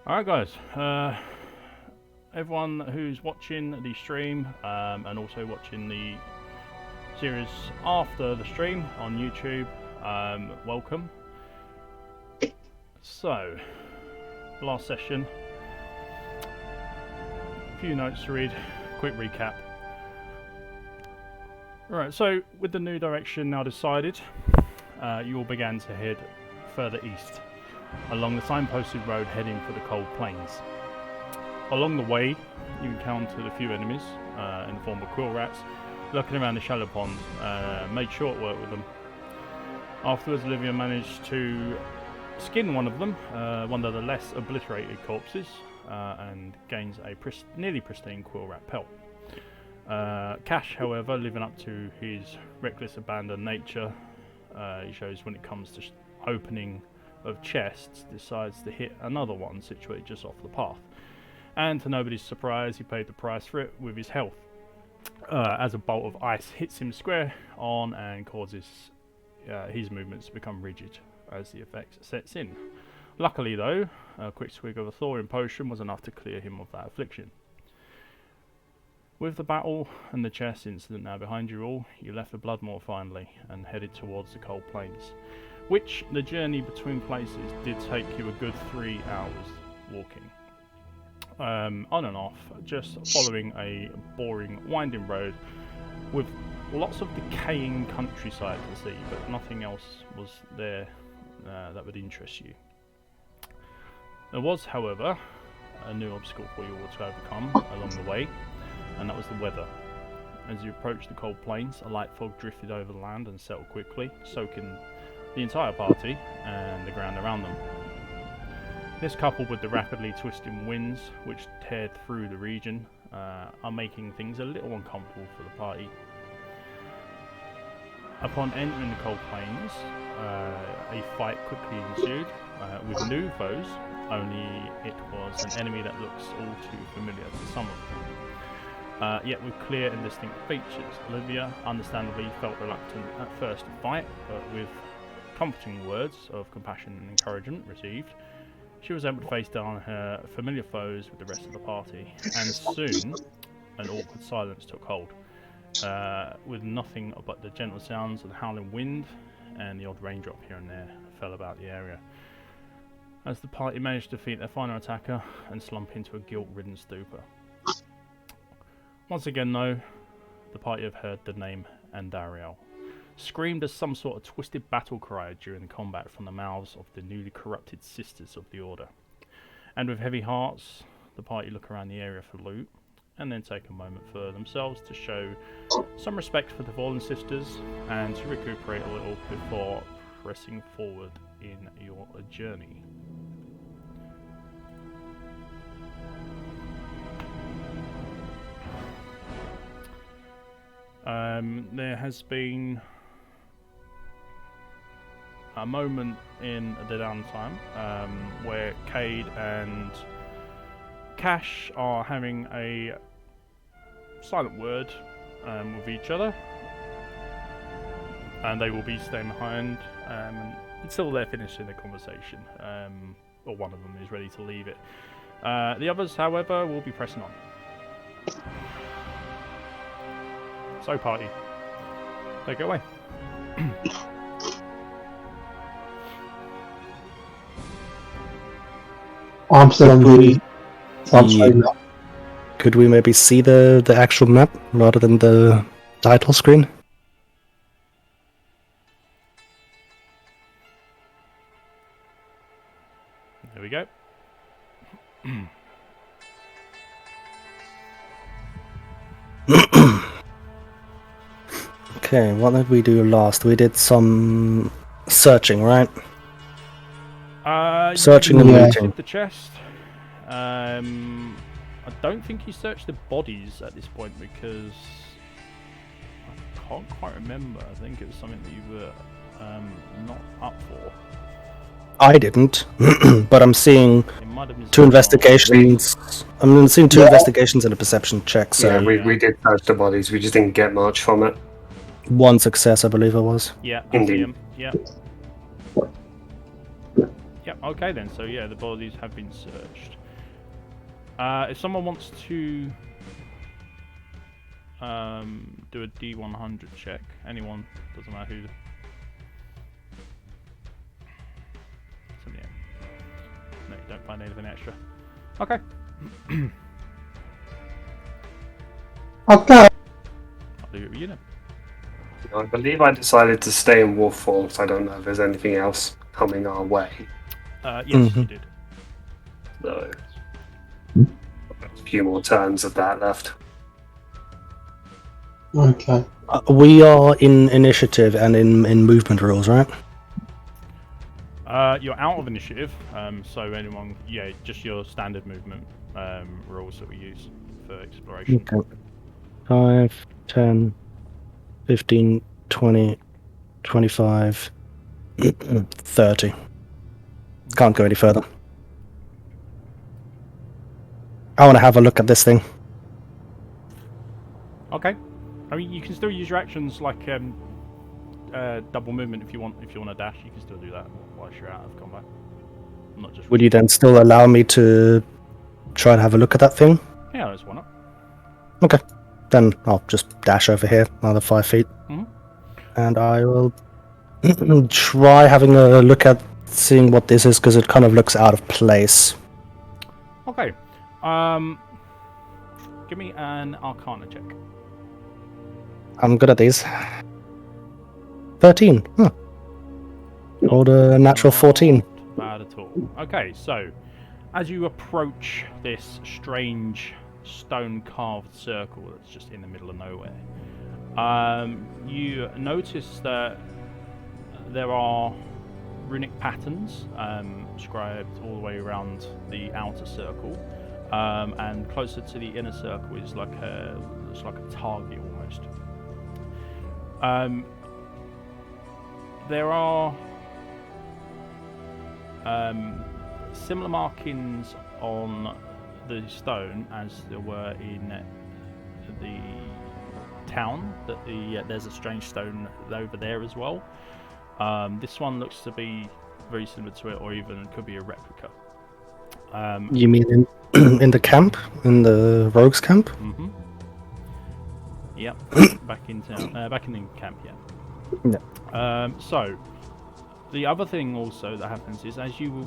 Alright guys, everyone who's watching the stream and also watching the series after the stream on YouTube, welcome. So, last session, a few notes to read, quick recap. Alright, so with the new direction now decided, you all began to head further east along the signposted road heading for the cold plains. Along the way, you encountered a few enemies in the form of quill rats lurking around the shallow pond. Made short work with them. Afterwards, Olivia managed to skin one of them, one of the less obliterated corpses, and gains a nearly pristine quill rat pelt. Cash, however, living up to his reckless, abandoned nature, he shows when it comes to opening of chests, decides to hit another one situated just off the path. And to nobody's surprise, he paid the price for it with his health, as a bolt of ice hits him square on and causes his movements to become rigid as the effect sets in. Luckily though, a quick swig of a thawing potion was enough to clear him of that affliction. With the battle and the chest incident now behind you all, you left the Bloodmoor finally and headed towards the cold plains, which the journey between places did take you a good 3 hours walking. On and off, just following a boring, winding road with lots of decaying countryside to see, but nothing else was there that would interest you. There was, however, a new obstacle for you all to overcome along the way, and that was the weather. As you approached the cold plains, a light fog drifted over the land and settled quickly, soaking the entire party and the ground around them. This, coupled with the rapidly twisting winds which teared through the region, are making things a little uncomfortable for the party. Upon entering the cold plains, a fight quickly ensued with new foes, only it was an enemy that looks all too familiar to some of them. Yet with clear and distinct features. Olivia understandably felt reluctant at first to fight, but with comforting words of compassion and encouragement received, she was able to face down her familiar foes with the rest of the party, and soon an awkward silence took hold, with nothing but the gentle sounds of the howling wind and the odd raindrop here and there fell about the area, as the party managed to defeat their final attacker and slump into a guilt-ridden stupor. Once again though, the party have heard the name Andariel, screamed as some sort of twisted battle cry during the combat from the mouths of the newly corrupted sisters of the Order. And with heavy hearts, the party look around the area for loot, and then take a moment for themselves to show some respect for the fallen sisters and to recuperate a little before pressing forward in your journey. There has been a moment in the downtime where Cade and Cash are having a silent word with each other, and they will be staying behind until they're finishing the conversation, or one of them is ready to leave it. The others, however, will be pressing on. So party, take it away. I'm still on the outside. Could we maybe see the actual map rather than the title screen? There we go. Okay, what did we do last? We did some searching, right? Searching and looting. The chest. I don't think you searched the bodies at this point because I can't quite remember. I think it was something that you were not up for. I didn't, but I'm seeing 2 investigations. I'm seeing 2 investigations and a perception check. So yeah, we did search the bodies. We just didn't get much from it. 1 success, I believe it was. Yeah, indeed. Yeah. Yep, okay then. So yeah, the bodies have been searched. If someone wants to do a D100 check, anyone, doesn't matter who. So, yeah. No, you don't find anything extra. Okay. Okay. I'll leave it with you then. I believe I decided to stay in wolf form, so I don't know if there's anything else coming our way. Yes, you did. So, a few more turns of that left. Okay. We are in initiative and in movement rules, right? You're out of initiative, so anyone, yeah, just your standard movement rules that we use for exploration. Okay. 5, 10, 15, 20, 25, 30. Can't go any further. I want to have a look at this thing. Okay. I mean, you can still use your actions like double movement if you want. If you want to dash, you can still do that whilst you're out of combat. Not just. Would you then still allow me to try and have a look at that thing? Yeah, that's one up. Okay. Then I'll just dash over here, another 5 feet. Mhm. And I will try having a look at seeing what this is, because it kind of looks out of place. Okay. Give me an Arcana check. I'm good at these. 13. Huh. Rolled a natural 14. Not bad at all. Okay, so as you approach this strange stone-carved circle that's just in the middle of nowhere, you notice that there are runic patterns scribed all the way around the outer circle, and closer to the inner circle is like a target almost. There are similar markings on the stone as there were in the town. There's a strange stone over there as well. This one looks to be very similar to it, or even could be a replica. You mean in the camp? In the rogues camp? Mm-hmm. Yep. Back in town. Back in the camp. Yeah. So the other thing also that happens is as you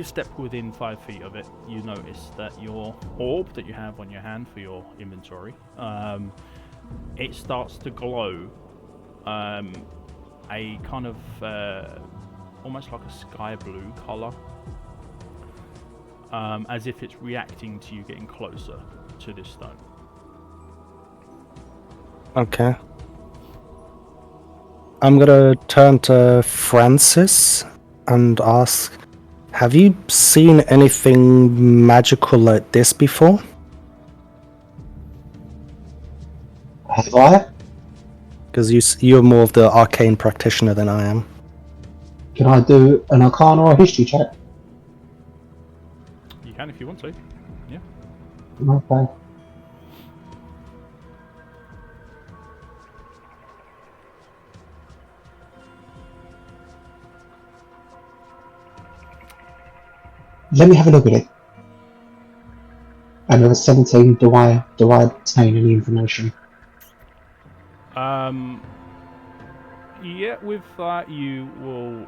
step within 5 feet of it, you notice that your orb that you have on your hand for your inventory, it starts to glow a kind of almost like a sky blue color, as if it's reacting to you getting closer to this stone. Okay. I'm gonna turn to Francis and ask, have you seen anything magical like this before? Have I? Because you're more of the arcane practitioner than I am. Can I do an Arcana or a history check? You can if you want to. Yeah. Okay. Let me have a look at it. And with a 17, do I obtain any information? Yeah, with that you will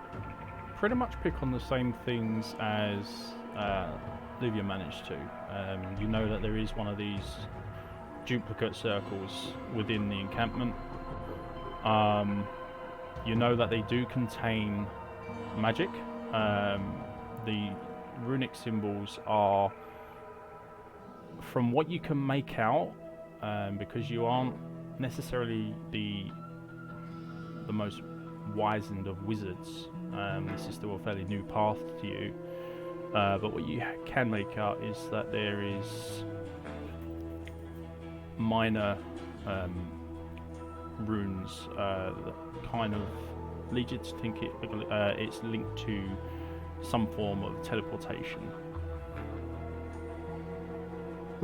pretty much pick on the same things as Livia managed to. You know that there is one of these duplicate circles within the encampment. You know that they do contain magic. The runic symbols are, from what you can make out, because you aren't necessarily the most wizened of wizards, this is still a fairly new path to you, but what you can make out is that there is minor runes that kind of lead you to think it's linked to some form of teleportation.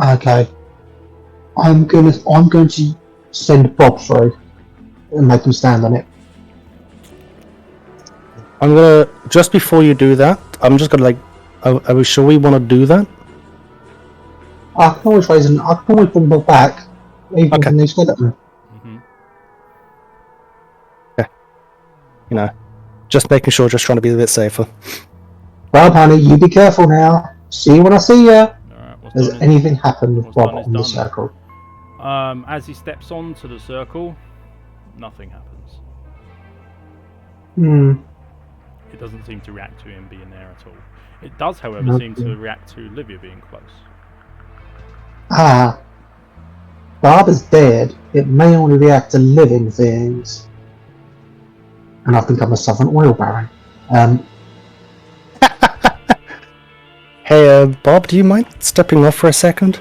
Okay. I'm going to send Bob through and make him stand on it. I'm gonna just before you do that, I'm just gonna are we sure we want to do that? I can always I can always bring them back, even Okay. with the new skeleton. Mm-hmm. You know, just making sure, just trying to be a bit safer. Well, honey, you be careful now. See you when I see you. Alright, Has anything happened with Bob on the circle? As he steps onto the circle, nothing happens. It doesn't seem to react to him being there at all. It does, however, seem to react to Livia being close. Ah. Bob is dead. It may only react to living things. And I've become a southern oil baron. Hey, Bob, do you mind stepping off for a second?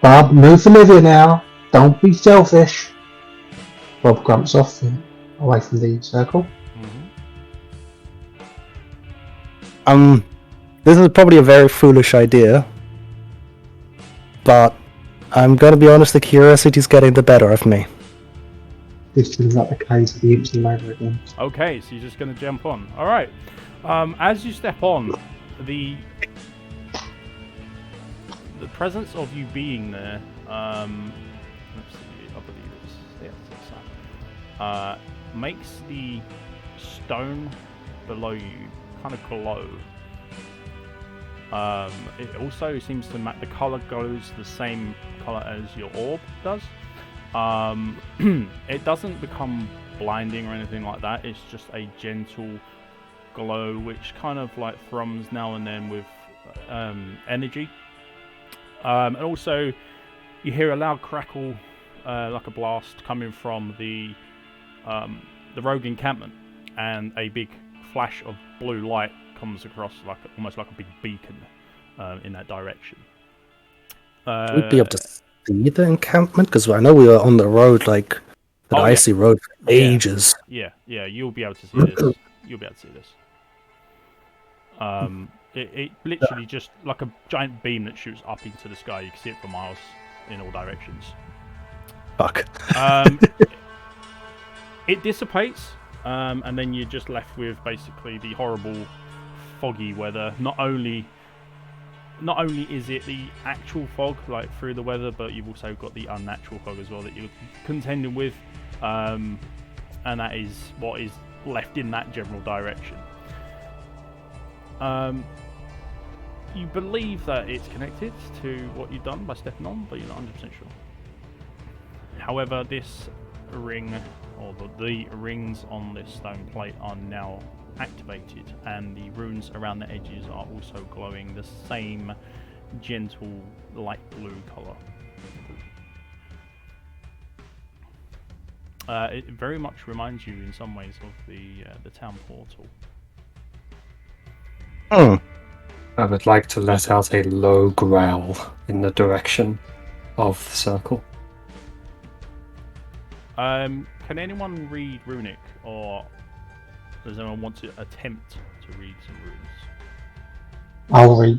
Bob, move for Livia now. Don't be selfish. Bob grumps off away from the circle. This is probably a very foolish idea, but I'm gonna be honest, the curiosity's getting the better of me. This turns out the case of the instant over again. Okay, so you're just going to jump on. Alright. As you step on, the presence of you being there, let's see, I believe it's makes the stone below you kind of glow. It also seems to the color goes the same color as your orb does. It doesn't become blinding or anything like that. It's just a gentle glow which kind of like thrums now and then with energy. And also you hear a loud crackle like a blast coming from the rogue encampment, and a big flash of blue light comes across almost like a big beacon in that direction. We'd be able to see the encampment, because I know we were on the road, like the icy road, for ages. Yeah, you'll be able to see this. You'll be able to see this. It literally just like a giant beam that shoots up into the sky. You can see it for miles in all directions. Fuck. It dissipates, and then you're just left with basically the horrible foggy weather. Not only is it the actual fog, like through the weather, but you've also got the unnatural fog as well that you're contending with, and that is what is left in that general direction. You believe that it's connected to what you've done by stepping on, but you're not 100% sure. However, this ring, or the rings on this stone plate, are now activated, and the runes around the edges are also glowing the same gentle light blue color. It very much reminds you in some ways of the town portal. I would like to let out a low growl in the direction of the circle. Can anyone read runic, or does anyone want to attempt to read some runes?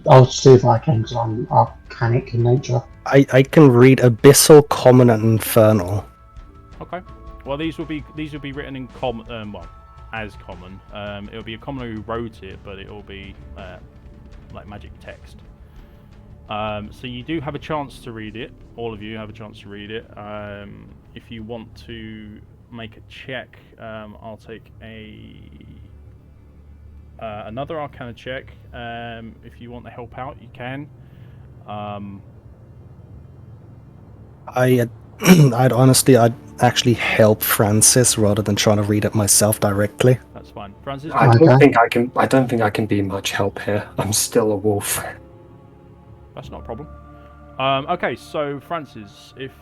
I'll see if I can, because I'm arcanic in nature. I can read Abyssal, Common, and Infernal. Okay. Well, these will be written in common. As common. It'll be a commoner who wrote it, but it will be like magic text. So you do have a chance to read it. All of you have a chance to read it. If you want to make a check, I'll take another Arcana check. If you want to help out, you can. I'd actually help Francis rather than trying to read it myself directly. That's fine, Francis. I don't think I can be much help here. I'm still a wolf. That's not a problem. Okay, so Francis, if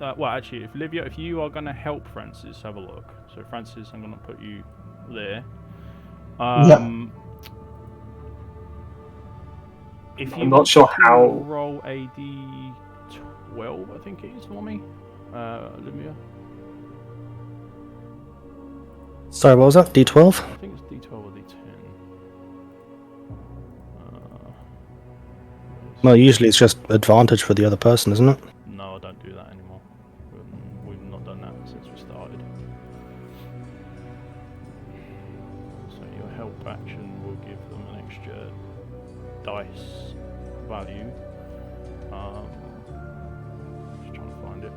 Livia, if you are going to help Francis, have a look. So Francis, I'm going to put you there. If you I'm not sure how. Roll a d12, I think it is for me, Livia. Sorry, what was that? D12? I think it's d12 or d10. No, usually it's just advantage for the other person, isn't it? No, I don't do that anymore. We've not done that since we started. So your help action dice value. Just trying to find it.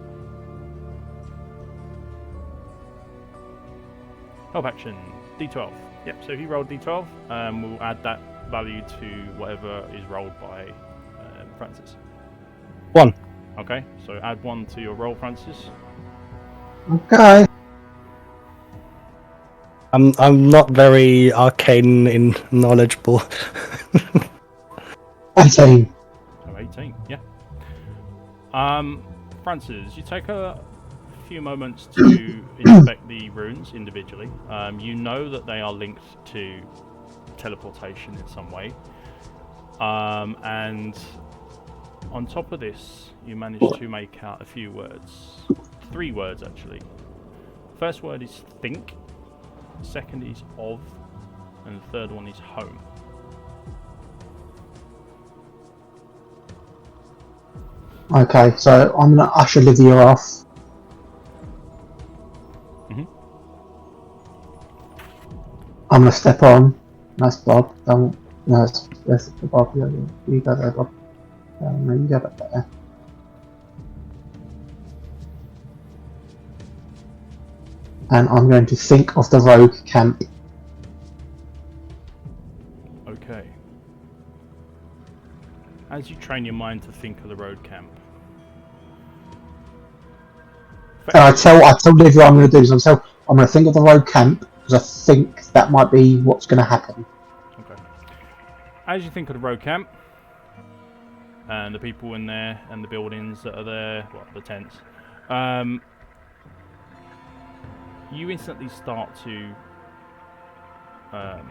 Help action, D12. Yep, so if you roll D12, we'll add that value to whatever is rolled by Francis. 1. Okay, so add 1 to your roll, Francis. Okay. I'm not very arcane in knowledgeable. 18. So 18, yeah. Francis, you take a few moments to inspect the runes individually. You know that they are linked to teleportation in some way. And on top of this, you manage to make out a few words. 3 words, actually. First word is think. Second is of. And the third one is home. Okay, so I'm going to usher Livia off. I'm going to step on. That's Bob. No, that's Bob. You go there, Bob. No, you go back there. And I'm going to think of the rogue camp. Okay. As you train your mind to think of the road camp. I tell Livia what I'm going to do. So I'm going to think of the rogue camp because I think that might be what's going to happen. Okay. As you think of the road camp and the people in there and the buildings that are there, well, the tents, you instantly start to, I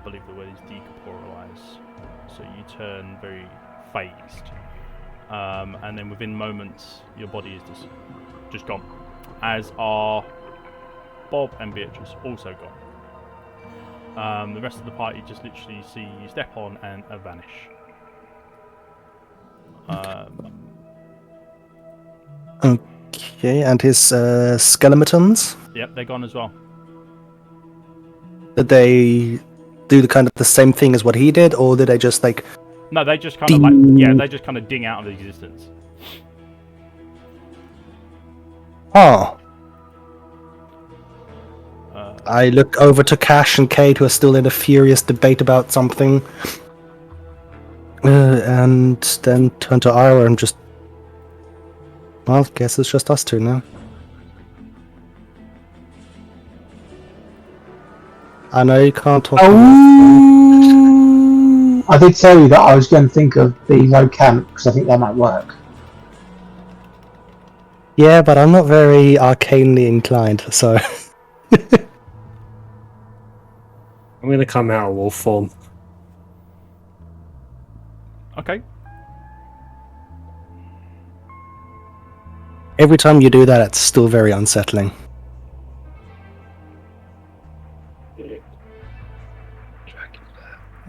believe the word is decorporalize. So you turn very phased, and then within moments, your body is just gone. As are Bob and Beatrice also gone. The rest of the party just literally see you step on and vanish. Okay, and his skeletons? Yep, they're gone as well. Did they do the same thing as what he did, or did they just like... No, they just kind of they just kind of ding out of existence. Oh. I look over to Cash and Kate, who are still in a furious debate about something. And then turn to Ira and just... Well, guess it's just us two now. I know you can't talk about... I did tell you that I was going to think of the rogue camp because I think that might work. Yeah, but I'm not very arcanely inclined, so... I'm going to come out of wolf form. Okay. Every time you do that, it's still very unsettling.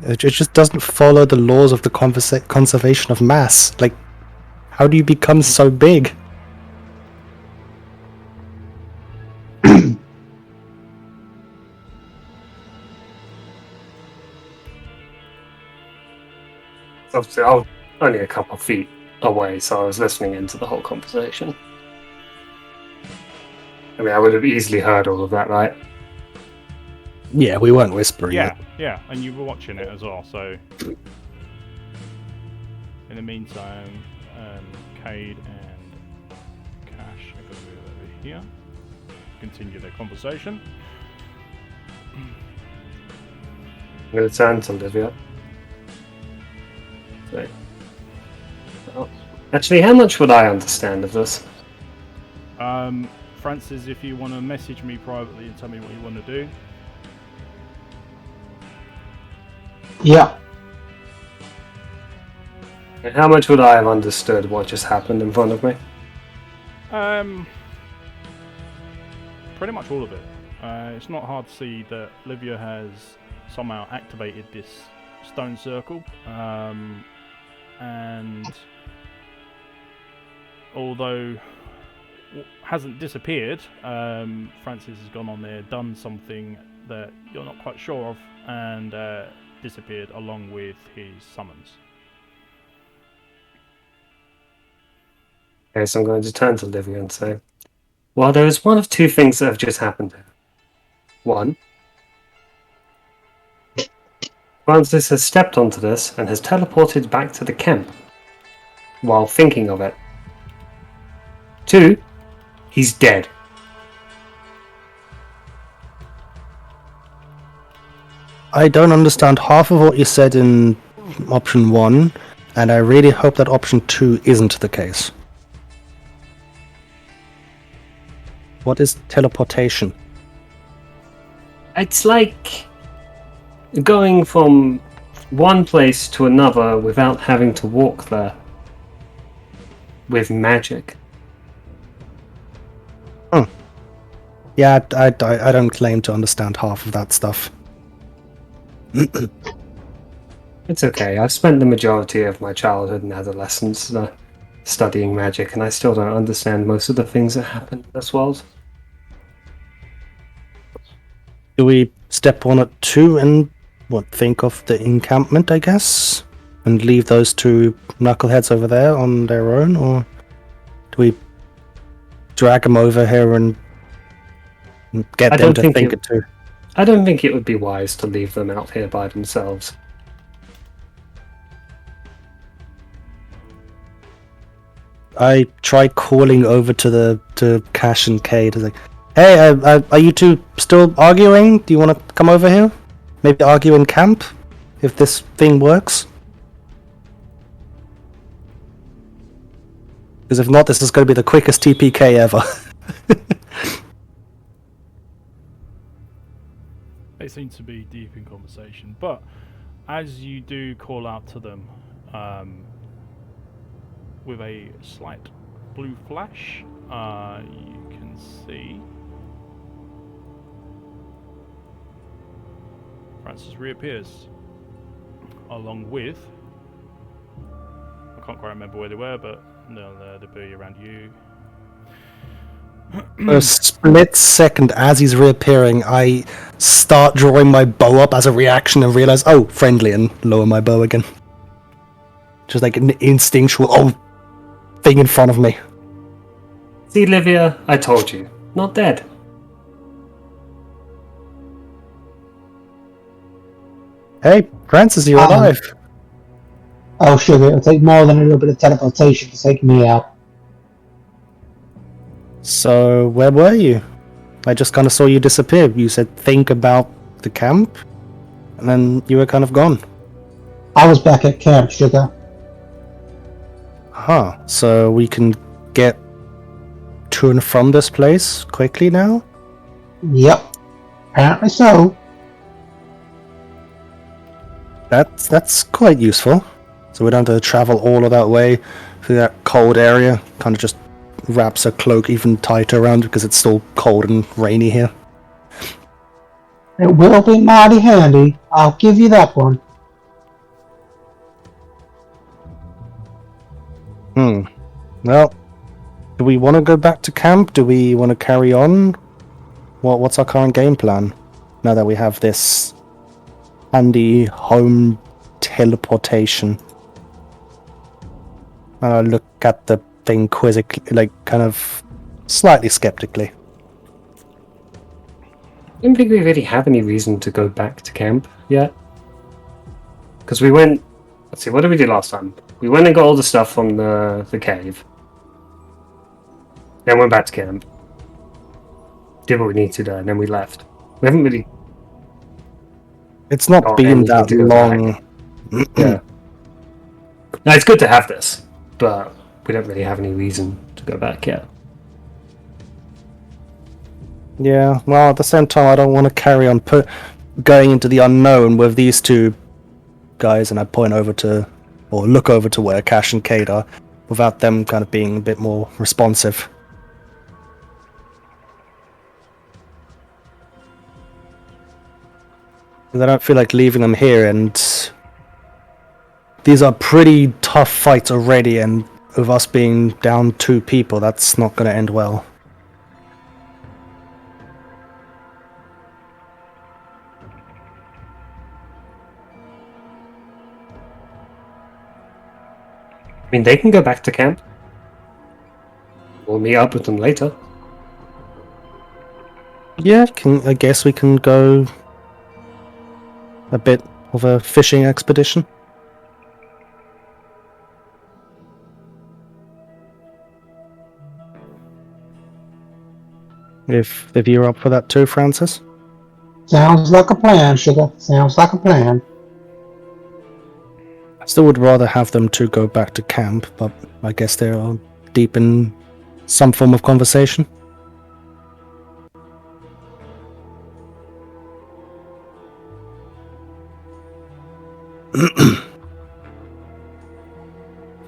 It just doesn't follow the laws of the conservation of mass. Like, how do you become so big? Obviously, I was only a couple of feet away, so I was listening into the whole conversation. I mean, I would have easily heard all of that, right? Yeah, we weren't whispering it. Yeah, and you were watching it as well, so... In the meantime, Cade and Cash are going to move over here. Continue their conversation. I'm going to turn to Olivia. So, well, actually, how much would I understand of this? Francis, if you want to message me privately and tell me what you want to do. Yeah. And how much would I have understood what just happened in front of me? Pretty much all of it. It's not hard to see that Livia has somehow activated this stone circle, and although hasn't disappeared, Francis has gone on there, done something that you're not quite sure of, and disappeared along with his summons. Okay, so I'm going to turn to Livia and say, well, there is one of two things that have just happened here. One, Francis has stepped onto this and has teleported back to the camp while thinking of it. Two, he's dead. I don't understand half of what you said in option 1, and I really hope that option 2 isn't the case. What is teleportation? It's like going from one place to another without having to walk there. With magic. Yeah, I don't claim to understand half of that stuff. It's okay. I've spent the majority of my childhood and adolescence studying magic, and I still don't understand most of the things that happen in this world. Do we step on it too and think of the encampment, I guess? And leave those two knuckleheads over there on their own? Or do we drag them over here and get them to think it too? I don't think it would be wise to leave them out here by themselves. I try calling over to Cash and Cade. Like, hey, are you two still arguing? Do you want to come over here? Maybe argue in camp, if this thing works? Because if not, this is going to be the quickest TPK ever. They seem to be deep in conversation, but as you do call out to them with a slight blue flash, you can see Francis reappears along with, I can't quite remember where they were, but they'll be around you. For a split second, as he's reappearing, I start drawing my bow up as a reaction and realize, oh, friendly, and lower my bow again. Just like an instinctual, thing in front of me. See, Livia, I told you. Not dead. Hey, Francis, you're alive. Oh, sugar, it'll take more than a little bit of teleportation to take me out. So, where were you? I just kind of saw you disappear. You said, think about the camp, and then you were kind of gone. I was back at camp, sugar. Huh, so we can get to and from this place quickly now? Yep. Apparently so. That's quite useful. So we don't have to travel all of that way through that cold area. Kind of just wraps a cloak even tighter around because it's still cold and rainy here. It will be mighty handy. I'll give you that one. Well, do we want to go back to camp? Do we want to carry on? What's our current game plan? Now that we have this handy home teleportation. And I look at the thing quizzically, like kind of slightly skeptically. I don't think we really have any reason to go back to camp yet. Because we went... Let's see, what did we do last time? We went and got all the stuff from the cave. Then went back to camp. Did what we needed to do, and then we left. We haven't really... It's not been that long. Yeah. Now, it's good to have this, but we don't really have any reason to go back yet. Yeah, well, at the same time, I don't want to carry on going into the unknown with these two guys, and I point over to, or look over to where Cash and Cade are, without them kind of being a bit more responsive. Because I don't feel like leaving them here, and these are pretty tough fights already, and with us being down 2 people, that's not going to end well. mean, they can go back to camp. We'll meet up with them later. Yeah, I guess we can go a bit of a fishing expedition. If you're up for that too, Francis. Sounds like a plan, sugar. Sounds like a plan. I still would rather have them two go back to camp, but I guess they're deep in some form of conversation.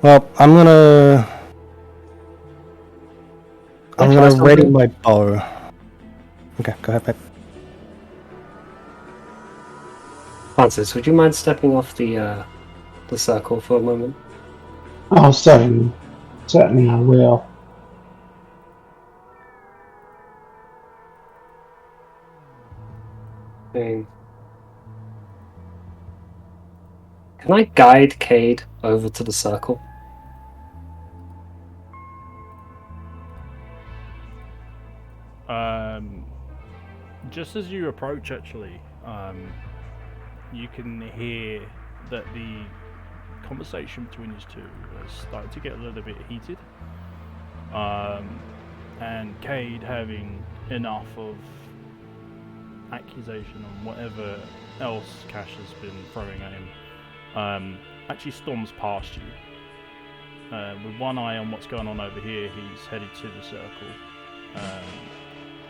Well, I'm gonna ready my bow. Okay, go ahead, babe. Francis, would you mind stepping off the circle for a moment? Oh, certainly. Certainly I will. Can I guide Cade over to the circle? Just as you approach, actually, you can hear that the conversation between these two has started to get a little bit heated. And Cade, having enough of accusation and whatever else Cash has been throwing at him, actually storms past you. With one eye on what's going on over here, he's headed to the circle.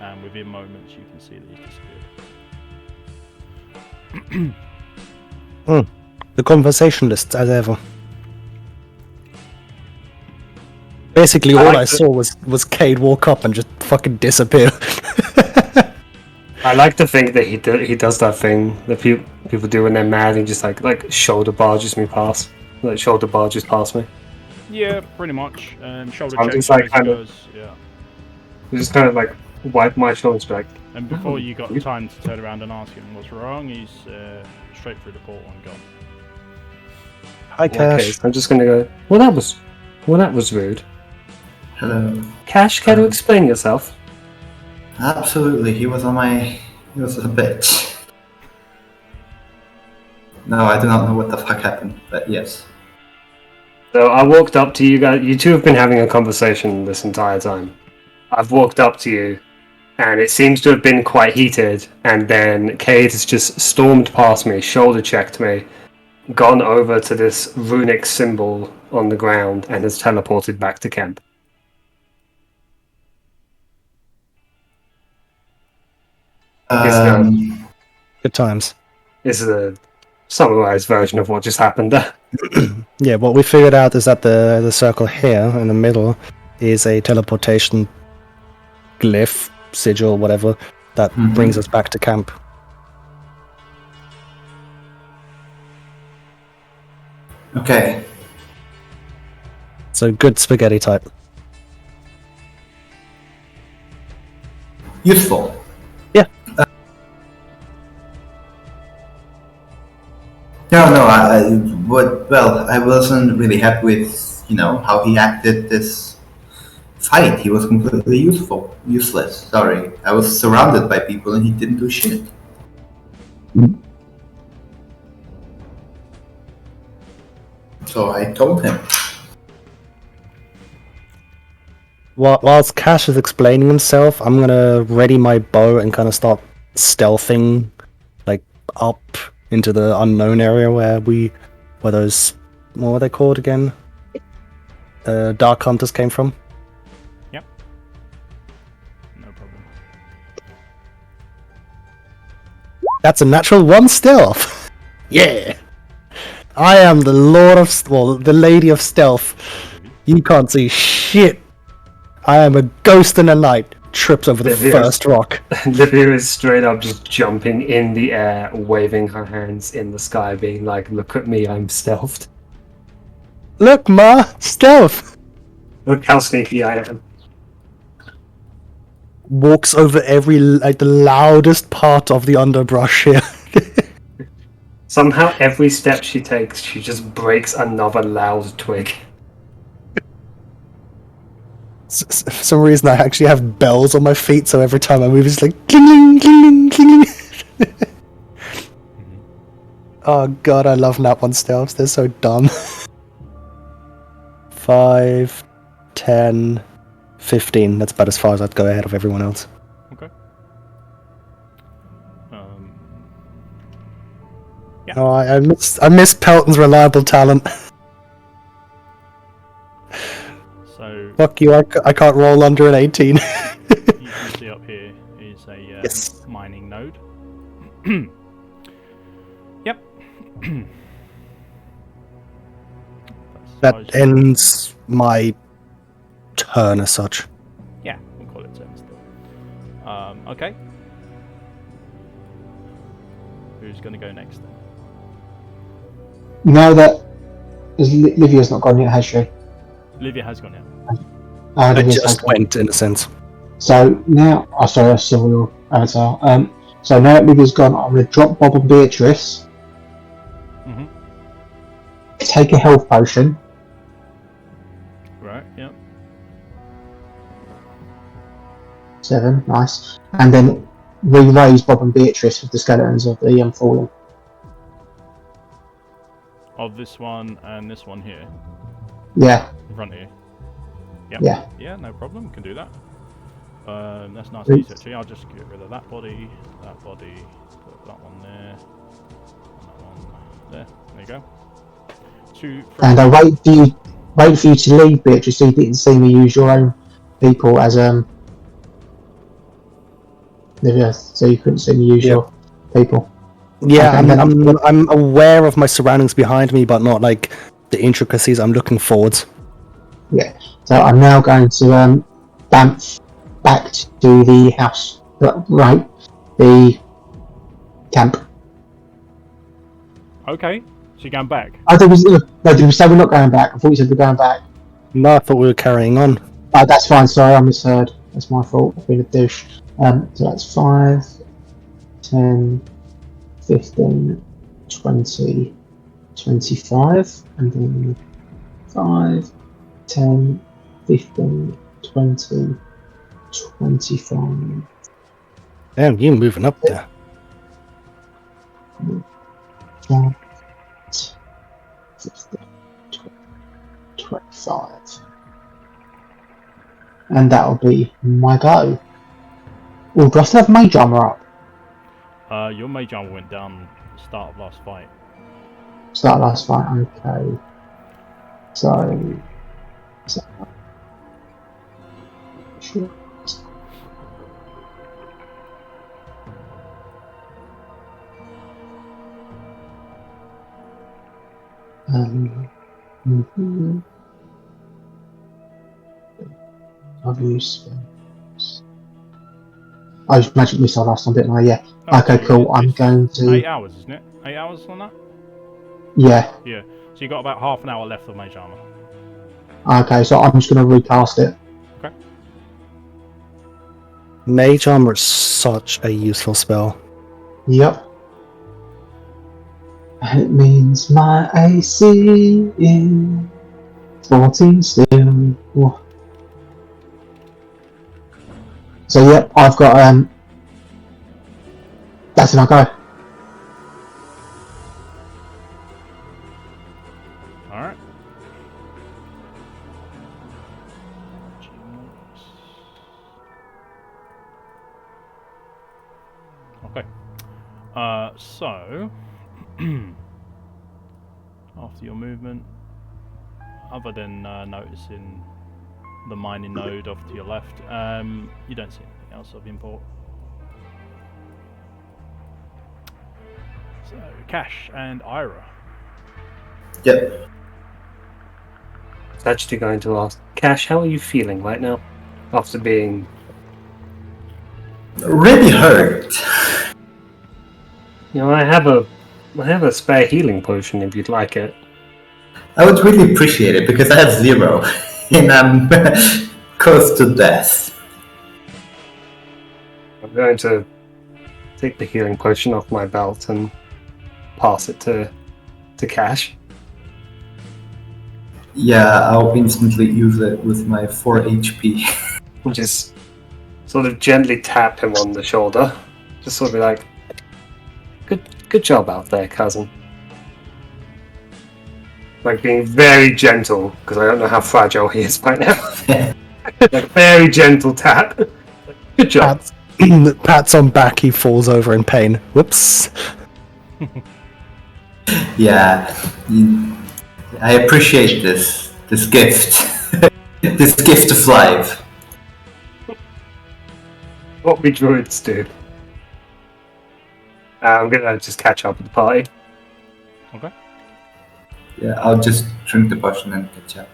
And within moments you can see that he's disappeared. The conversation list, as ever. Basically, all I saw was Cade walk up and just fucking disappear. I like to think that he does that thing that people do when they're mad and just like shoulder barges me past. Like shoulder barges past me. Yeah, pretty much. Shoulder I'm check just like kind goes, yeah. of just kind of like wipe my shoulders back. And before you got time to turn around and ask him what's wrong, he's straight through the portal and gone. Hi, Cash. Okay, so I'm just gonna go. Well, that was rude. Hello. Cash, can you explain yourself? Absolutely, he was a bitch. No, I do not know what the fuck happened, but yes. So I walked up to you guys. You two have been having a conversation this entire time. I've walked up to you, and it seems to have been quite heated. And then Cade has just stormed past me, shoulder checked me, gone over to this runic symbol on the ground, and has teleported back to camp. Good times. This is a summarized version of what just happened there. Yeah, what we figured out is that the circle here in the middle is a teleportation glyph, sigil, whatever, that brings us back to camp. Okay. So good spaghetti type. Useful. Yeah. No, I wasn't really happy with, how he acted this fight. He was completely useless. Sorry. I was surrounded by people and he didn't do shit. So I told him. Whilst Cash is explaining himself, I'm gonna ready my bow and kind of start stealthing, like, up into the unknown area where those, what were they called again? Dark Hunters came from. Yep. No problem. That's a natural 1 stealth. Yeah. I am the the Lady of Stealth. You can't see shit. I am a ghost in the night. Trips over the first rock. Livia is straight up just jumping in the air, waving her hands in the sky, being like, "Look at me, I'm stealthed. Look, ma, stealth." Look how sneaky I am." Walks over the loudest part of the underbrush here. Somehow, every step she takes, she just breaks another loud twig. For some reason, I actually have bells on my feet, so every time I move, it's like cling, cling, cling. Oh god, I love nat 1 stealths. They're so dumb. 5, 10, 15. That's about as far as I'd go ahead of everyone else. Okay. Oh, I miss Pelton's reliable talent. So Fuck you! I can't roll under an 18. you can see up here is a Yes. mining node. Yep. That ends my turn as such. Yeah, we'll call it turn still. Okay. Who's going to go next then? You know that Livia's not gone yet, has she? Livia has gone now. I Livia's just gone. went, in a sense. So now, sorry, I saw your avatar. So now that Livia's gone, I'm going to drop Bob and Beatrice, Mm-hmm. take a health potion, Right, yep. 7, nice, and then re-raise Bob and Beatrice with the skeletons of the fallen. Of this one and this one here. Yeah, In front of you. Yep. yeah. Yeah, no problem. Can do that. That's nice Oops. and easy actually. I'll just get rid of that body, put that one there, and that one there. There you go. 2, 3. And I wait for you to leave, Beatrice, so you didn't see me use your own people as Livia, so you couldn't see me use your people. Yeah, Okay, I'm aware of my surroundings behind me, but not like the intricacies. I'm looking forwards. Yeah. So I'm now going to bounce back to the house, right? The camp. Okay, so you're going back. I think did we say we're not going back? I thought you said we're going back. No, I thought we were carrying on. Oh, that's fine. Sorry, I misheard. That's my fault. I've been a douche. So that's 5, 10, 15, 20, 25, and then 5, 10, 15, 20, 25. Damn, you moving up there. 5, 15, 20, 25. And that'll be my go. Oh, do I still have Mage Armor up? Your mage armor went down at the start of last fight. Start last fight, okay. So sure. Mhm. I've used spells. I used magic missile last time, didn't I? Yeah. Oh, Okay, so cool. I'm it's going to. 8 hours, isn't it? 8 hours on that? Yeah. Yeah. So you got about half an hour left of mage armor. Okay, so I'm just going to recast it. Okay. Mage Armor is such a useful spell. Yep. And it means my AC is 14 still. Ooh. So yep, I've got that's my go. Alright. Okay. So after your movement, other than noticing the mining node off to your left, you don't see anything else of import. So Cash and Ira. Yep. I was actually going to ask, Cash, how are you feeling right now? After being... Really hurt. You know, I have a spare healing potion if you'd like it. I would really appreciate it because I have 0 and I'm close to death. I'm going to take the healing potion off my belt and pass it to Cash. Yeah, I'll instantly use it with my 4 HP. Just sort of gently tap him on the shoulder. Just sort of be like, good job out there, cousin. Like being very gentle, because I don't know how fragile he is by now. Like very gentle tap. Good job. Pats on back, he falls over in pain. Whoops. Yeah, I appreciate this gift. This gift of life. What we druids do. I'm gonna just catch up with the party. Okay. Yeah, I'll just drink the potion and catch up.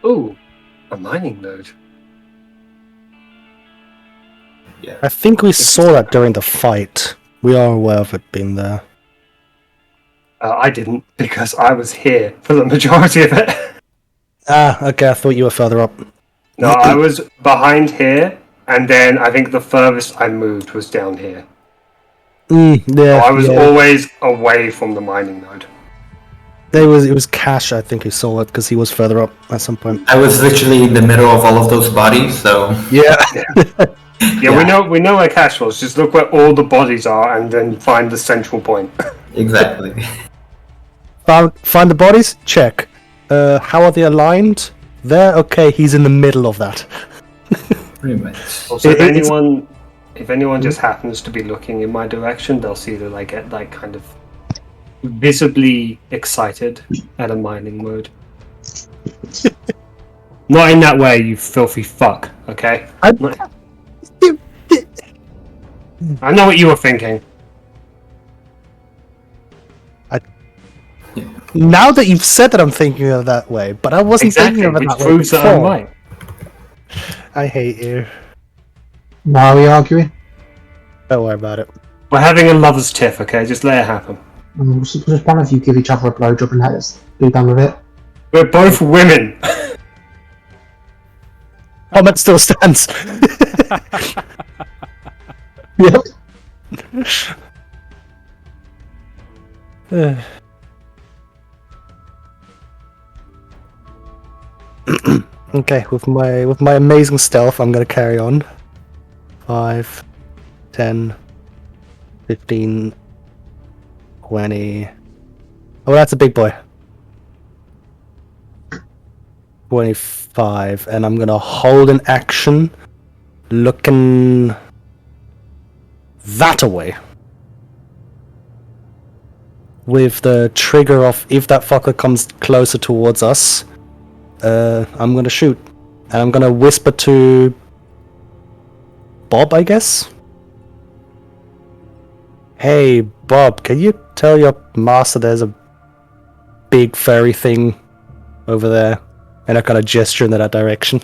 Ooh, a mining node. Yeah. I think we saw that during the fight. We are aware of it being there. I didn't, because I was here for the majority of it. Ah, okay, I thought you were further up. No, I was behind here, and then I think the furthest I moved was down here. Yeah, So I was yeah. always away from the mining node. It was Cash, I think, who saw it, because he was further up at some point. I was literally in the middle of all of those bodies, so Yeah. Yeah, we know where Cash was. Just look where all the bodies are, and then find the central point. exactly. Find the bodies? Check. How are they aligned? There? Okay, he's in the middle of that. Pretty much. Also, It's- if anyone just happens to be looking in my direction, they'll see that I get like kind of visibly excited at a mining mode. Not in that way, you filthy fuck. Okay. I know what you were thinking. Now that you've said that, I'm thinking of it that way, but I wasn't Exactly, thinking of it which that way proves that I'm before. right. I hate you. Why are we arguing? Don't worry about it. We're having a lover's tiff, okay? Just let it happen. Just one of you give each other a blowjob and let's be done with it. We're both women. Comment still stands. Yep. Okay, with my amazing stealth, I'm gonna carry on. 5, 10, 15, 20. Oh, that's a big boy. 25, and I'm gonna hold an action, looking that away. With the trigger of if that fucker comes closer towards us, I'm gonna shoot. And I'm gonna whisper to Bob, I guess? Hey, Bob, can you tell your master there's a big furry thing over there? And I kind of gesture in that direction.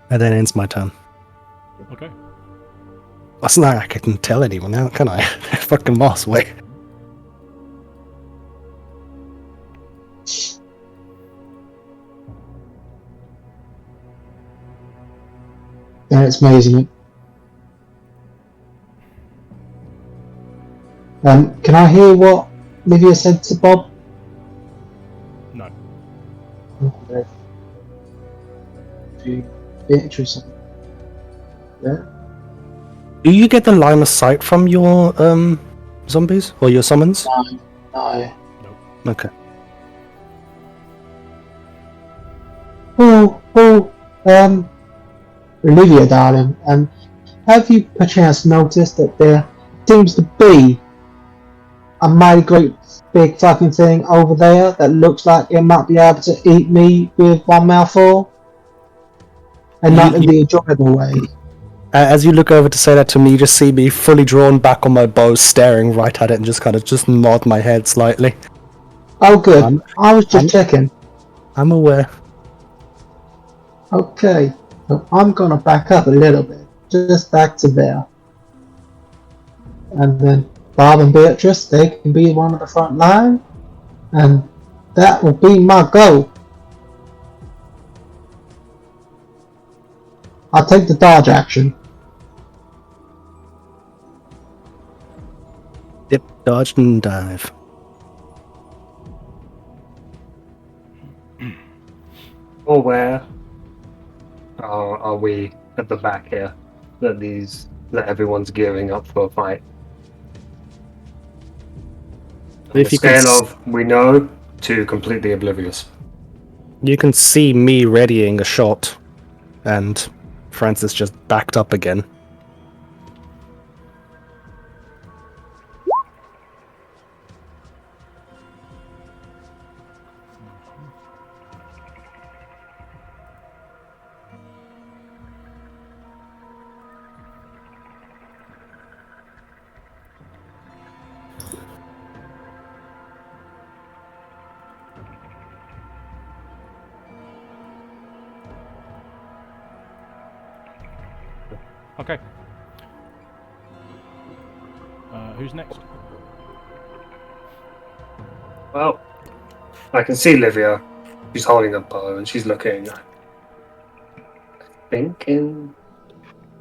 And then ends my turn. Okay. It's not like I can tell anyone now, can I? They're fucking miles away. Yeah, it's amazing. Can I hear what Livia said to Bob? No. Okay. To Beatrice. Yeah. Do you get the line of sight from your zombies or your summons? No. Okay. Olivia, darling, have you perchance noticed that there seems to be a mighty great big fucking thing over there that looks like it might be able to eat me with one mouthful? And not in the enjoyable way. As you look over to say that to me, you just see me fully drawn back on my bow, staring right at it, and just nod my head slightly. Oh, good. I was just checking. I'm aware. Okay. So I'm gonna back up a little bit. Just back to there. And then Bob and Beatrice, they can be one of the front line. And that will be my goal. I'll take the dodge action. Yep, dodge and dive. Or where are we at the back here? That everyone's gearing up for a fight. On If the you could scale of we know to completely oblivious. You can see me readying a shot, and Francis just backed up again. Okay. Who's next? Well, I can see Livia. She's holding a bow and she's looking, I think,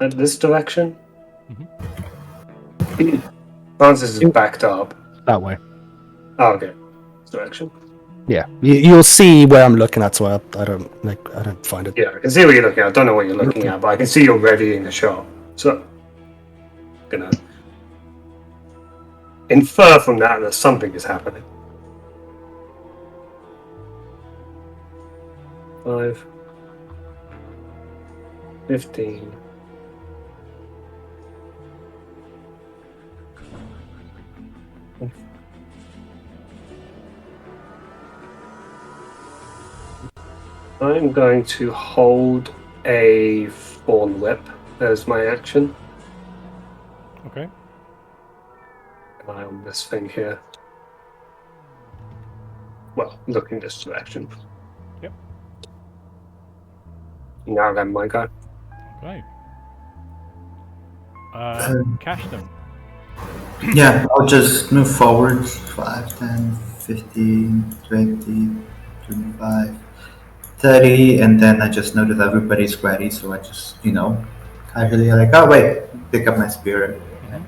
at this direction. Francis is backed up. That way. Oh, okay. This direction. Yeah, you'll see where I'm looking at, so I don't find it. Yeah, I can see what you're looking at. I don't know what you're looking at, but I can see you're readying a shot. So, gonna infer from that something is happening. 5, 15. I'm going to hold a thorn whip as my action. Okay. Eye on this thing here. Well, looking this direction. Yep. Now then, my guy. Okay. Cashton. Yeah, I'll just move forward 5, 10, 15, 20, 25, 30, and then I just know that everybody's ready, so I just, casually like, oh wait, pick up my spear and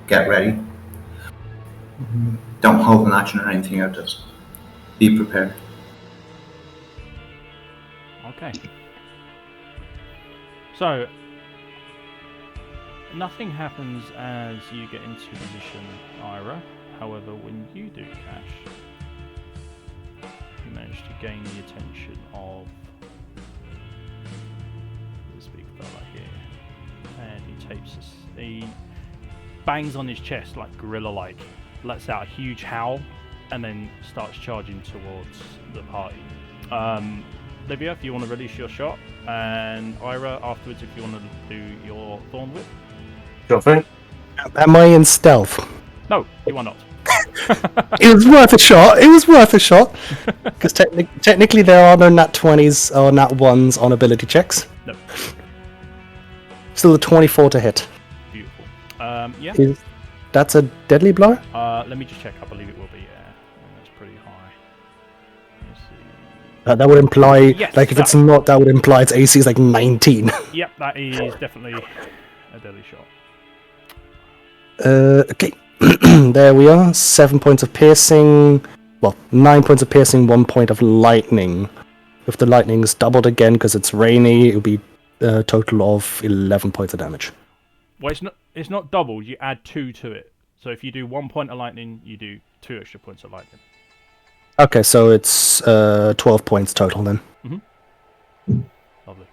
get ready. Don't hold an action or anything, I'll just be prepared. Okay. So, nothing happens as you get into position, Ira. However, when you do cash, you manage to gain the attention of this big fella here. And he tapes us. He bangs on his chest like gorilla-like, lets out a huge howl, and then starts charging towards the party. Livia, if you want to release your shot, and Ira, afterwards, if you want to do your Thorn Whip. Sure thing. Am I in stealth? No, you are not. It was worth a shot. It was worth a shot. Because technically there are no nat 20s or nat 1s on ability checks. No. Still a 24 to hit. Beautiful. Yeah. That's a deadly blow? Let me just check. I believe it will be, yeah. That's pretty high. Let's see. That would imply, Yes, if it's not, that would imply its AC is like 19. Yep, that is definitely a deadly shot. Okay. There we are. 7 points of piercing. Well, 9 points of piercing, 1 point of lightning. If the lightning's doubled again because it's rainy, it'll be a total of 11 points of damage. Well, it's not doubled. You add 2 to it. So if you do 1 point of lightning, you do 2 extra points of lightning. Okay, so it's 12 points total then. Lovely.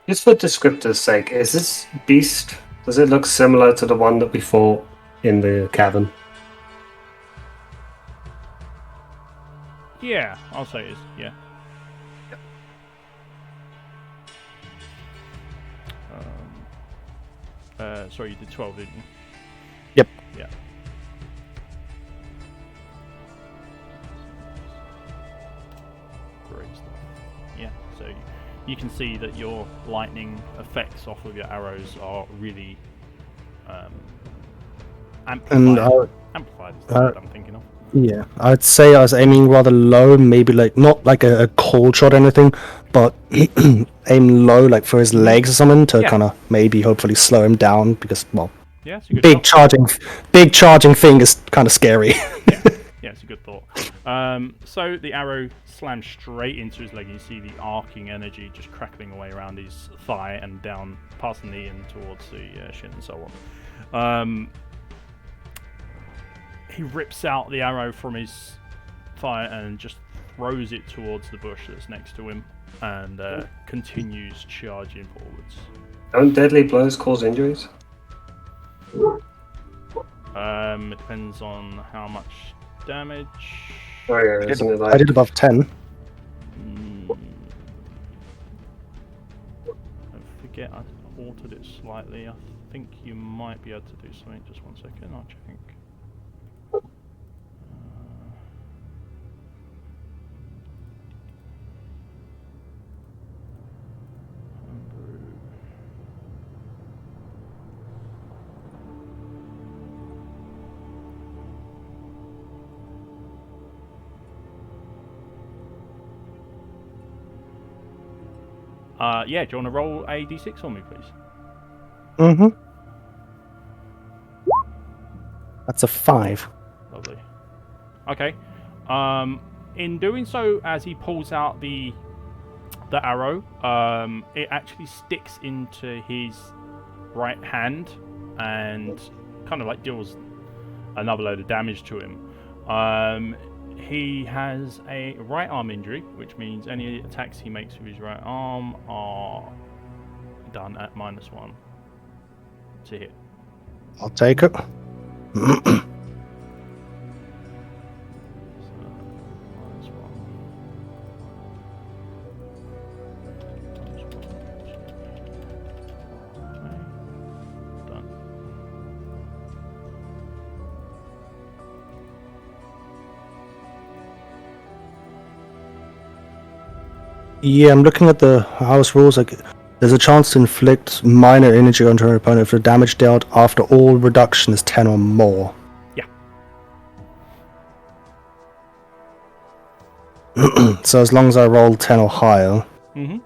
Just for descriptor's sake, is this beast, does it look similar to the one that we fought in the cavern? Yeah, I'll say it is. Yeah. Sorry, you did 12, didn't you? Yep. Yeah. Great stuff. Yeah, so you can see that your lightning effects off of your arrows are really amplified. And Amplified is the word I'm thinking of. Yeah, I'd say I was aiming rather low, maybe like not like a cold shot or anything, but aim low, like for his legs or something, to Yeah. kind of maybe hopefully slow him down because, well, Yeah, it's a good shot. big charging thing is kind of scary. Yeah, it's a good thought. So the arrow slams straight into his leg. You see the arcing energy just crackling away around his thigh and down past the knee and towards the shin and so on. He rips out the arrow from his thigh and just throws it towards the bush that's next to him and continues charging forwards. Don't deadly blows cause injuries? It depends on how much damage. Oh yeah, isn't it like... I did above 10. I forget, I altered it slightly. I think you might be able to do something. Just 1 second, I'll check. Yeah, do you want to roll a d6 on me, please? Mm-hmm. That's a 5. Lovely. Okay. In doing so, as he pulls out the arrow, it actually sticks into his right hand and kind of like deals another load of damage to him. He has a right arm injury, which means any attacks he makes with his right arm are done at -1 to hit. I'll take it. Yeah, I'm looking at the house rules. Like, there's a chance to inflict minor energy onto an opponent if the damage dealt after all reduction is 10 or more. Yeah. So as long as I roll 10 or higher. Mm-hmm.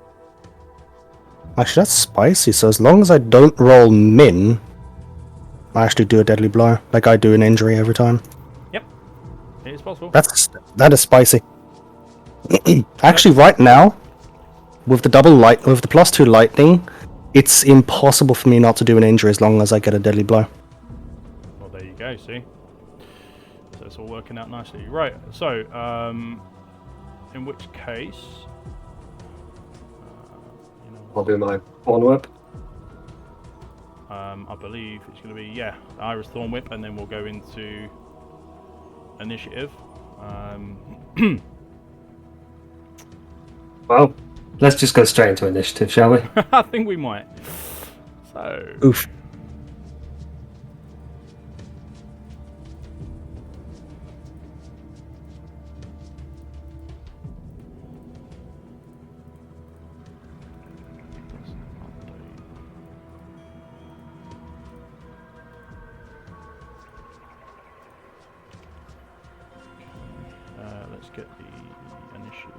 Actually, that's spicy. So as long as I don't roll min, I actually do a deadly blow. Like I do an injury every time. Yep. It is possible. That is spicy. Actually, right now, with the +2 lightning, it's impossible for me not to do an injury as long as I get a deadly blow. Well, there you go. See, so it's all working out nicely. Right. So, in which case, I'll do my Horn Whip. I believe it's going to be Iris Thorn Whip, and then we'll go into initiative. Well, let's just go straight into initiative, shall we? I think we might. So. Oof. Let's get the initiative.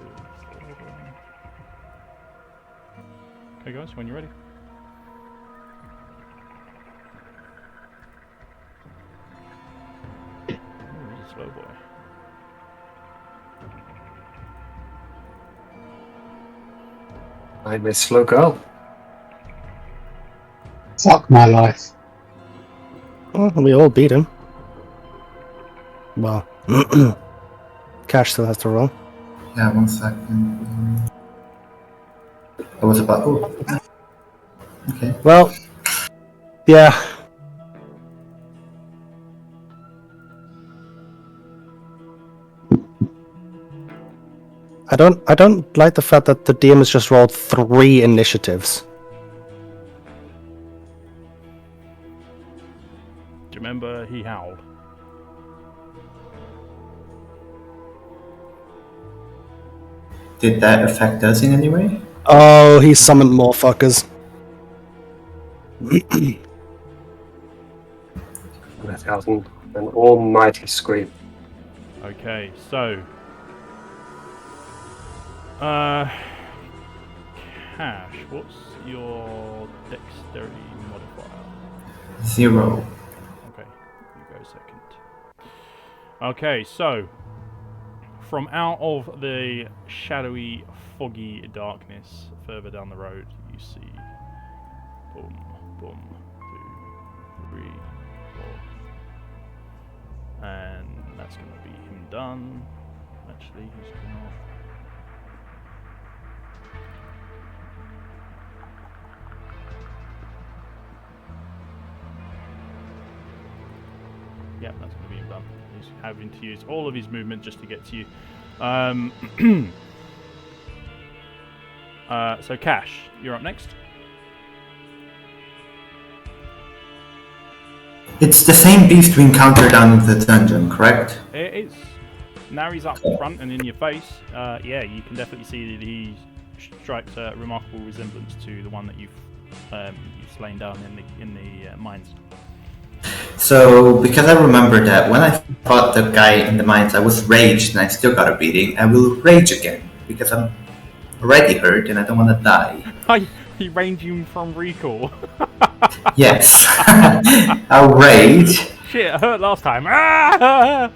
Okay, guys, when you're ready. Ooh, he's a slow boy. I'm a slow girl. Fuck my life. Well, we all beat him. Well, Cash still has to roll. Yeah, 1 second. I was about. Oh. Okay. Well, yeah. I don't like the fact that the DM has just rolled 3 initiatives. Do you remember he howled? Did that affect us in any way? Oh, he summoned more fuckers. An almighty scream. Okay, so Cash, what's your dexterity modifier? 0. Okay, you go second. Okay, so from out of the shadowy, foggy darkness further down the road, you see boom, boom, 2, 3, 4. And that's going to be him done. Actually, he's going to... Yeah, that's going to be him done. He's having to use all of his movement just to get to you. So Cash, you're up next. It's the same beast we encountered down in the dungeon, correct? It is. Now he's up front and in your face. Yeah, you can definitely see that he strikes a remarkable resemblance to the one that you've slain down in the mines. So, because I remember that when I fought the guy in the mines, I was raged and I still got a beating. I will rage again because I'm already hurt and I don't want to die. He ranging from recall. Yes, I'll rage. Shit, I hurt last time. Ah!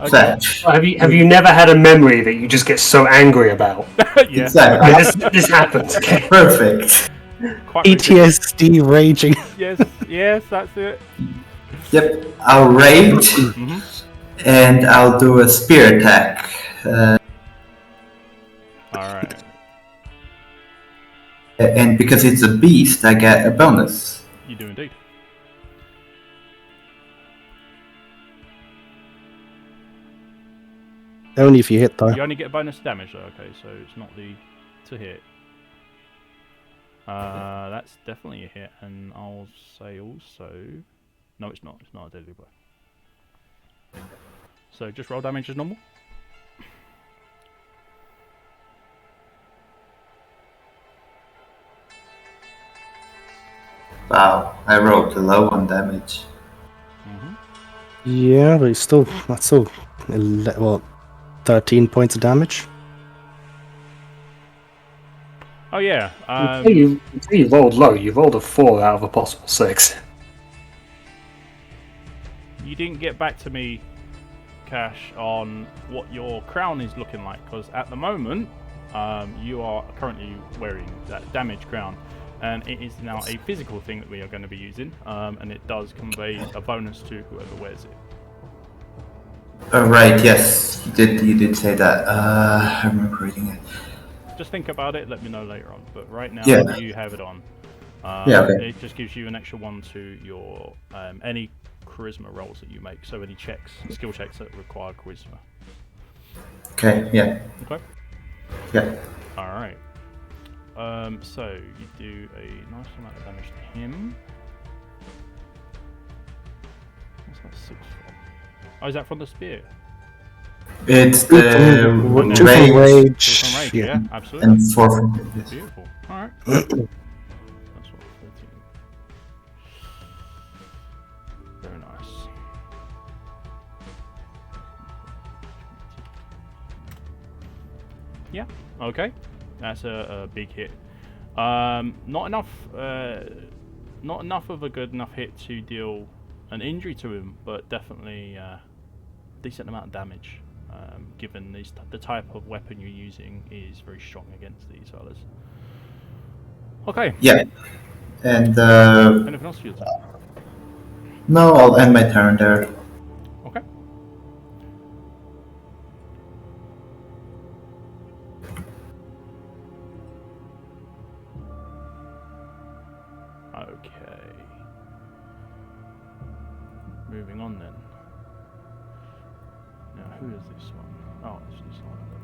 Exactly. Have you never had a memory that you just get so angry about? Yeah. Exactly. Right, this happens. Okay. Perfect. Quite recent. PTSD raging. Yes, that's it. Yep, I'll rage and I'll do a spear attack. Alright. And because it's a beast, I get a bonus. You do indeed. Only if you hit, though. You only get bonus damage though, okay, so it's not the to hit. That's definitely a hit, and I'll say also... No, it's not. It's not a deadly blow. So just roll damage as normal. Wow, I rolled a low on damage. Yeah, but that's still 13 points of damage. Oh yeah. You rolled low. You rolled a 4 out of a possible 6. You didn't get back to me, Cash, on what your crown is looking like, because at the moment, you are currently wearing that damaged crown, and it is now a physical thing that we are going to be using, and it does convey a bonus to whoever wears it. Right, yes, you did say that. I remember reading it. Just think about it, let me know later on, but right now Yeah. you have it on. Yeah, okay. It just gives you an extra 1 to your any charisma rolls that you make, so any skill checks that require charisma. Okay, yeah. Okay. Yeah. Alright. So you do a nice amount of damage to him. What's that 6 from? Oh, is that from the spear? It's Two the from Two rage rage. From rage, Yeah. yeah, absolutely. and 4 from this. Beautiful. Alright. That's what, 13. Very nice. Yeah, okay. That's a big hit. Not enough of a good enough hit to deal an injury to him, but definitely a decent amount of damage. Given the type of weapon you're using is very strong against these fellas. Okay. Yeah. And Anything else for your turn? no, I'll end my turn there. Okay. Okay. Moving on then. Now, who is this one? Oh, it's this one at the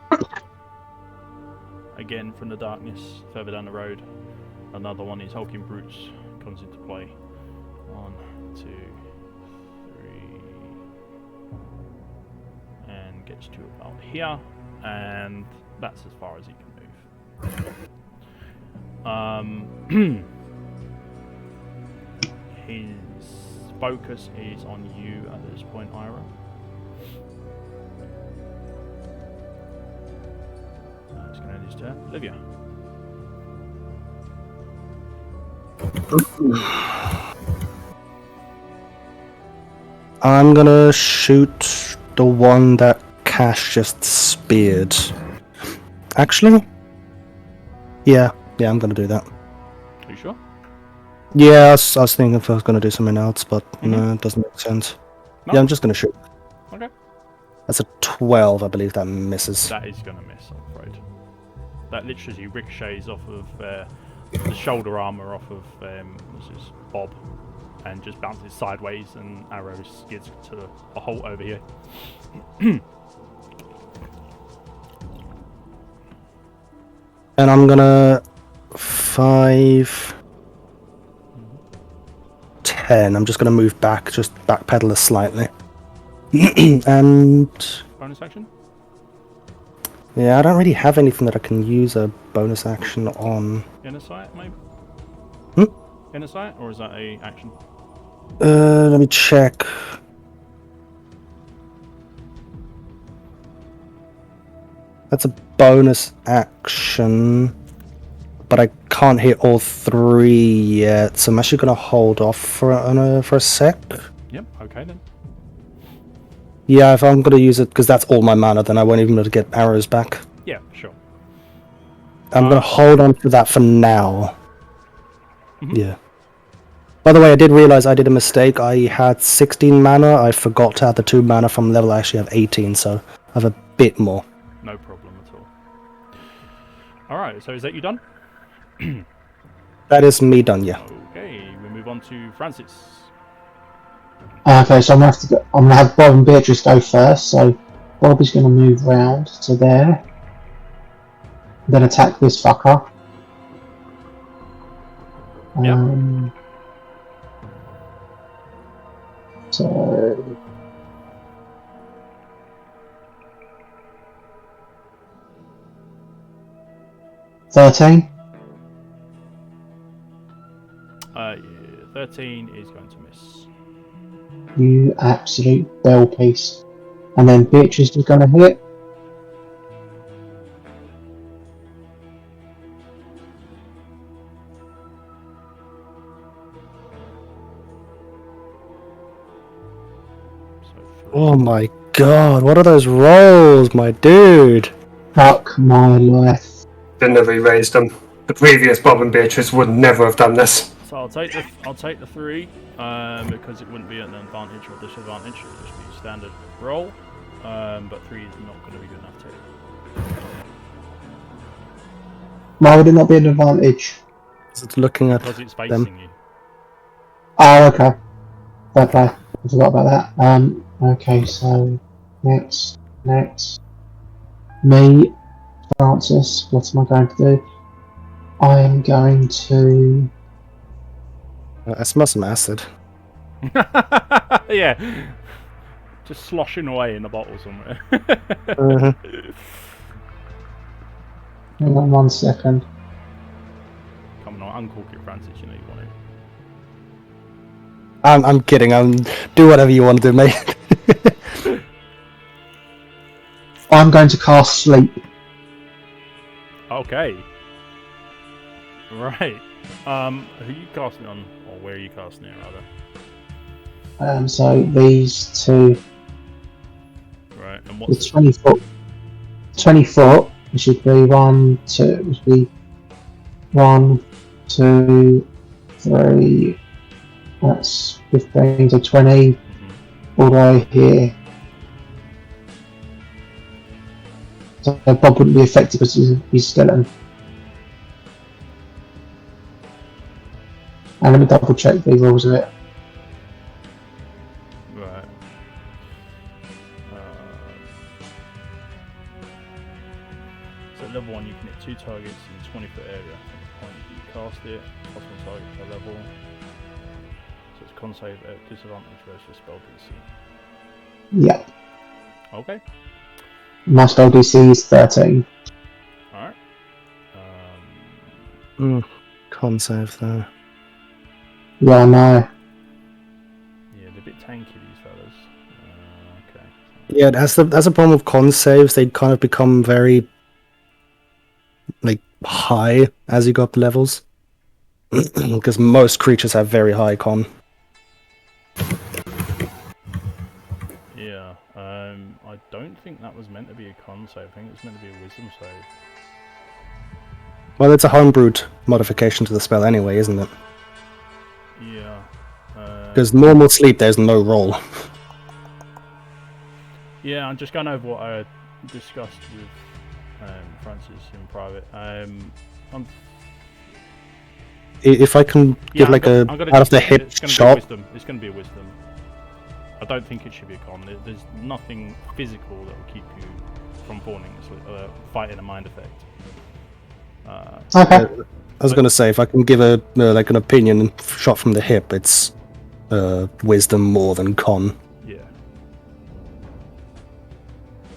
back. Again, from the darkness, further down the road, another one of these hulking brutes comes into play. 1, 2, 3, and gets to about here, and that's as far as he can move. his focus is on you at this point, Ira. It's going to end his turn. Olivia. I'm gonna shoot the one that Cash just speared. Actually? Yeah, I'm gonna do that. Are you sure? Yeah, I was thinking if I was gonna do something else, but no, it doesn't make sense. No? Yeah, I'm just gonna shoot. Okay. That's a 12, I believe that misses. That is going to miss, I'm afraid. That literally ricochets off of the shoulder armour off of this is Bob, and just bounces sideways, and arrow skids to a halt over here. And I'm gonna 5, 10. I'm just gonna move back, just backpedal slightly. And Bonus action? yeah, I don't really have anything that I can use a bonus action on. Inner sight, maybe? Hmm? Inner sight, or is that a action? Let me check. That's a bonus action, but I can't hit all 3 yet, so I'm actually gonna hold off for a sec. Yep, okay then. Yeah, if I'm gonna use it, because that's all my mana, then I won't even be able to get arrows back. Yeah, sure. I'm gonna hold on to that for now. Mhm. Yeah. By the way, I did realize I did a mistake. I had 16 mana. I forgot to add the 2 mana from level. I actually have 18, so I have a bit more. No problem at all. Alright, so is that you done? That is me done, yeah. Okay, we move on to Francis. Okay, so I'm gonna have Bob and Beatrice go first. So Bob is gonna move round to there, then attack this fucker. Yep. So 13. 13 is going to miss. You absolute bell piece. And then Beatrice is gonna hit. So 3. Oh my god, what are those rolls, my dude? Fuck my life. Shouldn't have erased them. The previous Bob and Beatrice would never have done this. So I'll take the 3 because it wouldn't be an advantage or disadvantage. It would just be standard roll. But 3 is not going to be good enough to hit. Why would it not be an advantage? It's looking at Because it's facing them. you. Oh, okay. Fair play. I forgot about that. Okay, so next. Me, Francis, what am I going to do? I am going to... I smell some acid. Yeah. Just sloshing away in a bottle somewhere. Hang on 1 second. Come on, uncork it, Francis. You know you want it. I'm kidding. Do whatever you want to do, mate. I'm going to cast Sleep. Okay. Right. Who are you casting on, or where are you casting it, rather? So these two... Right, and The what's 20 foot. 20 foot. It should be 1, 2. It should be 1, 2, 3. That's 15 to 20. All the way here. So Bob wouldn't be affected because he's skeleton. And let me double check the rules of it. right? So at level 1, you can hit 2 targets in 20 foot area from the point that you cast it. Plus 1 target per level. So it's con save at disadvantage versus spell DC. Yep. Okay. My spell DC is 13. All right. Con save there. Yeah, I know. tanky, these fellas. Okay. Yeah, that's the problem with con saves. They kind of become very like high as you go up the levels, because most creatures have very high con. Yeah. I don't think that was meant to be a con save. I think it's meant to be a wisdom save. Well, it's a homebrewed modification to the spell anyway, isn't it? Yeah. Because normal sleep, there's no roll. Yeah, I'm just going over what I discussed with Francis in private. If I can give like I'm gonna out of the discuss it. hip It's gonna shot. be a wisdom. It's going to be a wisdom. I don't think it should be a con. There's nothing physical that will keep you from falling asleep, fighting a mind effect. Okay. I was gonna say, if I can give a like an opinion shot from the hip, it's wisdom more than con. Yeah.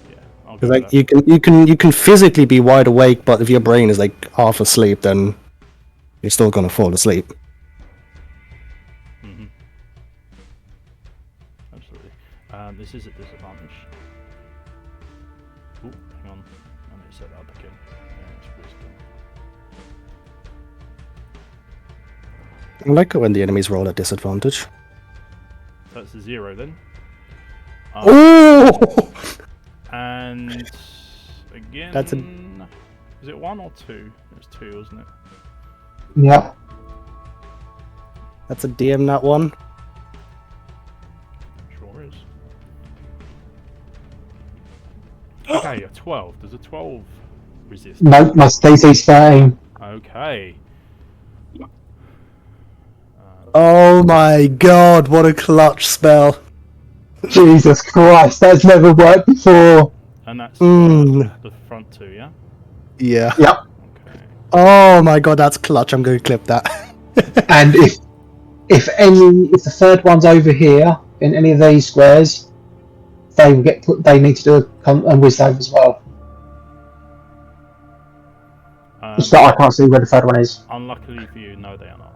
Yeah. I'll Because give like that. you can physically be wide awake, but if your brain is like half asleep, then you're still gonna fall asleep. Mm-hmm. Absolutely. This is a disadvantage. Ooh, hang on. I need to set that up again. Yeah, it's wisdom. I like it when the enemies roll at disadvantage. So that's a 0 then. Oh! And again, That's a- is it 1 or 2? It was 2, wasn't it? Yep. That's a DM that one. Sure is. Okay, a 12. Does a 12 resist? No, my DC's 13. Okay. Oh my god, what a clutch spell. Jesus Christ, that's never worked before. And that's Mm. the front 2, yeah? Yeah. Yep. Okay. Oh my god, that's clutch. I'm going to clip that. And if the third one's over here in any of these squares, they will get put. They need to do a whiz save as well. So I can't see where the third one is. Unluckily for you, no, they are not.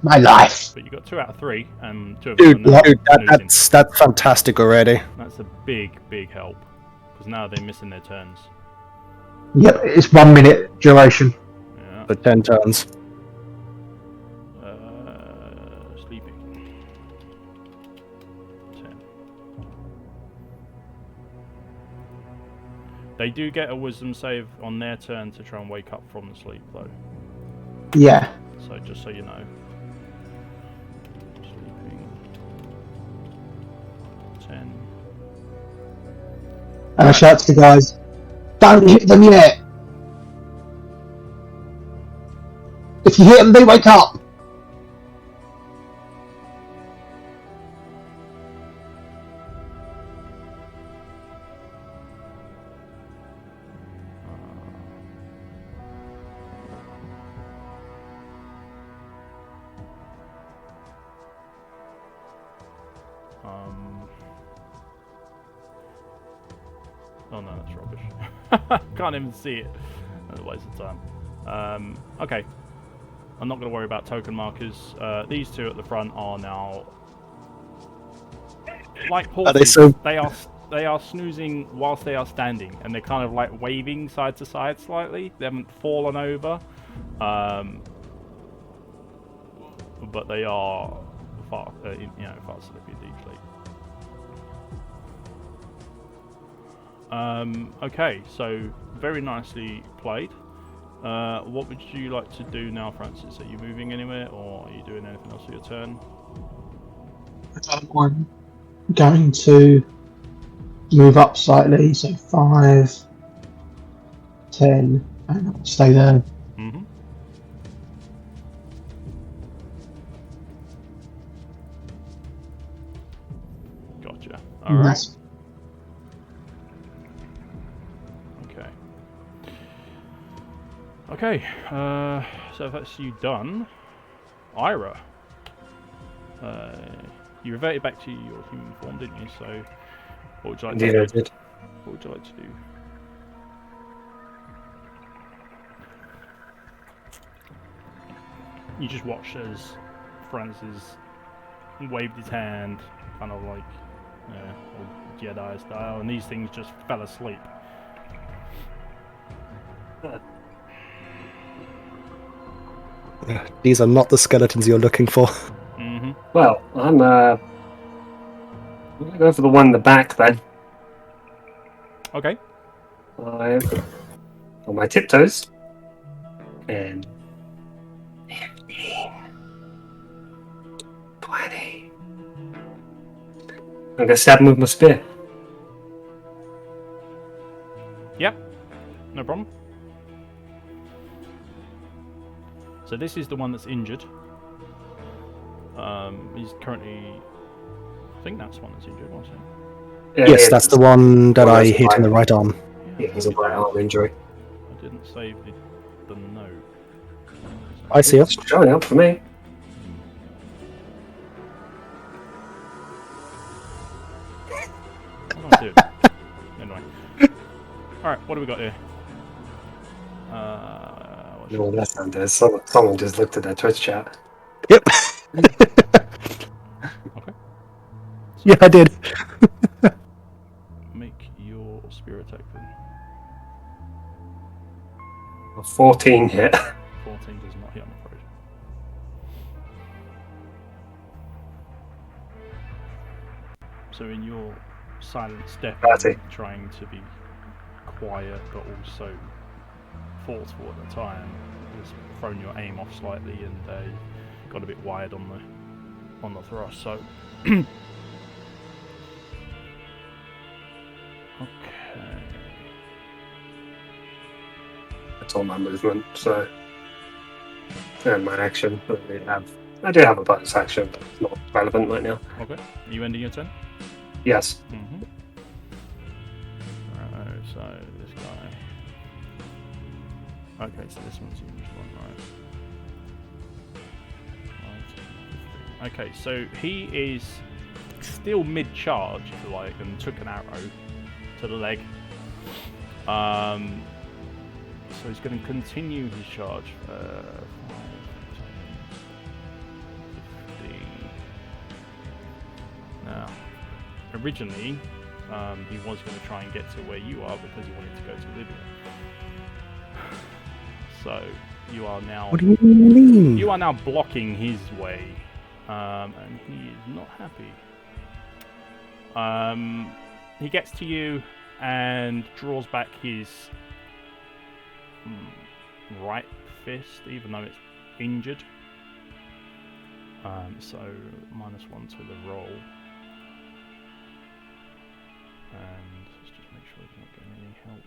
My life. But you got 2 out of 3, and 2 of them are now Dude, snoozing. that's fantastic already. That's a big help. Because now they're missing their turns. Yep, it's 1 minute duration. Yeah. For 10 turns. Sleeping. 10. They do get a wisdom save on their turn to try and wake up from the sleep, though. Yeah. So just so you know. Sleeping. 10. And I shout to the guys, "Don't hit them yet! If you hit them, they wake up!" Oh no, that's rubbish. Can't even see it. That's a waste of time. Okay. I'm not going to worry about token markers. These 2 at the front are now like horses. Are they so... They are snoozing whilst they are standing, and they're kind of like waving side to side slightly. They haven't fallen over, but they are fast asleep in deep sleep. Okay, so very nicely played. What would you like to do now, Francis? Are you moving anywhere, or are you doing anything else with your turn? I'm going to move up slightly, so 5, 10, and I'll stay there. Mm-hmm. Gotcha. All right. Nice. Okay, so if that's you done, Ira, you reverted back to your human form, didn't you? So, what would you like to do? I did. What would you like to do? You just watch as Francis waved his hand, kind of like old Jedi style, and these things just fell asleep. These are not the skeletons you're looking for. Mm-hmm. Well, I'm gonna go for the one in the back then. Okay. I'm on my tiptoes. And 15, 20. I'm gonna stab him with my spear. Yep. No problem. So this is the one that's injured. He's currently... I think that's the one that's injured, wasn't it? Yeah, Yes, yeah, that's the one that well, I that's hit in the right. right arm. Yeah, he's a right arm injury. I didn't save the note. I see It's it. showing up for me. What do I do? Anyway. Alright, what do we got here? What should No, we that sound is. Someone just looked at their Twitch chat. Yep. Okay. Yeah, I did. Make your spirit attack then. A 14 hit. 14 does not hit, I'm afraid. So in your silent step, trying to be quiet but also forceful at the time, has thrown your aim off slightly and got a bit wide on the thrust. So okay. That's all my movement, so and my action. I do have a bonus action, but it's not relevant right now. Okay. Are you ending your turn? Yes. Mm-hmm. Alright, so this guy. Okay, so this one's the one, right? Okay, so he is still mid-charge, if you like, and took an arrow to the leg. So he's going to continue his charge. 5, 10, 15. Now, originally, he was going to try and get to where you are because he wanted to go to Libya. So you are now. What do you mean? You are now blocking his way, and he is not happy. He gets to you and draws back his right fist, even though it's injured. So -1 to the roll, and let's just make sure he's not getting any help.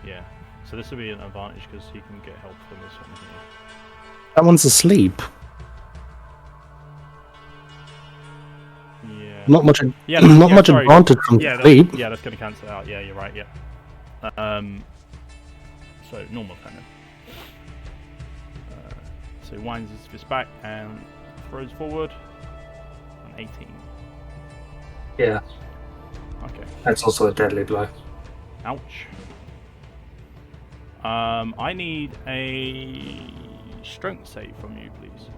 Yeah, so this will be an advantage because he can get help from this one here. That one's asleep. Yeah. Not much. Yeah, not yeah, much sorry. advantage from Yeah, sleep. that's going to cancel out. Yeah, you're right. Yeah. So normal kind of. So he winds his fist back and throws forward. An 18. Yeah, Okay. that's also a deadly blow. Ouch. I need a strength save from you, please.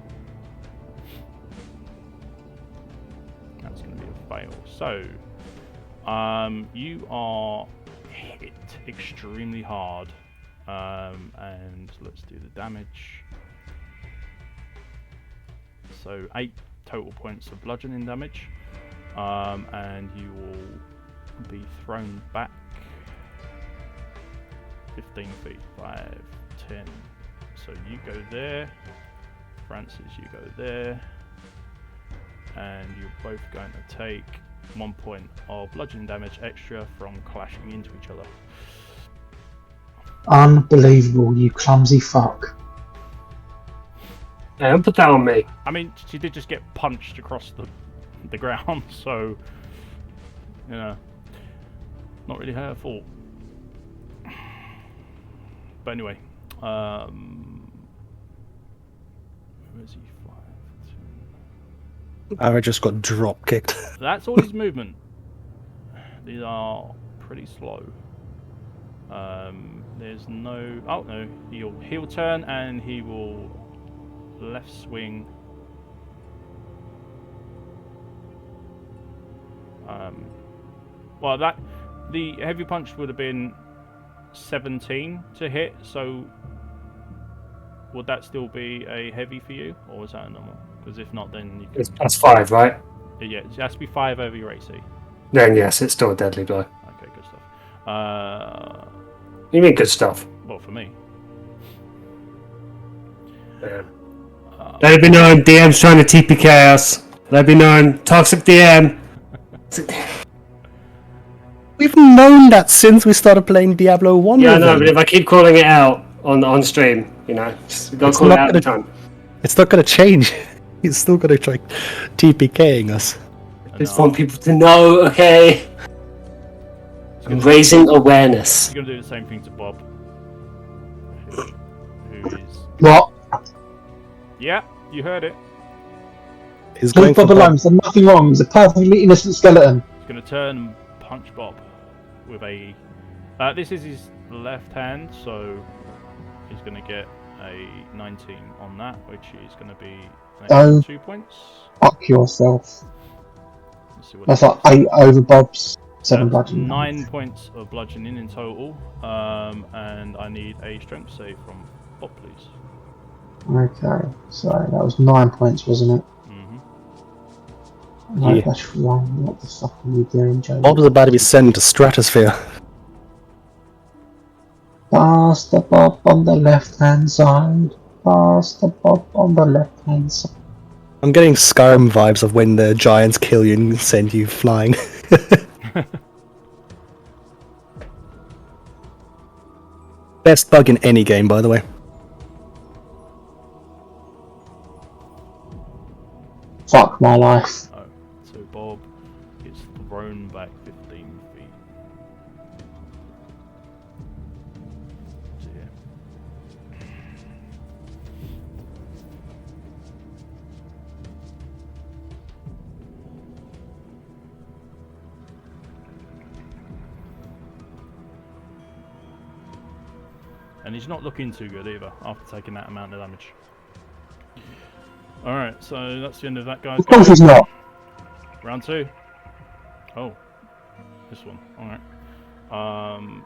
That's going to be a fail. So, you are hit extremely hard, and let's do the damage. So 8 total points of bludgeoning damage, and you will be thrown back 15 feet, 5, 10. So you go there, Francis, you go there, and you're both going to take 1 point of bludgeoning damage extra from clashing into each other. Unbelievable, you clumsy fuck. Yeah, don't put that on me. I mean, she did just get punched across the ground, so, you know, not really her fault. But anyway, where is he? 5, 2. I just got drop kicked. That's all his movement. These are pretty slow. There's no... Oh, no. He'll turn and he will left swing. Well, the heavy punch would have been 17 to hit, so would that still be a heavy for you, or is that a normal? Because if not, then you can... It's +5, right? Yeah, it has to be 5 over your AC. Then yes, it's still a deadly blow. Okay, good stuff. You mean good stuff? Well, for me. Yeah. Let it be known, DM's trying to TP chaos. Let it be known, toxic DM. We've known that since we started playing Diablo 1. Yeah, I with know, them. but if I keep calling it out on stream, just gotta call it out at the time. It's not going to change. He's still going to try TPKing us. I just want people to know, okay? I'm raising awareness. You're going to do the same thing to Bob. Who is... What? Yeah, you heard it. He's going Leave for Bob alone. There's nothing wrong. He's a perfectly innocent skeleton. He's going to turn and punch Bob with a... this is his left hand, so he's going to get a 19 on that, which is going to be an extra 2 points. Fuck yourself. Let's see what That's it like is. 8 over Bob's 7 That's bludgeoning. 9 points of bludgeoning in total, and I need a strength save from Bob, please. Okay, so that was 9 points, wasn't it? Mm-hmm. No, Yeah. that's wrong. What the fuck are you doing, Joe? Bob's about to be sent to Stratosphere. Pass the Bob on the left hand side. Pass the Bob on the left hand side. I'm getting Skyrim vibes of when the giants kill you and send you flying. Best bug in any game, by the way. Fuck my life. Oh, so Bob gets thrown back 15 feet. Dear. And he's not looking too good either after taking that amount of damage. Alright, so that's the end of that guy's Of course go. he's not. Round 2. Oh, this one. Alright.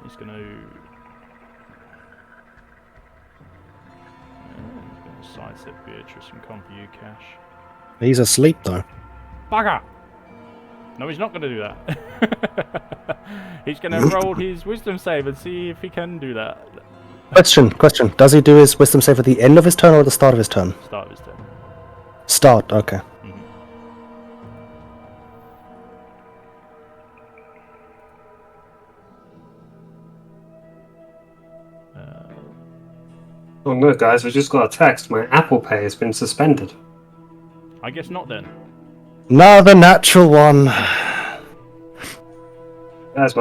He's gonna sidestep Beatrice and come for you, Cash. He's asleep though. Bugger! No, he's not gonna do that. He's gonna roll his wisdom save and see if he can do that. Question. Does he do his wisdom save at the end of his turn or at the start of his turn? Start of his turn. Start, okay. Oh no, guys, I just got a text. My Apple Pay has been suspended. I guess not then. Another natural one. Guys,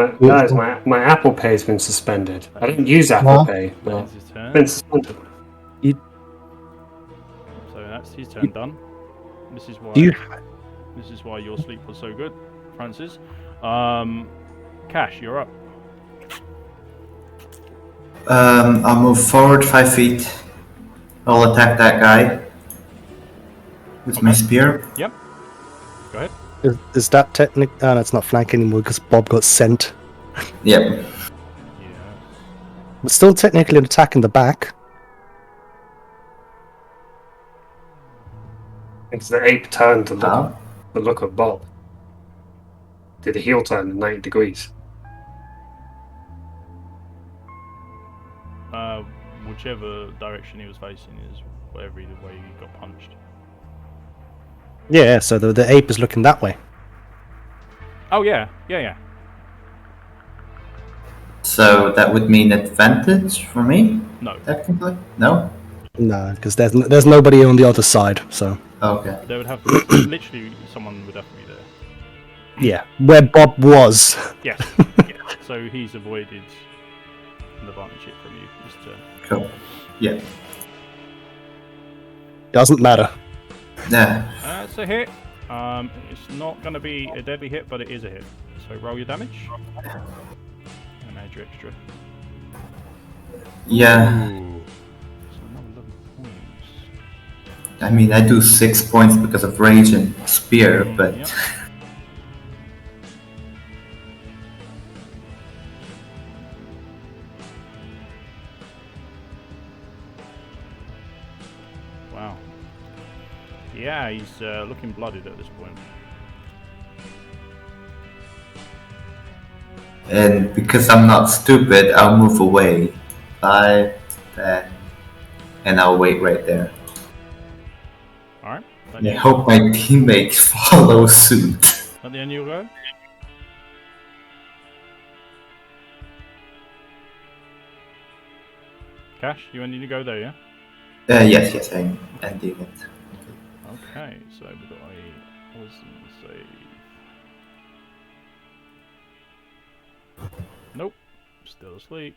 my Apple Pay has been suspended. I didn't use Apple What? Pay, but That's his turn. it's been suspended. So that's his turn done. This is why. Do you? This is why your sleep was so good, Francis. Cash, you're up. I'll move forward 5 feet. I'll attack that guy with my spear. Yep. Go ahead. Is that technic? Oh, no, it's not flank anymore because Bob got sent. Yep. Yeah. But still technically an attack in the back. It's the ape turn to How? look at Bob. Did the heel turn 90 degrees? Whichever direction he was facing is whatever way he got punched. Yeah, so the ape is looking that way. Oh yeah. So that would mean advantage for me, No, technically? No? No, because there's nobody on the other side. So Okay. there would have literally someone would have to be there. yeah, where Bob was. Yes. Yeah. So he's avoided an advantage hit from you this turn. Cool. Yeah. Doesn't matter. Nah. That's a hit. It's not going to be a deadly hit, but it is a hit. So roll your damage. And add your extra. Yeah. Ooh. So another 11 points. I mean, I do 6 points because of rage and spear, but Yep. Wow. Yeah, he's looking blooded at this point. and because I'm not stupid, I'll move away. 5, 10, and I'll wait right there. Alright. And I hope my teammates follow suit. At the end you'll go? Cash, you need to go there, yeah? Yes, I'm ending it. Okay, so we've got a wisdom save. Nope, still asleep.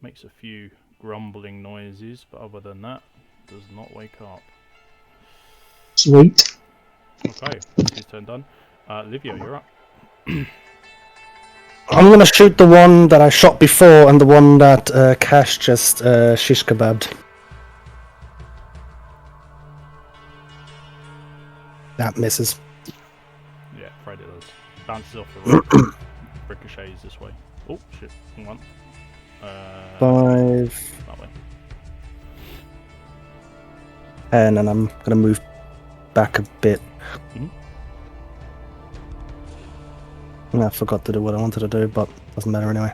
Makes a few grumbling noises, but other than that, does not wake up. Sweet. Okay, that's his turn done. Livio, you're up. I'm gonna shoot the one that I shot before and the one that Cash just shish kebabbed. That misses. Yeah, afraid it does. Bounces off the rope, ricochets this way. Oh shit, hang on. 5, That way. and then I'm gonna move back a bit. Mhm. I forgot to do what I wanted to do, but doesn't matter anyway.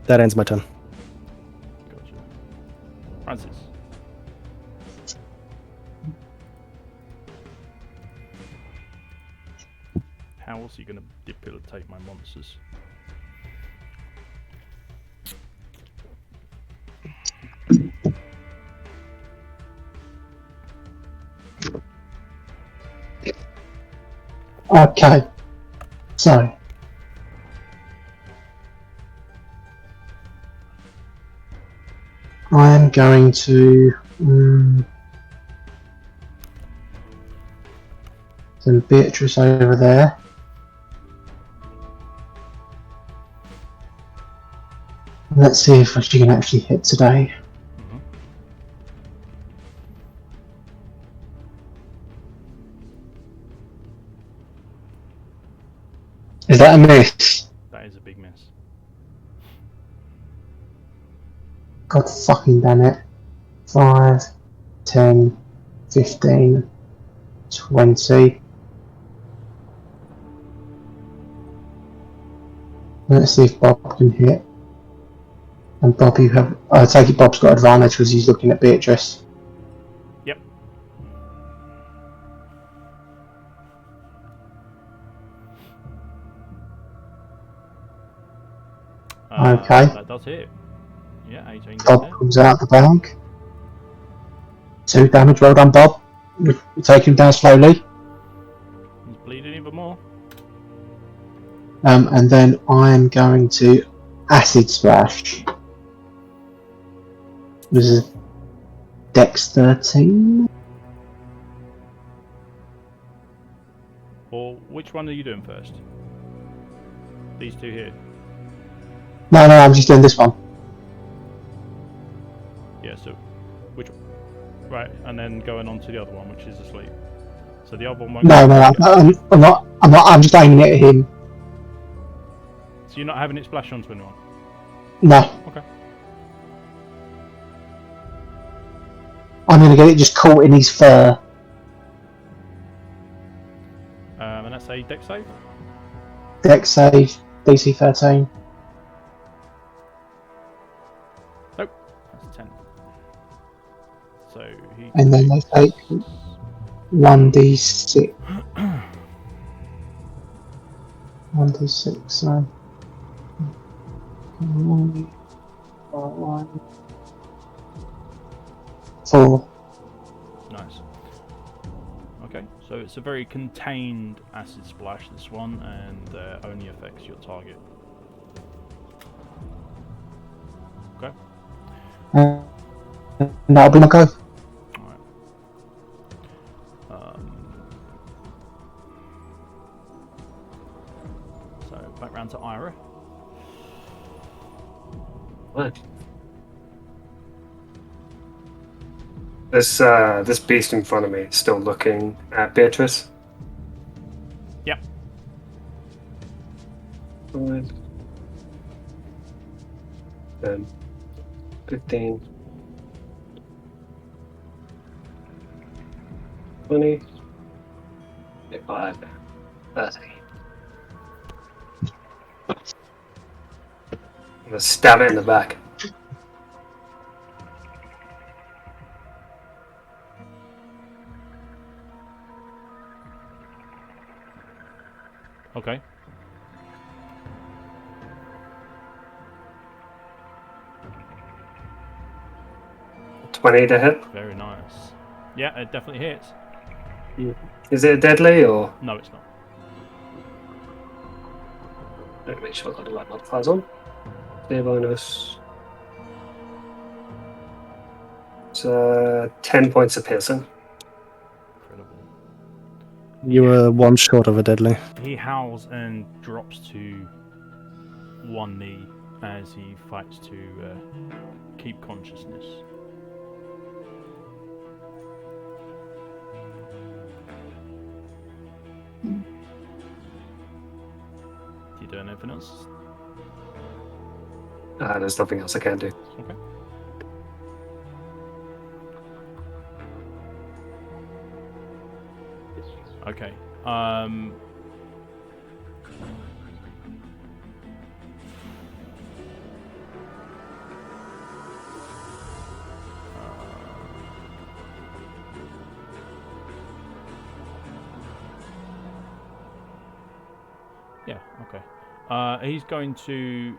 That ends my turn. Gotcha. Francis. How else are you going to debilitate my monsters? Okay. So. I am going to send Beatrice over there. Let's see if she can actually hit today. Mm-hmm. Is that a miss? That is a big miss. God fucking damn it. 5, 10, 15, 20. Let's see if Bob can hit. And Bob, you have. I take it Bob's got advantage because he's looking at Beatrice. Yep. Okay. That does hit. Yeah, 18 does Bob hit. comes out the bag. 2 damage, well done, Bob. We take him down slowly. He's bleeding even more. And then I'm going to acid splash. This is Dex 13. Or which one are you doing first? These two here. No, I'm just doing this one. Yeah, so which one? Right, and then going on to the other one, which is asleep. So the other one won't No, I'm not. I'm just aiming it at him. So you're not having it splash onto anyone? No. Okay. I'm going to get it just caught in his fur. And that's a dex save? Dex save, DC 13. Nope, that's 10. So he. And then they take 1d6. 1d6, so. 4. Nice. Okay, so it's a very contained acid splash, this one, and only affects your target. Okay. And that'll be my go. Alright. So back round to Ira. What? This beast in front of me is still looking at Beatrice. Yep. 5, 10, 15, 20, 25, 30. I'm gonna stab it in the back. Okay. $20 to hit. Very nice. Yeah, it definitely hits. Is it deadly or? No, it's not. Let me make sure I've got the right modifiers on. Clear bonus. It's 10 points of piercing. Incredible. You were one short of a deadly. He howls and drops to one knee as he fights to keep consciousness. Do you do anything else? There's nothing else I can do. Okay. Okay. Yeah, okay. He's going to...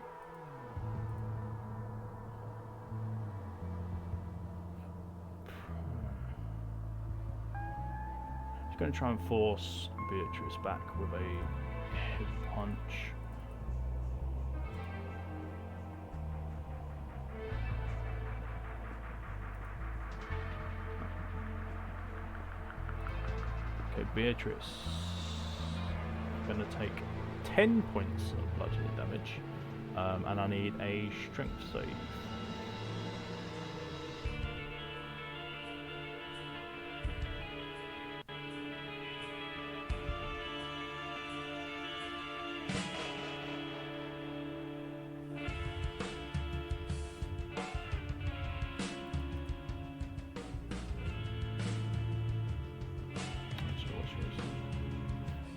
He's going to try and force Beatrice back with a head punch. Okay, Beatrice is going to take 10 points of bludgeoning damage, and I need a strength save.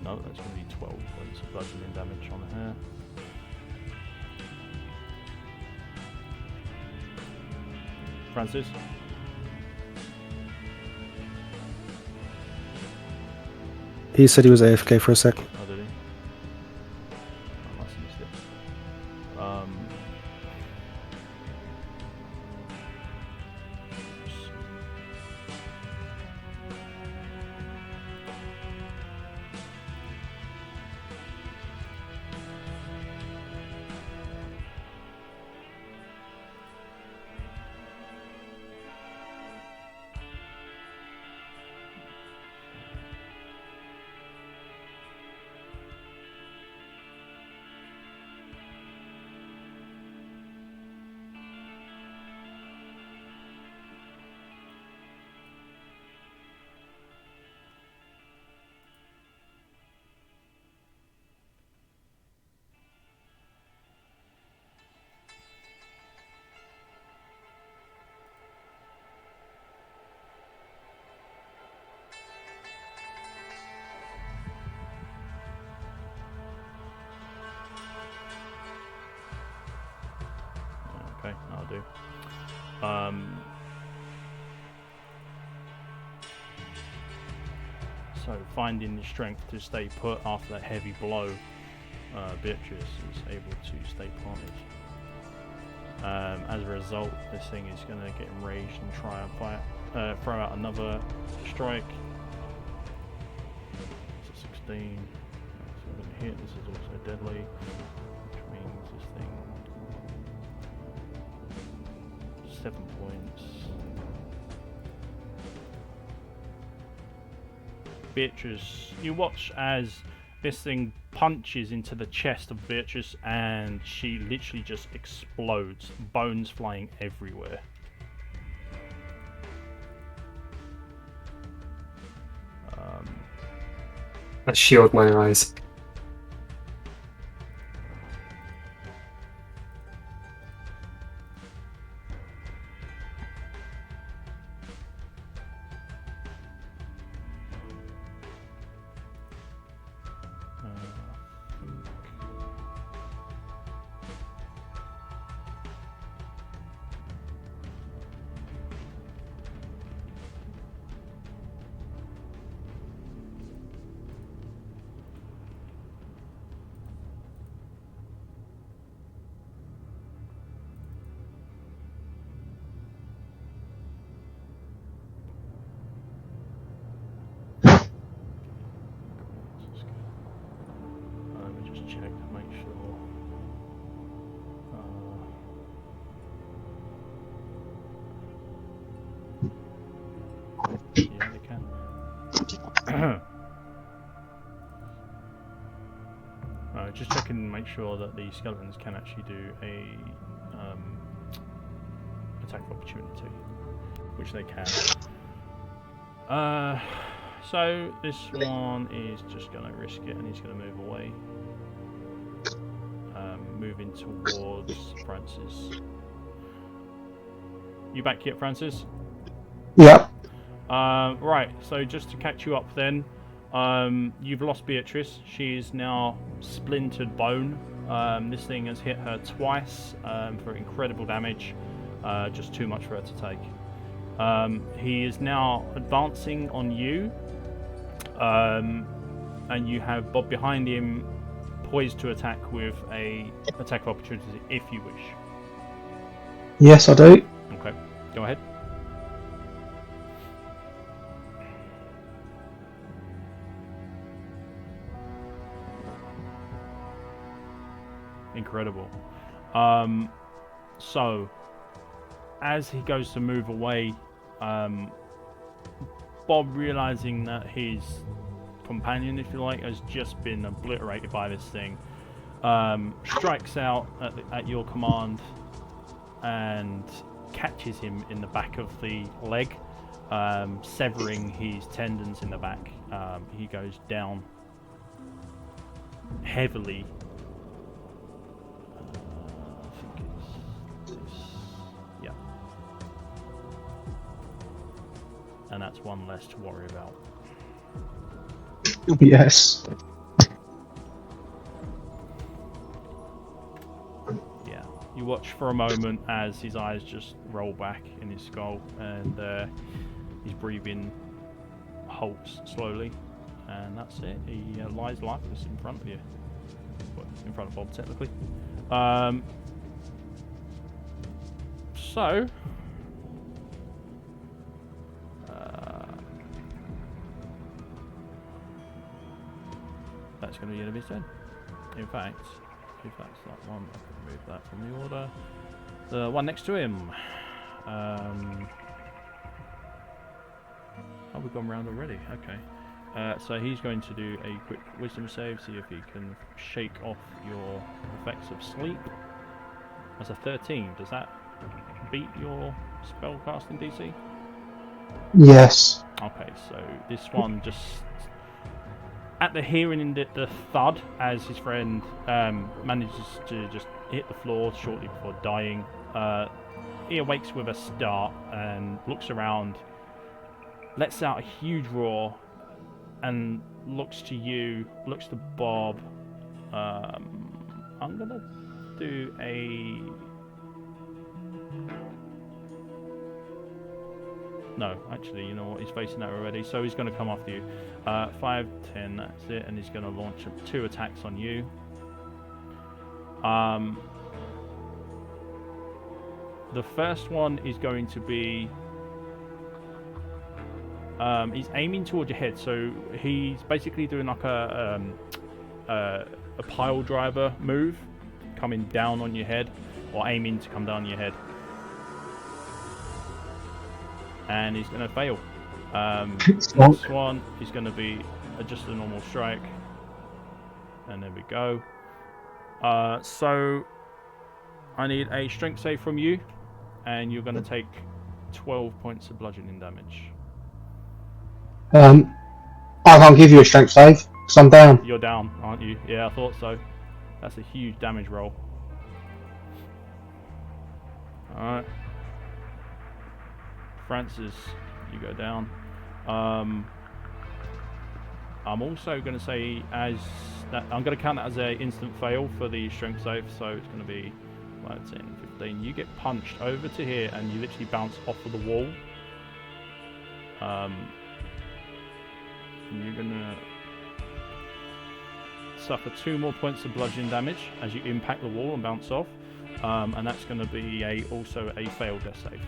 No, that's going to be 12 points of bludgeoning damage on her. Francis? He said he was AFK for a second. Oh, did he? I must have missed it. Okay, I'll do. So finding the strength to stay put after that heavy blow, Beatrice is able to stay planted. As a result, this thing is going to get enraged and try and throw out another strike. It's a 16. So I'm going to hit. This is also deadly, which means this thing 7 points. Beatrice. You watch as this thing punches into the chest of Beatrice, and she literally just explodes, bones flying everywhere. I shield my eyes. Let me just check to make sure. Yeah, they can. Just checking to make sure that the skeletons can actually do a attack of opportunity, which they can. So this one is just going to risk it, and he's going to move away, moving towards Francis. You back yet, Francis? Yep. Right, so just to catch you up then, you've lost Beatrice. She is now splintered bone. This thing has hit her twice for incredible damage, just too much for her to take. He is now advancing on you, and you have Bob behind him, poised to attack with a attack of opportunity if you wish. Yes, I do. Okay, go ahead. Incredible. So, as he goes to move away, Bob, realizing that his companion, if you like, has just been obliterated by this thing, strikes out at your command and catches him in the back of the leg, severing his tendons in the back. He goes down heavily. I think it's this. Yeah. And that's one less to worry about. Yes. Yeah. You watch for a moment as his eyes just roll back in his skull, and his breathing halts slowly, and that's it. He lies lifeless in front of you. Well, in front of Bob, technically. So... that's going to be the end of his turn. In fact, if that's that one, I can remove that from the order. The one next to him. Oh, we've gone round already. Okay. So he's going to do a quick wisdom save, see if he can shake off your effects of sleep. That's a 13. Does that beat your spellcasting DC? Yes. Okay, so this one just... at the hearing in the thud as his friend manages to just hit the floor shortly before dying, he awakes with a start and looks around, lets out a huge roar, and looks to you, looks to Bob. I'm gonna do a... no, actually, you know what? He's facing that already, so he's going to come after you. 5, 10, that's it, and he's going to launch 2 attacks on you. The first one is going to be... he's aiming toward your head, so he's basically doing like a pile driver move, coming down on your head, or aiming to come down on your head. And he's going to fail. Next one is going to be just a normal strike. And there we go. So I need a strength save from you, and you're going to take 12 points of bludgeoning damage. I can't give you a strength save because I'm down. You're down, aren't you? Yeah, I thought so. That's a huge damage roll. Alright. Francis, you go down. I'm also going to say as that I'm going to count that as an instant fail for the strength save, so it's going to be 5, 10, 15. You get punched over to here and you literally bounce off of the wall. You're going to suffer 2 more points of bludgeoning damage as you impact the wall and bounce off, and that's going to be also a failed death save.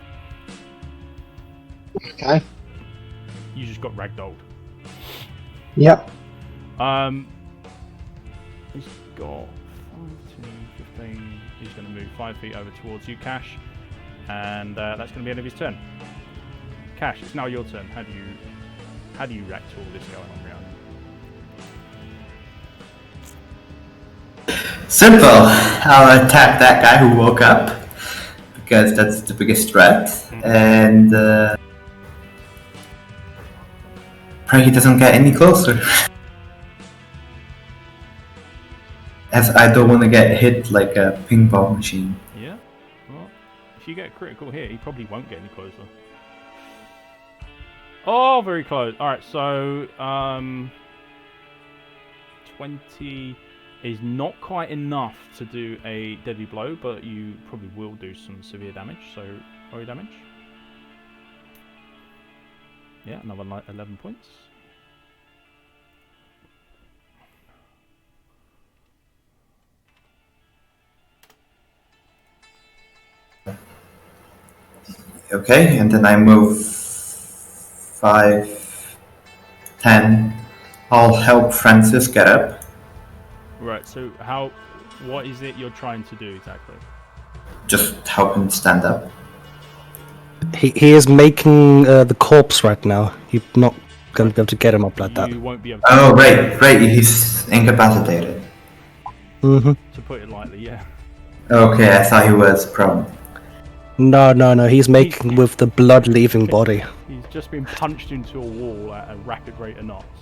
Okay. You just got ragdolled. Yep. He's got 5, 10, 15. He's going to move 5 feet over towards you, Cash, and that's going to be the end of his turn. Cash, it's now your turn. How do you react to all this going on around you? Simple. I'll attack that guy who woke up because that's the biggest threat, and pray he doesn't get any closer. As I don't want to get hit like a ping pong machine. Yeah. Well, if you get a critical hit, he probably won't get any closer. Oh, very close. All right, so 20 is not quite enough to do a deadly blow, but you probably will do some severe damage. So, roll damage. Yeah, another 11 points. Okay, and then I move 5, 10. I'll help Francis get up. Right, so what is it you're trying to do exactly? Just help him stand up. He is making the corpse right now. You're not going to be able to get him up like that. You won't be able to. Oh, right, he's incapacitated. Mm-hmm. To put it lightly, yeah. Okay, I thought he was prone. No. He's making with the blood leaving body. He's just been punched into a wall at a rapid rate of knots.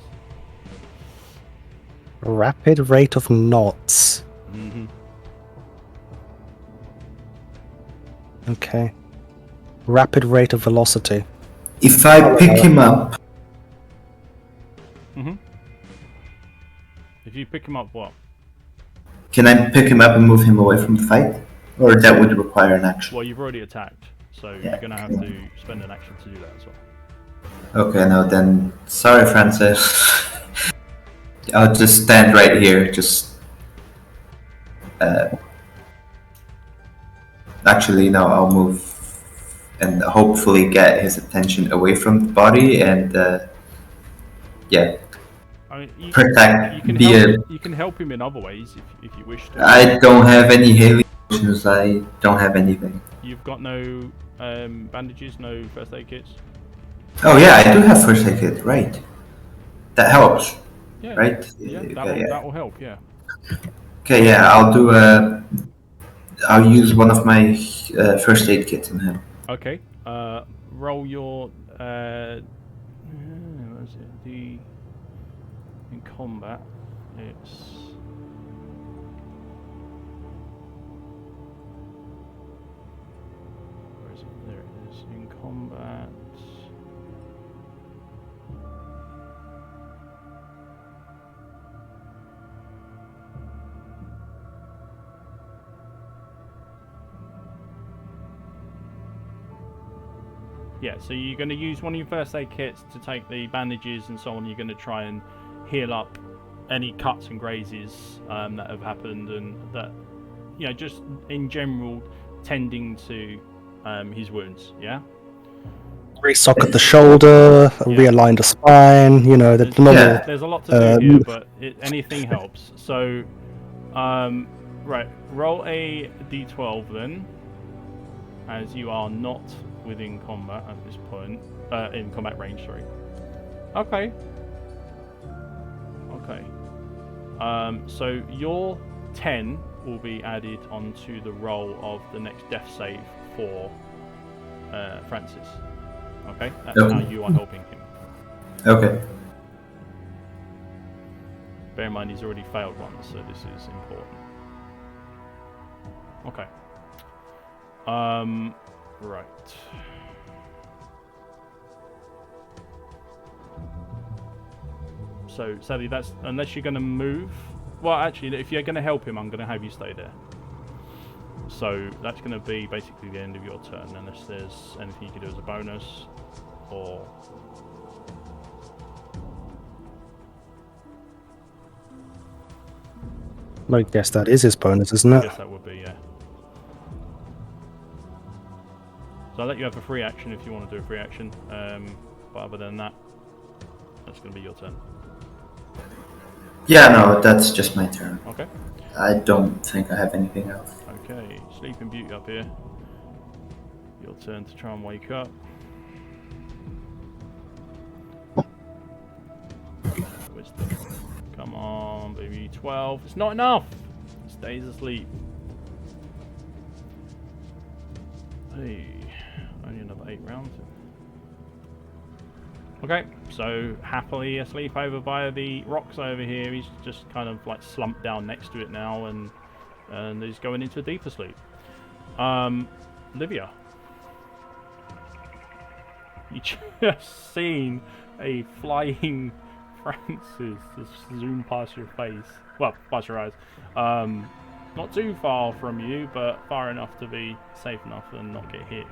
Rapid rate of knots. Mm-hmm. Okay. Rapid rate of velocity. If I pick him up, Mm-hmm. If you pick him up, what? can I pick him up and move him away from the fight? Or that would require an action? Well, you've already attacked, so you're going to have to spend an action to do that as well. Okay, no, then sorry, Francis. I'll just stand right here. Actually, no, I'll move and hopefully get his attention away from the body and I mean, protect. You can help him in other ways if you wish to. I don't have any healing potions. I don't have anything. You've got no bandages, no first aid kits? Oh yeah, I do have first aid kit, right. That helps, Yeah. right? Yeah, Okay, that will help, yeah. Okay, yeah, I'll use one of my first aid kits on him. Okay, roll your, what is it, in combat, it's... Where is it? There it is, in combat... Yeah, so you're going to use one of your first aid kits to take the bandages and so on. You're going to try and heal up any cuts and grazes that have happened, and that, you know, just in general tending to his wounds. Yeah. Resocket the shoulder, realign the spine. You know the normal. There's a lot to do here, but anything helps. So, right, roll a d12 then, as you are not within combat at this point. In combat range, sorry. Okay. Okay. So your 10 will be added onto the roll of the next death save for Francis. Okay? That's how you are helping him. Okay. Bear in mind he's already failed once, so this is important. Okay. Right. So, sadly, that's unless you're going to move. Well, actually, if you're going to help him, I'm going to have you stay there. So that's going to be basically the end of your turn, unless there's anything you can do as a bonus, or. I guess that is his bonus, isn't I it? guess that would be, yeah. So I'll let you have a free action if you want to do a free action. But other than that, that's going to be your turn. Yeah, no, that's just my turn. Okay. I don't think I have anything else. Okay, Sleeping Beauty up here. Your turn to try and wake up. Wisdom. Come on, baby. 12. It's not enough! It stays asleep. Hey, only another 8 rounds. Okay, so happily asleep over by the rocks over here. He's just kind of like slumped down next to it now, and he's going into a deeper sleep. Livia, you just seen a flying Francis just zoom past your face. Well, past your eyes. Not too far from you, but far enough to be safe enough and not get hit.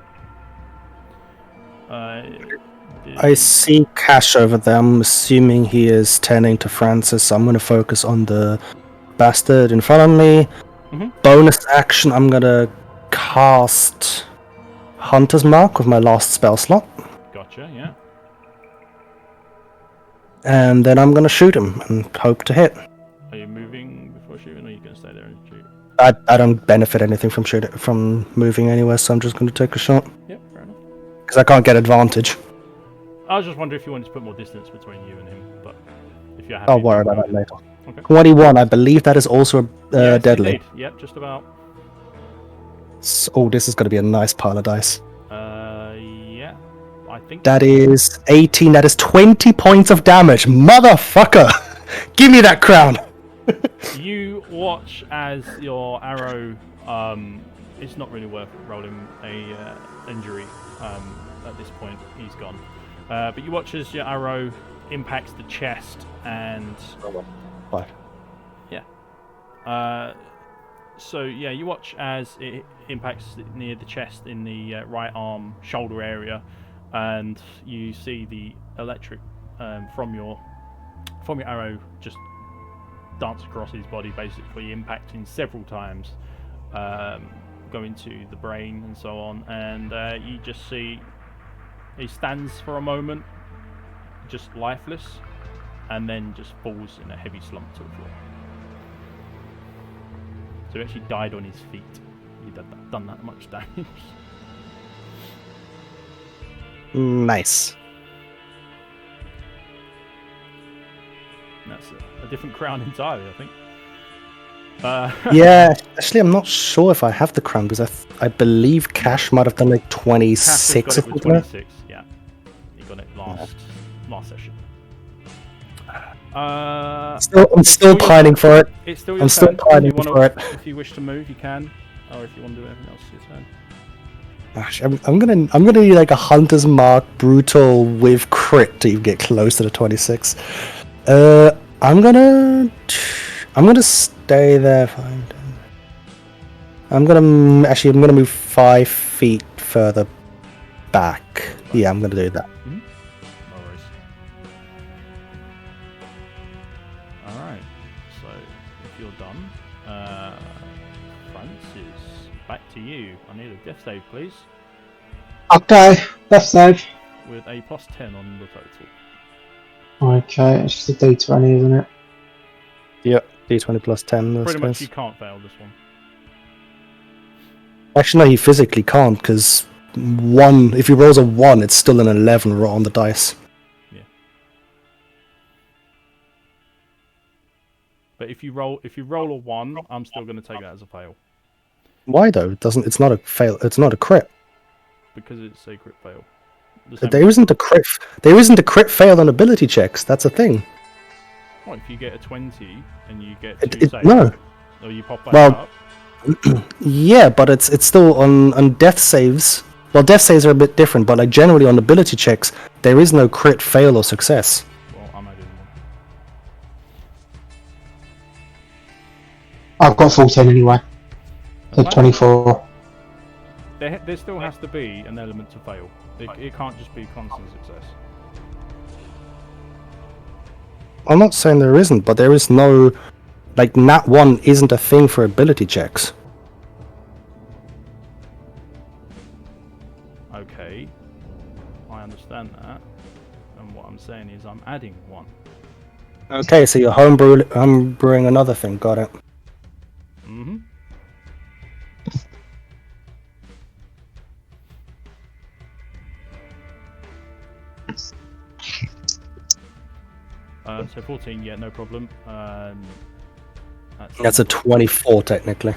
I see Cash over there. I'm assuming he is tending to Francis. So I'm going to focus on the bastard in front of me. Bonus action, I'm going to cast Hunter's Mark with my last spell slot. Gotcha, yeah. And then I'm going to shoot him and hope to hit. Are you moving before shooting, or are you going to stay there and shoot? I don't benefit anything from moving anywhere, so I'm just going to take a shot. Yep, fair enough. Because I can't get advantage. I was just wondering if you wanted to put more distance between you and him, but if you're happy... I'll worry about that later. Okay. 21, I believe that is also Yes, deadly. indeed. Yep, just about. Oh, this is going to be a nice pile of dice. Yeah, I think... That is 18, that is 20 points of damage. Motherfucker! Give me that crown! You watch as your arrow... it's not really worth rolling a injury at this point. He's gone. But you watch as your arrow impacts the chest and... What? Yeah. So yeah, you watch as it impacts near the chest in the right arm shoulder area, and you see the electric from your arrow just dance across his body, basically impacting several times, going to the brain and so on. And you just see he stands for a moment, just lifeless, and then just falls in a heavy slump to the floor. So he actually died on his feet. He'd done that much damage. Nice. That's a different crown entirely, I think. Yeah, actually, I'm not sure if I have the crown because I believe Cash might have done like 26 Cass or got it with something. 26, yeah. He got it last session. I'm still pining for it. It's still your I'm still turn. pining for it. If you wish to move, you can, or if you want to do anything else, it's your turn. Gosh, I'm gonna need like a Hunter's Mark brutal with crit to even get close to the 26. I'm gonna stay there. Fine. I'm gonna move 5 feet further back. Yeah, I'm gonna do that. No worries. Alright, so if you're done, Francis, back to you. I need a death save, please, Okay, death save. with a +10 on the total. Okay, it's just a D20, isn't it? Yep, D20 plus 10. I Pretty much suppose. you can't fail this one. Actually, no, he physically can't because 1. If he rolls a 1, it's still an 11 roll on the dice. Yeah. But if you roll a 1, I'm still going to take that as a fail Why though? It doesn't. It's not a fail. It's not a crit. because it's a crit fail. The same There isn't a crit. There isn't a crit fail on ability checks. That's a thing. What if you get a 20 and you get It- 2 it- saves? no. Or you pop back Well, up? Yeah, but it's still on death saves. Well, death saves are a bit different, but like generally on ability checks, there is no crit fail or success. Well, I'm adding one. I've got 14 anyway. So That's fine. 24. There still has to be an element to fail. It can't just be constant success. I'm not saying there isn't, but there is no, like, nat 1 isn't a thing for ability checks. Okay, I understand that. And what I'm saying is I'm adding 1. Okay, so you're homebrewing another thing. Got it. Mm-hmm. So 14, yeah, no problem. That's a 24 technically.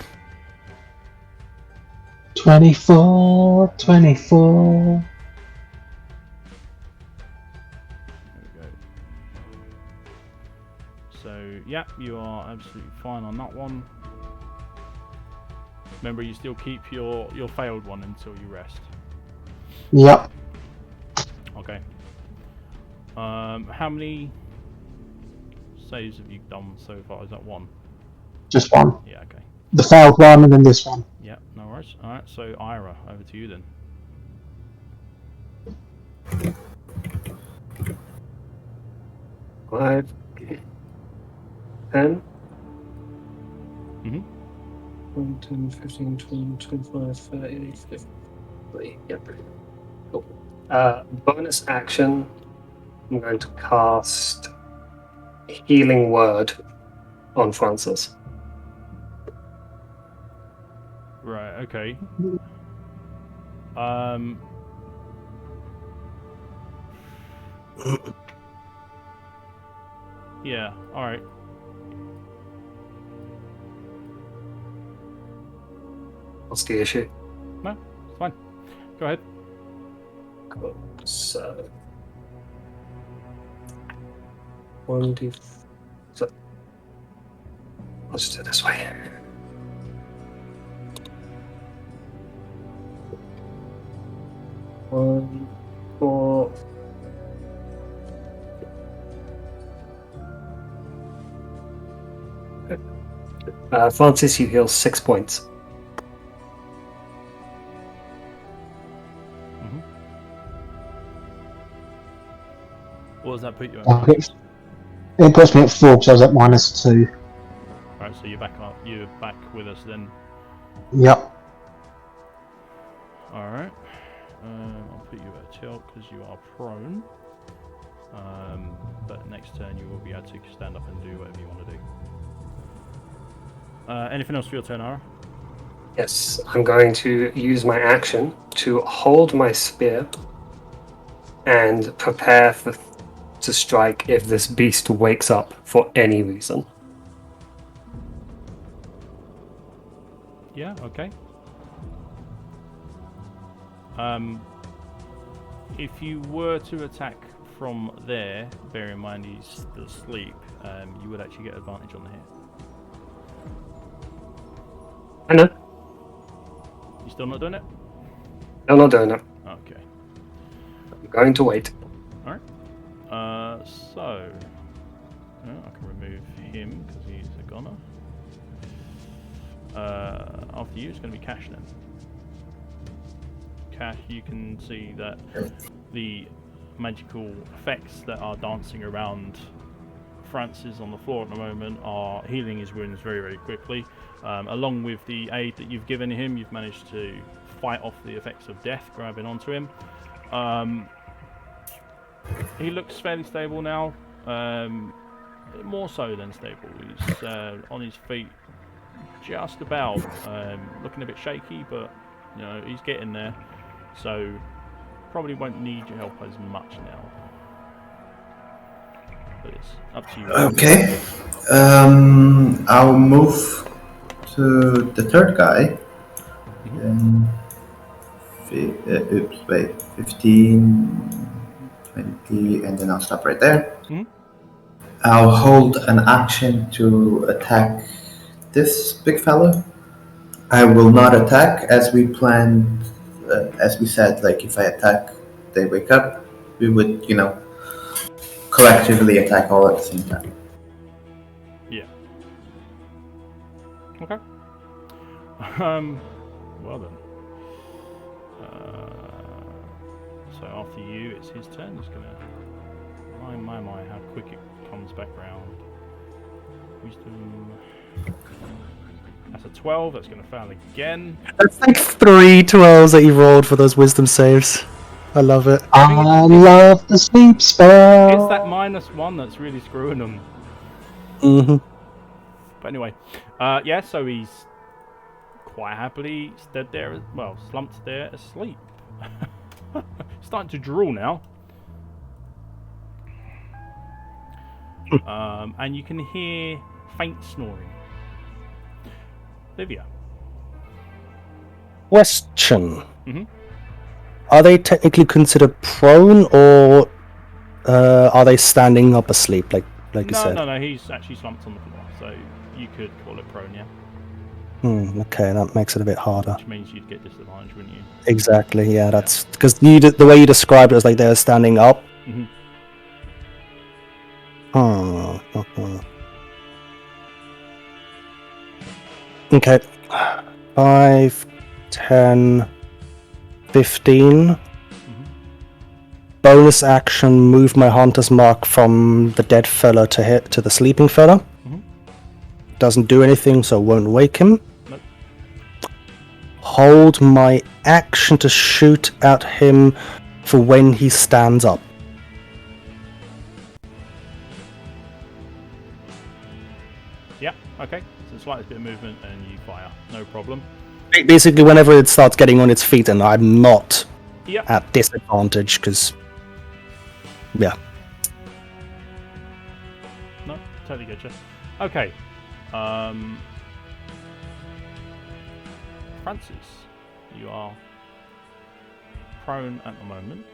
24, 24. There we go. So, yeah, you are absolutely fine on that one. Remember, you still keep your failed one until you rest. Yep. Okay. How many saves have you done so far? Is that 1? Just one. Yeah, okay. The failed one and then this one. Yeah, no worries. Alright, so Ira, over to you then. Five, 10, Mm-hmm. 10, 15, 20, 25, 30, 50. Yep. Cool. Bonus action, I'm going to cast Healing Word on Francis. Right, okay. Yeah, alright. What's the issue? No, it's fine. Go ahead. Cool. So 1d. So let's do it this way. One, 4. Francis, you heal 6 points. Mm-hmm. What does that put you at? It puts me at 4 because I was at -2. Right, so you're back up. You're back with us then. Yep. Alright. I'll put you at tilt because you are prone. But next turn you will be able to stand up and do whatever you want to do. Anything else for your turn, Ara? Yes, I'm going to use my action to hold my spear and prepare to strike if this beast wakes up for any reason. Yeah, okay. If you were to attack from there, bear in mind he's still asleep, you would actually get advantage on the hit. I know. You still not doing it? I'm not doing it. Okay. I'm going to wait. Alright. So I can remove him because he's a goner. After you, it's going to be Cash then. Cash, you can see that the magical effects that are dancing around Francis on the floor at the moment are healing his wounds very, very quickly. Along with the aid that you've given him, you've managed to fight off the effects of death grabbing onto him. He looks fairly stable now, more so than stable. He's on his feet just about, looking a bit shaky, but you know he's getting there. So probably won't need your help as much now. But it's up to you. Okay. I'll move to the third guy. Mhm. Oops, wait. 15, 20, and then I'll stop right there. Mhm. I'll hold an action to attack this big fella. I will not attack as we planned, as we said, like if I attack, they wake up. We would, collectively attack all at the same time. Yeah. Okay. Well then. So after you, it's his turn. He's gonna. My, how quick it comes back round. Wisdom. That's a 12. That's gonna fail again. That's like 3 12s that you rolled for those wisdom saves. I love it. I love the sleep spell. It's that -1 that's really screwing them. Mm-hmm. But anyway, yeah. So he's quite happily stood there, slumped there asleep. Starting to drool now. And you can hear faint snoring. Livia. Question. Mhm. Are they technically considered prone, or are they standing up asleep, like you said? No, he's actually slumped on the floor, so you could call it prone, yeah. Okay, that makes it a bit harder. Which means you'd get disadvantage, wouldn't you? Exactly, yeah, that's because the way you described it was like they're standing up. Mhm. Okay. 5, 10, 15. Bonus action, move my hunter's mark from the dead fella to the sleeping fella. Mhm. Doesn't do anything, so won't wake him. Nope. Hold my action to shoot at him for when he stands up. Yeah, okay. So slightest bit of movement and you fire. No problem. Basically, whenever it starts getting on its feet, and I'm not Yep. at disadvantage, because, yeah. No, totally get you. Okay. Francis, you are prone at the moment.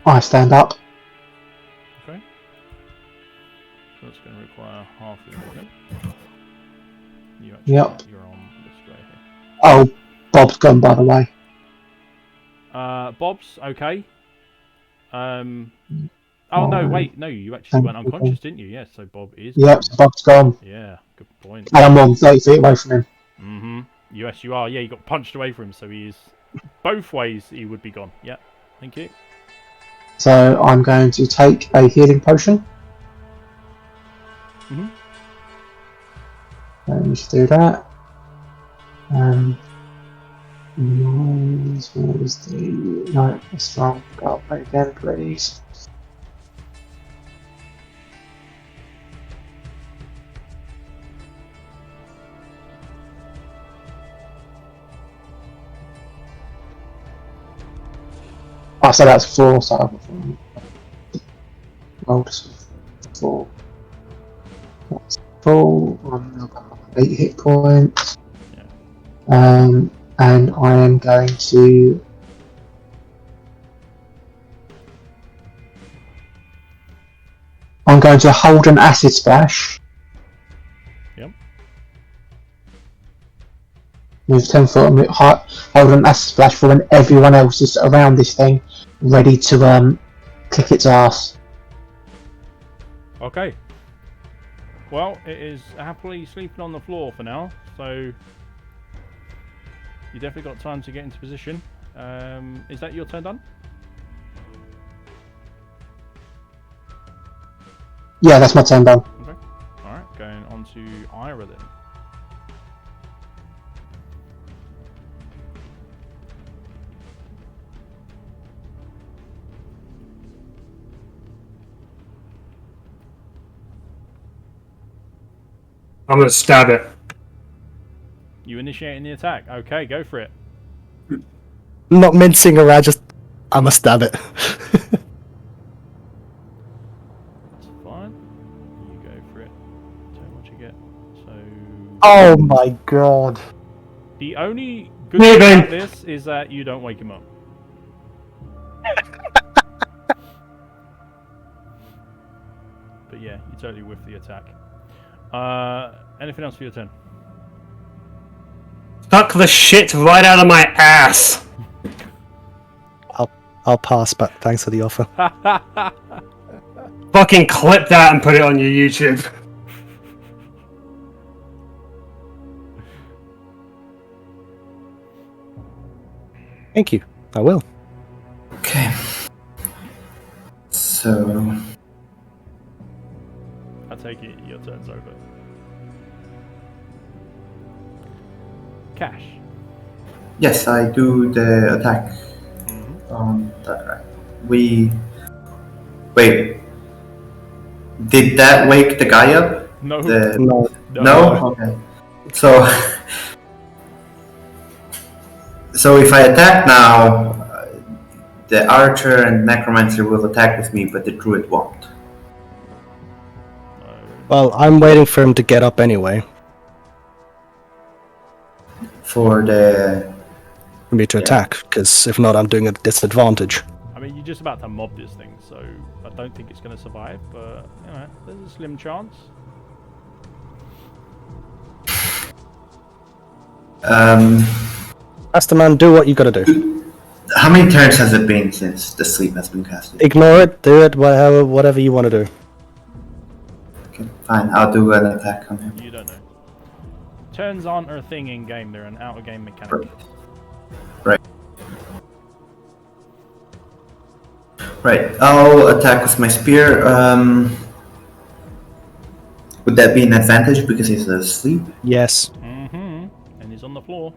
I stand up. Okay. So that's going to require half your movement. You actually, Yep. You're on the square here. Oh, Bob's gone, by the way. Bob's okay. Oh no, wait, no, you actually went unconscious, didn't you? Yes, so Bob is. Yep, so Bob's gone. Yeah, good point. And I'm more than 30 feet away from him. Mm-hmm. Yes, you are. Yeah, you got punched away from him, so he is both ways. He would be gone. Yeah, thank you. So I'm going to take a healing potion. Mhm. Let me just do that. Where's the... No, it's wrong. Go up again, please. Oh, so that's 4, so I've rolled 4. That's full. I'm now got 8 hit points. And I am going to... I'm going to hold an acid splash. Yep. Move 10 foot and hold an acid splash for when everyone else is around this thing, ready to kick its ass. Okay. Well, it is happily sleeping on the floor for now, so you definitely got time to get into position. Is that your turn done? Yeah, that's my turn done. Okay. Alright, going on to Ira then. I'm gonna stab it. You initiating the attack. Okay, go for it. Not mincing around, just I'ma stab it. That's fine. You go for it. Tell me what you get. So Oh my god. the only good thing about this is that you don't wake him up. But yeah, you totally whiff the attack. Anything else for your turn? Suck the shit right out of my ass. I'll pass, but thanks for the offer. Fucking clip that and put it on your YouTube. Thank you. I will. Okay. So I take it your turn's over. Cash. yes, I do the attack on that guy. Wait. Did that wake the guy up? No. No. No? Okay. So if I attack now, the archer and necromancer will attack with me, but the druid won't. Well, I'm waiting for him to get up anyway. For the For me to attack, because if not, I'm doing a disadvantage. I mean, you're just about to mob this thing, so I don't think it's going to survive, but, you know, there's a slim chance. Master man, do what you gotta do. how many turns has it been since the sleep has been casted? Ignore it, do it, whatever you want to do. Okay, fine. I'll do an attack on him. You don't know. Turns aren't a thing in game, they're an out of game mechanic. Right. I'll attack with my spear. Would that be an advantage because he's asleep? Yes. And he's on the floor.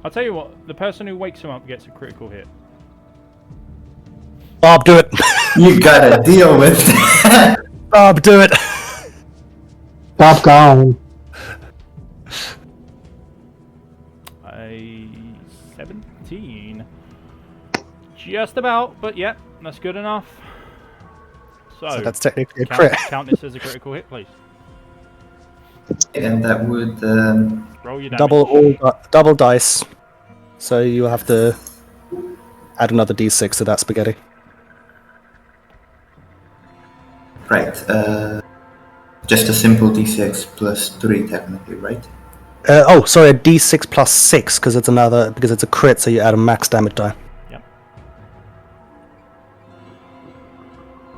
I'll tell you what, the person who wakes him up gets a critical hit. Bob, do it. You gotta deal with that. Bob, do it. Bob gone. A 17. Just about, but yeah, that's good enough. So that's technically a crit. Count this as a critical hit, please. And that would Roll your damage. Double dice. So you have to add another d6 to that spaghetti. right. Just a simple d6 plus 3 technically, right? Sorry, a d6 plus 6 because it's a crit, so you add a max damage die.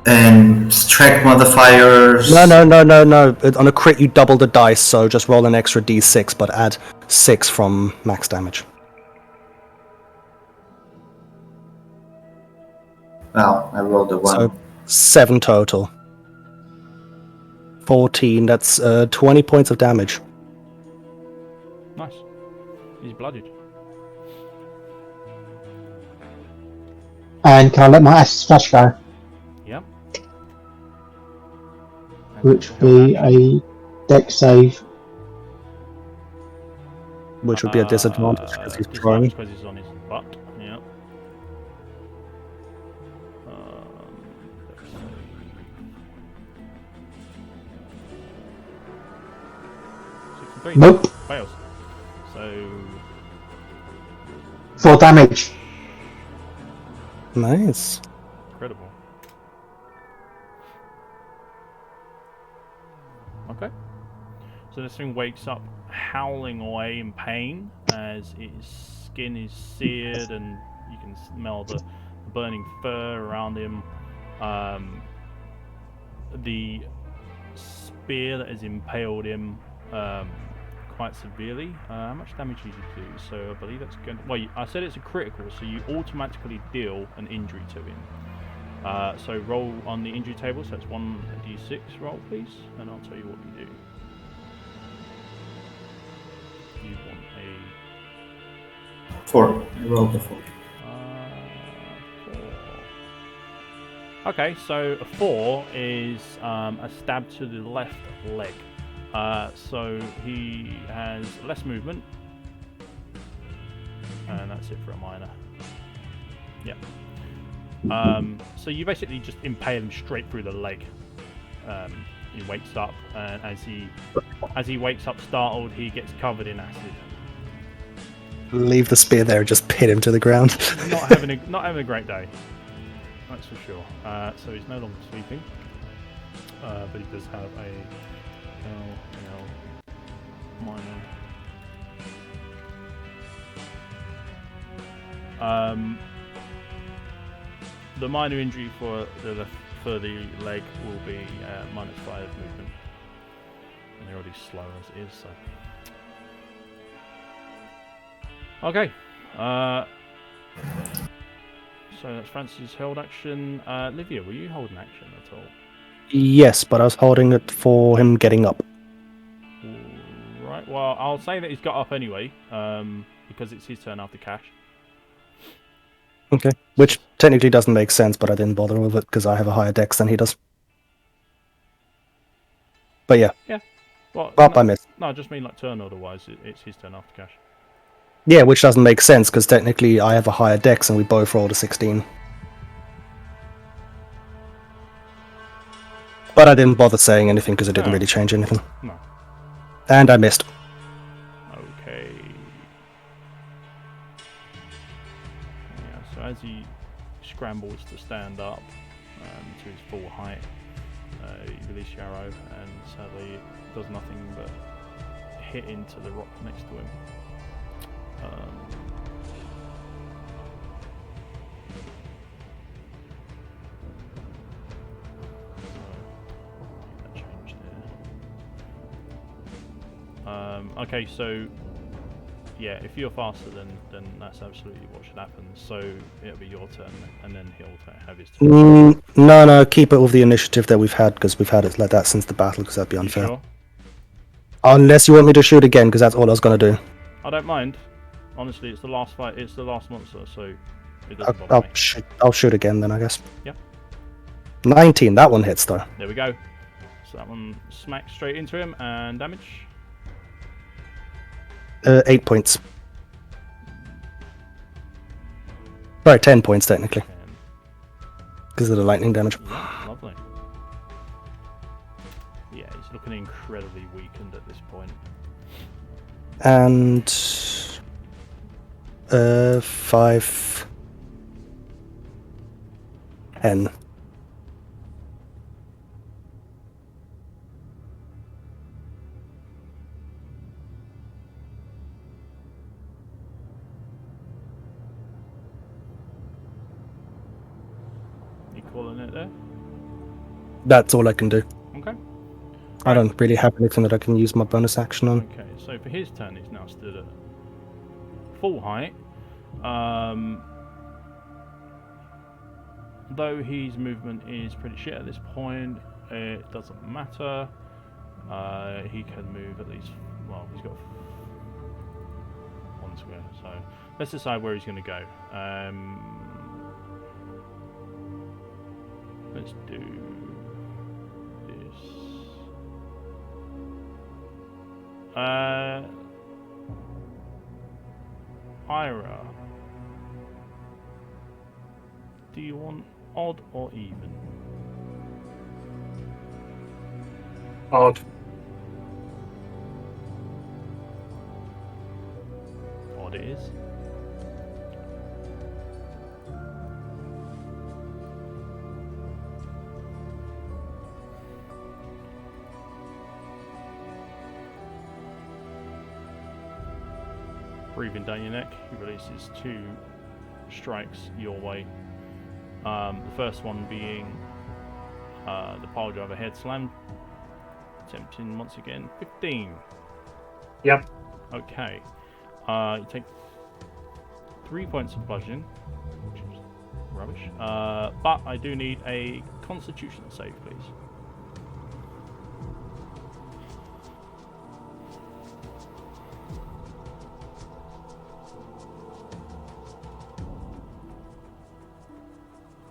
And strength modifiers. No. On a crit, you double the dice, so just roll an extra d6, but add 6 from max damage. Well, I rolled a 1. So 7 total. 14. That's 20 points of damage. Nice. He's blooded. And can I let my acid splash go? Yep. Which would be a dex save. Which would be a disadvantage because he's prone. Because he's on his butt. Yep. Nope. Fails. So 4 damage. Nice. incredible. Okay. So this thing wakes up howling away in pain as its skin is seared and you can smell the burning fur around him. The spear that has impaled him quite severely. How much damage did you do? So I believe that's going to... Well, I said it's a critical, so you automatically deal an injury to him. So roll on the injury table, so that's 1d6 roll, please, and I'll tell you what you do. You want a... 4. I rolled a 4. 4. Okay, so a 4 is a stab to the left leg. So he has less movement. And that's it for a minor. Yeah. So you basically just impale him straight through the leg. He wakes up, and as he wakes up startled, he gets covered in acid. Leave the spear there and just pin him to the ground. Not having a great day. That's for sure. So he's no longer sleeping, but he does have a minor. The minor injury for the leg will be -5 movement, and they're already slow as it is. So, okay. So that's Francis' held action. Livia, were you holding action at all? Yes, but I was holding it for him getting up. Right. Well, I'll say that he's got up anyway, because it's his turn after Cash. Okay. Which technically doesn't make sense, but I didn't bother with it because I have a higher dex than he does. But yeah. Yeah. Well, I missed. No, I just mean like turn order-wise, it's his turn after Cash. Yeah, which doesn't make sense because technically I have a higher dex and we both rolled a 16. But I didn't bother saying anything because it didn't really change anything. No. And I missed. Okay. Yeah, so as he scrambles to stand up to his full height, you release your arrow, and sadly it does nothing but hit into the rock next to him. That changed there. Okay, so yeah, if you're faster, then that's absolutely what should happen. So it'll be your turn, and then he'll have his turn. No, keep it with the initiative that we've had because we've had it like that since the battle because that'd be unfair. You sure? Unless you want me to shoot again because that's all I was going to do. I don't mind. Honestly, it's the last fight. It's the last monster, so it doesn't bother me. I'll shoot again then, I guess. Yeah. 19. That one hits though. There we go. So that one smacks straight into him, and damage. 8 points. Sorry, 10 points technically. Because of the lightning damage. Yeah, lovely. Yeah, he's looking incredibly weakened at this point. And 5, 10. You calling it there? That's all I can do. Okay. I don't really have anything that I can use my bonus action on. Okay, so for his turn, he's now stood at full height. Though his movement is pretty shit at this point, it doesn't matter. He can move at least. Well, he's got 1 square, so let's decide where he's going to go. Let's do this. Ira, do you want odd or even? Odd. Odd it is. Breathing down your neck, he releases 2 strikes your way. The first one being the pile driver head slam. Attempting once again. 15. Yep. Okay. You take 3 points of bludgeoning, which is rubbish. But I do need a Constitution save, please.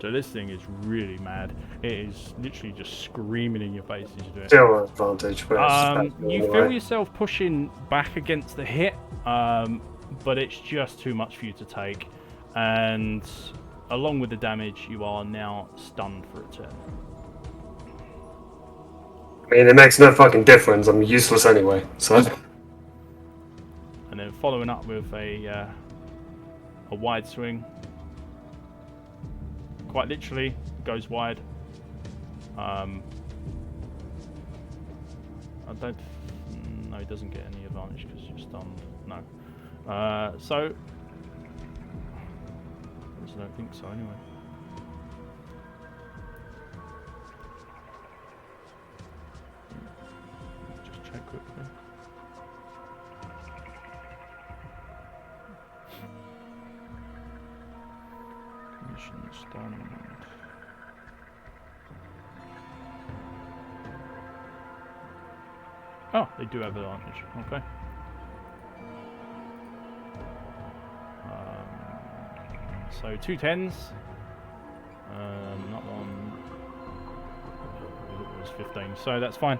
So this thing is really mad. It is literally just screaming in your face as you do it. Still an advantage, but it's just back You the feel way. yourself pushing back against the hit, but it's just too much for you to take. And along with the damage, you are now stunned for a turn. I mean, it makes no fucking difference. I'm useless anyway. So And then following up with a wide swing. Quite literally, goes wide. I don't... No, he doesn't get any advantage because you're stunned. No. So... I don't think so anyway. Just check quickly. Mission stunned. Oh, they do have advantage. Okay. So 2 10s. That one. It was 15, so that's fine.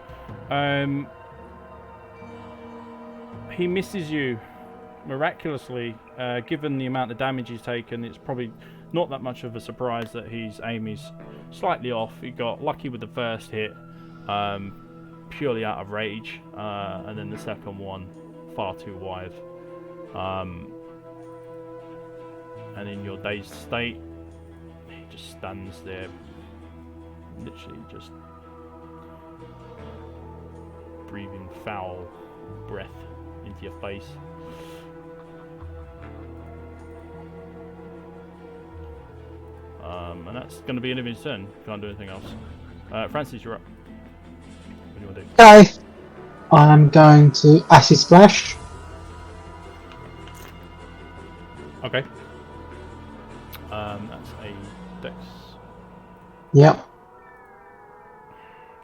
He misses you miraculously. Given the amount of damage he's taken, it's probably not that much of a surprise that his aim is slightly off. He got lucky with the first hit, purely out of rage, and then the second one far too wide. And in your dazed state, he just stands there, literally just breathing foul breath into your face. And that's going to be an his turn. Can't do anything else. Francis, you're up. What do you want to do? Okay. I'm going to Acid Splash. Okay. That's a dex Yep.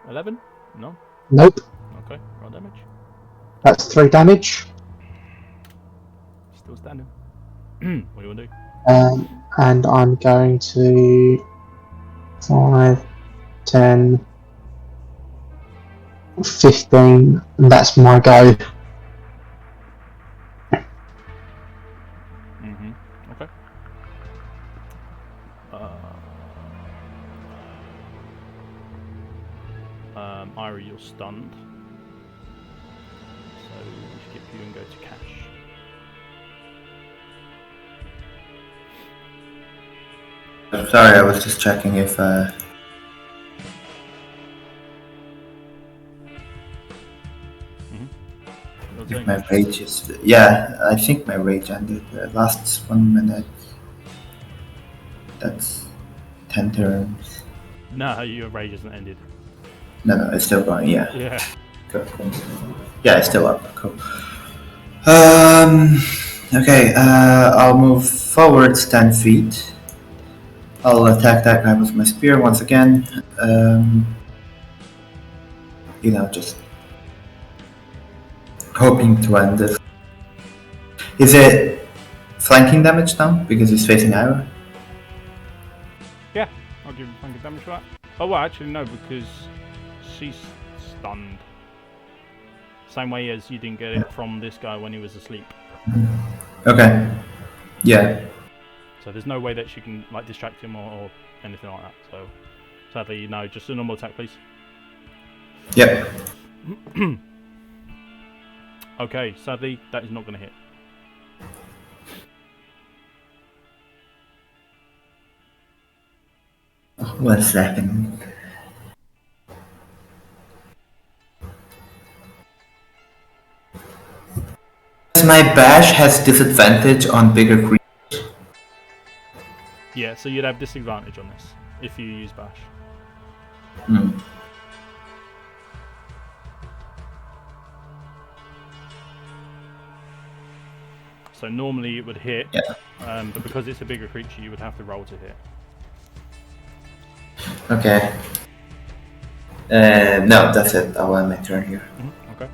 11? No? Nope. Okay, roll damage. That's 3 damage. Still standing. What do you want to do? And I'm going to 5, 10, 15, and that's my go. Okay. Ira, you're stunned. So we skip you and go to Cash. I'm sorry, I was just checking if my rage is. Yeah, I think my rage ended last 1 minute. That's 10 turns. No, your rage hasn't ended. No, it's still going. Yeah. Yeah. Cool. Yeah, it's still up. Cool. Okay. I'll move forwards 10 feet. I'll attack that guy with my spear once again. Just hoping to end this. Is it flanking damage now because he's facing Ira? Yeah, I'll give him flanking damage for that. Oh, well, actually, no, because she's stunned. Same way as you didn't get it from this guy when he was asleep. Okay. Yeah. So there's no way that she can distract him or anything like that. So sadly, no, just a normal attack, please. Yep. Okay, sadly, that is not going to hit. One second. My bash has disadvantage on bigger creatures. Yeah, so you'd have disadvantage on this if you use bash. So normally it would hit, but because it's a bigger creature, you would have to roll to hit. Okay. No, that's it. I'll end my turn here. Okay.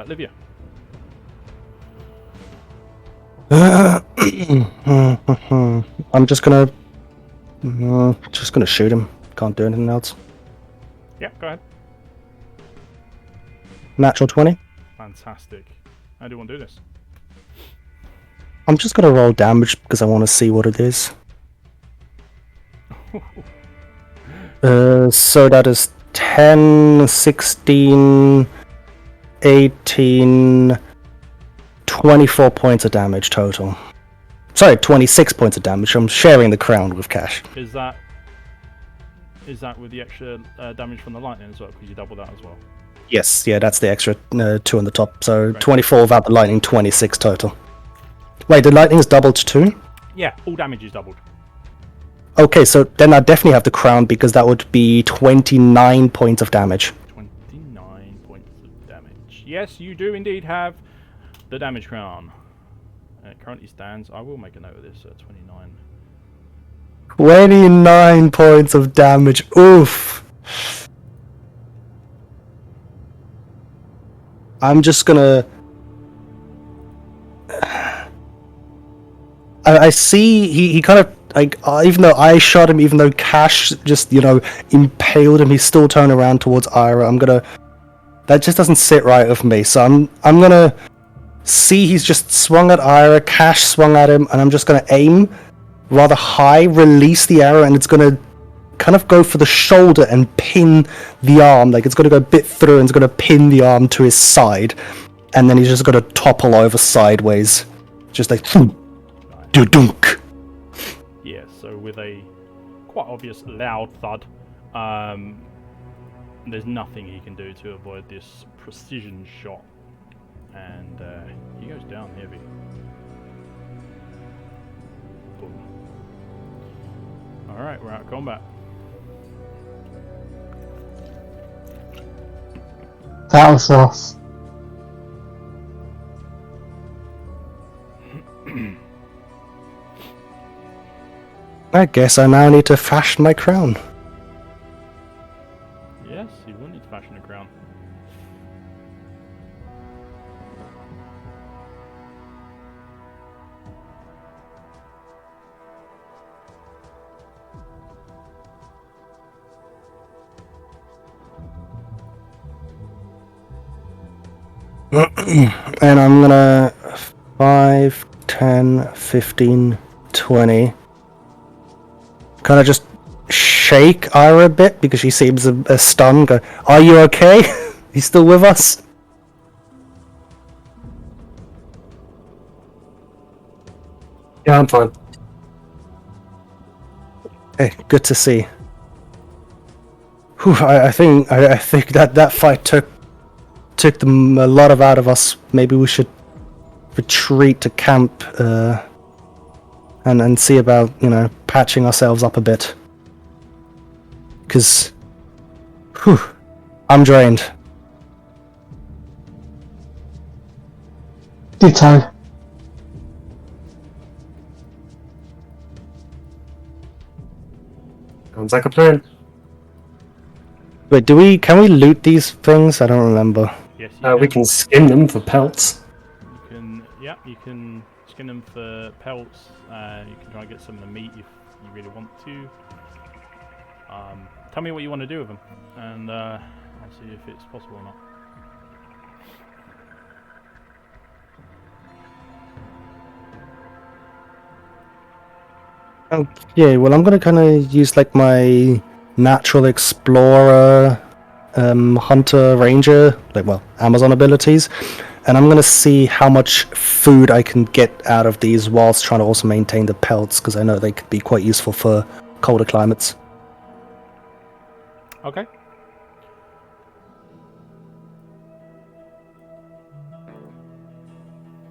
Livia. I'm just gonna shoot him. Can't do anything else. Yeah, go ahead. Natural 20. Fantastic. How do you want to do this? I'm just gonna roll damage because I want to see what it is. So that is 10, 16, 18, 24 points of damage total. Sorry, 26 points of damage. I'm sharing the crown with Cash. Is that with the extra damage from the lightning as well? Because you double that as well. Yes, yeah, that's the extra 2 on the top. So Right. 24 without the lightning, 26 total. Wait, the lightning is doubled to 2? Yeah, all damage is doubled. Okay, so then I definitely have the crown because that would be 29 points of damage. 29 points of damage. Yes, you do indeed have the damage crown. It currently stands. I will make a note of this. 29. 29 points of damage. Oof. I'm just gonna... I see he kind of, like, even though I shot him, even though Cash just, impaled him, he's still turned around towards Ira. That just doesn't sit right with me, so I'm gonna see he's just swung at Ira, Cash swung at him, and I'm just gonna aim rather high, release the arrow, and it's gonna kind of go for the shoulder and pin the arm. Like, it's gonna go a bit through and it's gonna pin the arm to his side, and then he's just gonna topple over sideways. Just like, dunk. Yeah, so with a quite obvious loud thud, there's nothing he can do to avoid this precision shot, and he goes down heavy. Boom. Alright, we're out of combat. That was rough. I guess I now need to fashion my crown. Yes, you will need to fashion a crown. And I'm gonna 5, 10, 15, 20. Kind of just shake Ira a bit because she seems a stunned. Go, are you okay? You still with us? Yeah, I'm fine. Hey, good to see. Whew, I think that fight took them a lot out of us. Maybe we should retreat to camp and see about patching ourselves up a bit. Because I'm drained. Ditto. Sounds like a plan. Wait, can we loot these things? I don't remember. Yes, you We can skin them for pelts. You can skin them for pelts. You can try and get some of the meat if you really want to. Tell me what you want to do with them, and I'll see if it's possible or not. Okay, well, I'm gonna kind of use like my natural explorer, hunter, ranger, Amazon abilities, and I'm gonna see how much food I can get out of these whilst trying to also maintain the pelts, because I know they could be quite useful for colder climates. Okay.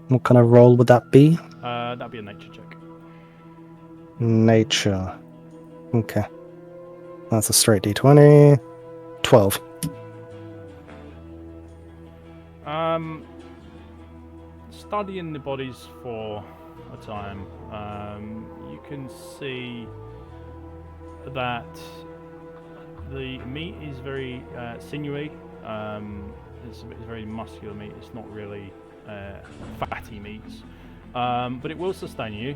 What kind of roll would that be? That'd be a nature check. Nature. Okay. That's a straight d20. 12. Studying the bodies for a time, you can see that the meat is very sinewy. It's very muscular meat. It's not really fatty meats, but it will sustain you.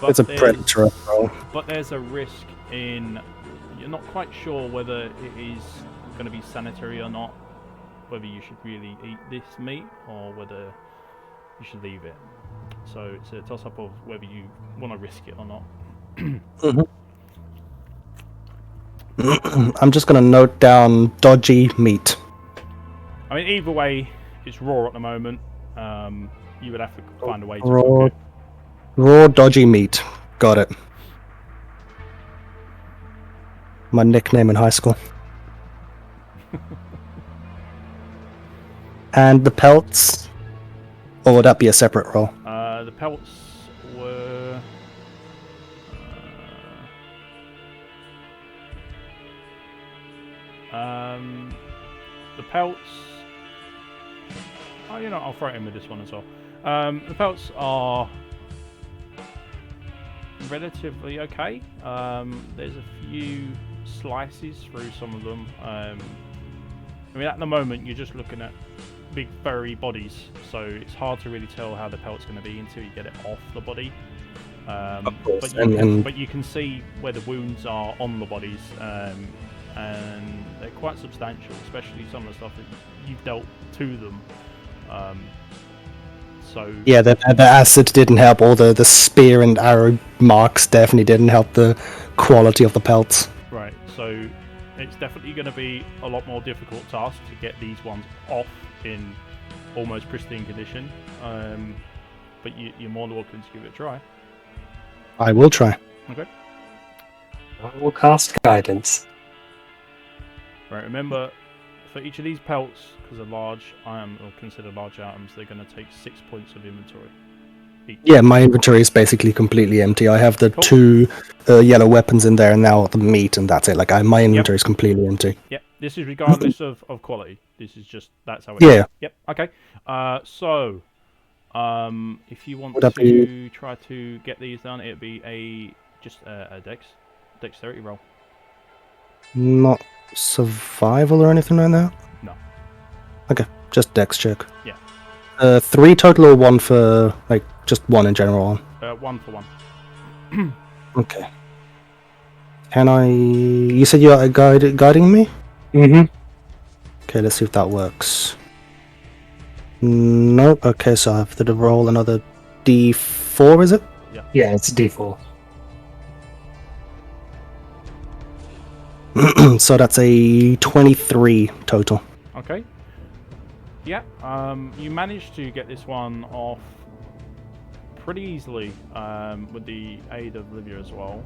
But It's a predator role. But there's a risk in you're not quite sure whether it is going to be sanitary or not, whether you should really eat this meat or whether you should leave it. So it's a toss-up of whether you want to risk it or not. I'm just going to note down dodgy meat. I mean, either way, it's raw at the moment. You would have to find a way to Raw. cook it. Raw dodgy meat. Got it. My nickname in high school. And the pelts? Or would that be a separate roll? The pelts were... the pelts... Oh, you know, I'll throw it in with this one as well. The pelts are relatively okay. There's a few slices through some of them. I mean, at the moment, you're just looking at big furry bodies, so it's hard to really tell how the pelt's going to be until you get it off the body. Of course. But you can see where the wounds are on the bodies, and they're quite substantial, especially some of the stuff that you've dealt to them. So yeah, the acid didn't help. All the spear and arrow marks definitely didn't help the quality of the pelts. Right, so it's definitely going to be a lot more difficult task to get these ones off in almost pristine condition. But you're more than welcome to give it a try. I will try. Okay. I will cast guidance. Right, remember, for each of these pelts, because they're large item or considered large items, they're going to take 6 points of inventory each. Yeah, my inventory is basically completely empty. I have the two yellow weapons in there and now the meat, and that's it. Like my inventory is completely empty. Yep, this is regardless of quality. This is just, that's how it Yeah. is. Yep, okay. So, if you want Would that to try to get these done, it'd be just a dexterity roll. Not survival or anything like that? No. Okay, just dex check. Yeah. 3 total or 1 for, like, just 1 in general? 1 for 1. Okay. Can I... You said you're guiding me? Mm-hmm. Okay, let's see if that works. Nope. Okay, so I have to roll another D4, is it? Yeah, it's a D4. So that's a 23 total. Okay. Yeah, you managed to get this one off pretty easily with the aid of Livia as well.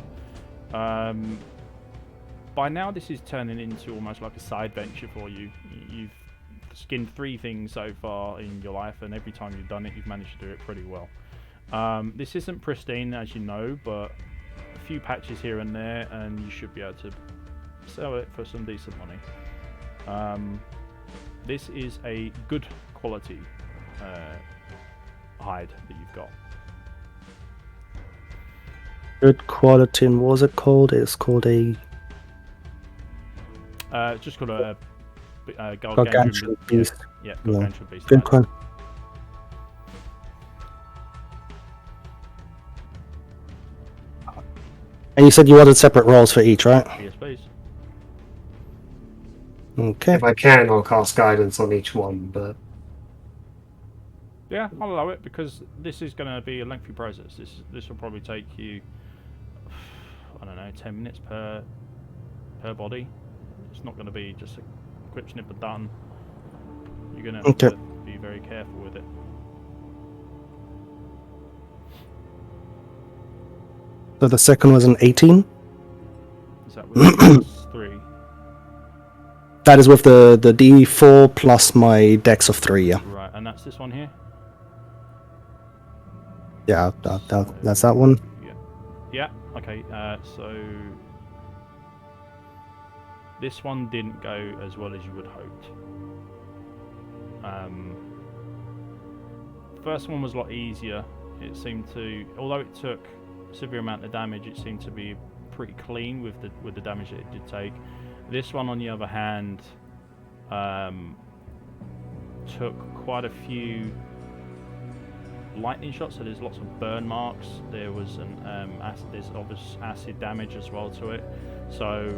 By now this is turning into almost like a side venture for you. You've skinned 3 things so far in your life, and every time you've done it, you've managed to do it pretty well. This isn't pristine, as you know, but a few patches here and there, and you should be able to sell it for some decent money. This is a good quality hide that you've got. Good quality, and what was it called? It's called a... It's just called a gargantuan beast. Yeah, gargantuan beast. Good one. And you said you wanted separate rolls for each, right? Yes, please. Okay. If I can, I'll cast guidance on each one, but... Yeah, I'll allow it, because this is going to be a lengthy process. This will probably take you, I don't know, 10 minutes per body. It's not going to be just a quick snip and done. You're going to have to be very careful with it. So the second was an 18? Is that with 3? That is with the D4 plus my dex of 3, yeah. Right, and that's this one here? Yeah, that's that one. Yeah, okay, so... This one didn't go as well as you would have hoped. First one was a lot easier. It seemed to, although it took a severe amount of damage, it seemed to be pretty clean with the damage that it did take. This one, on the other hand, took quite a few lightning shots, so there's lots of burn marks. There was there's obvious acid damage as well to it. So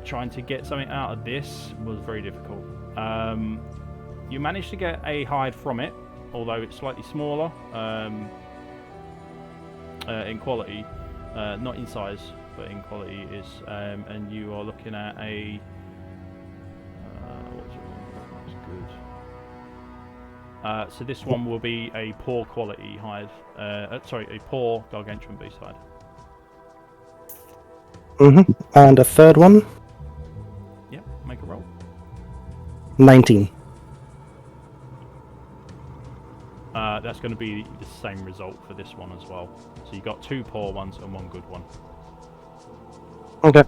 trying to get something out of this was very difficult. You managed to get a hide from it, although it's slightly smaller in quality, not in size, but in quality is. And you are looking at a what's it called? That's good. So this one will be a poor quality hide. Sorry, a poor gargantuan beast hide. And a third one. Yep, make a roll. 19. That's going to be the same result for this one as well. So you got 2 poor ones and 1 good one. Okay.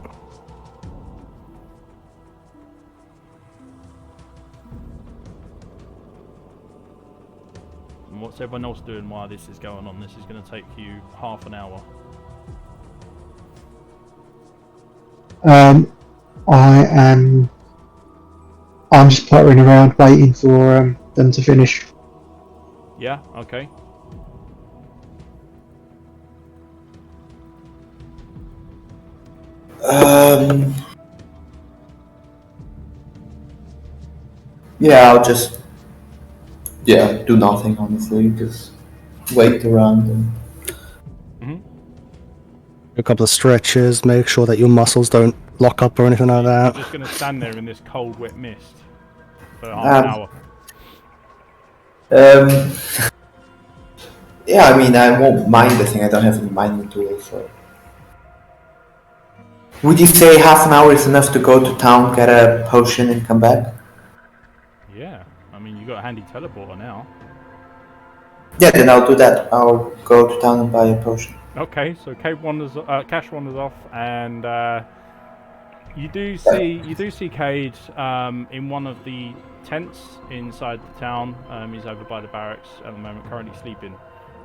And what's everyone else doing while this is going on? This is going to take you half an hour. I'm just pottering around waiting for them to finish. Yeah, okay. Yeah, I'll just do nothing, honestly. Just wait around and A couple of stretches, make sure that your muscles don't lock up or anything like You're that. just going to stand there in this cold, wet mist for half an hour. Yeah, I mean, I won't mind the thing. I don't have any mining tools, so. Would you say half an hour is enough to go to town, get a potion, and come back? Yeah, I mean, you got a handy teleporter now. Yeah, then I'll do that. I'll go to town and buy a potion. Okay, so Cash wanders off, and you do see Cade in one of the tents inside the town. He's over by the barracks at the moment, currently sleeping.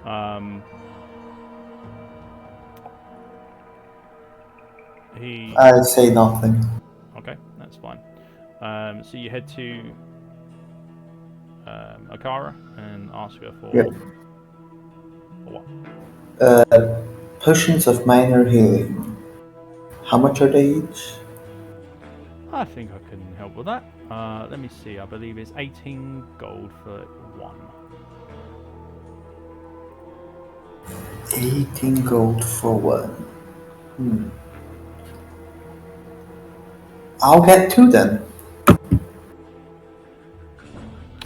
I say nothing. Okay, that's fine. So you head to Akara and ask her for what? Potions of minor healing. How much are they each? I think I can help with that. Let me see. I believe it's 18 gold for 1. 18 gold for 1. I'll get 2 then.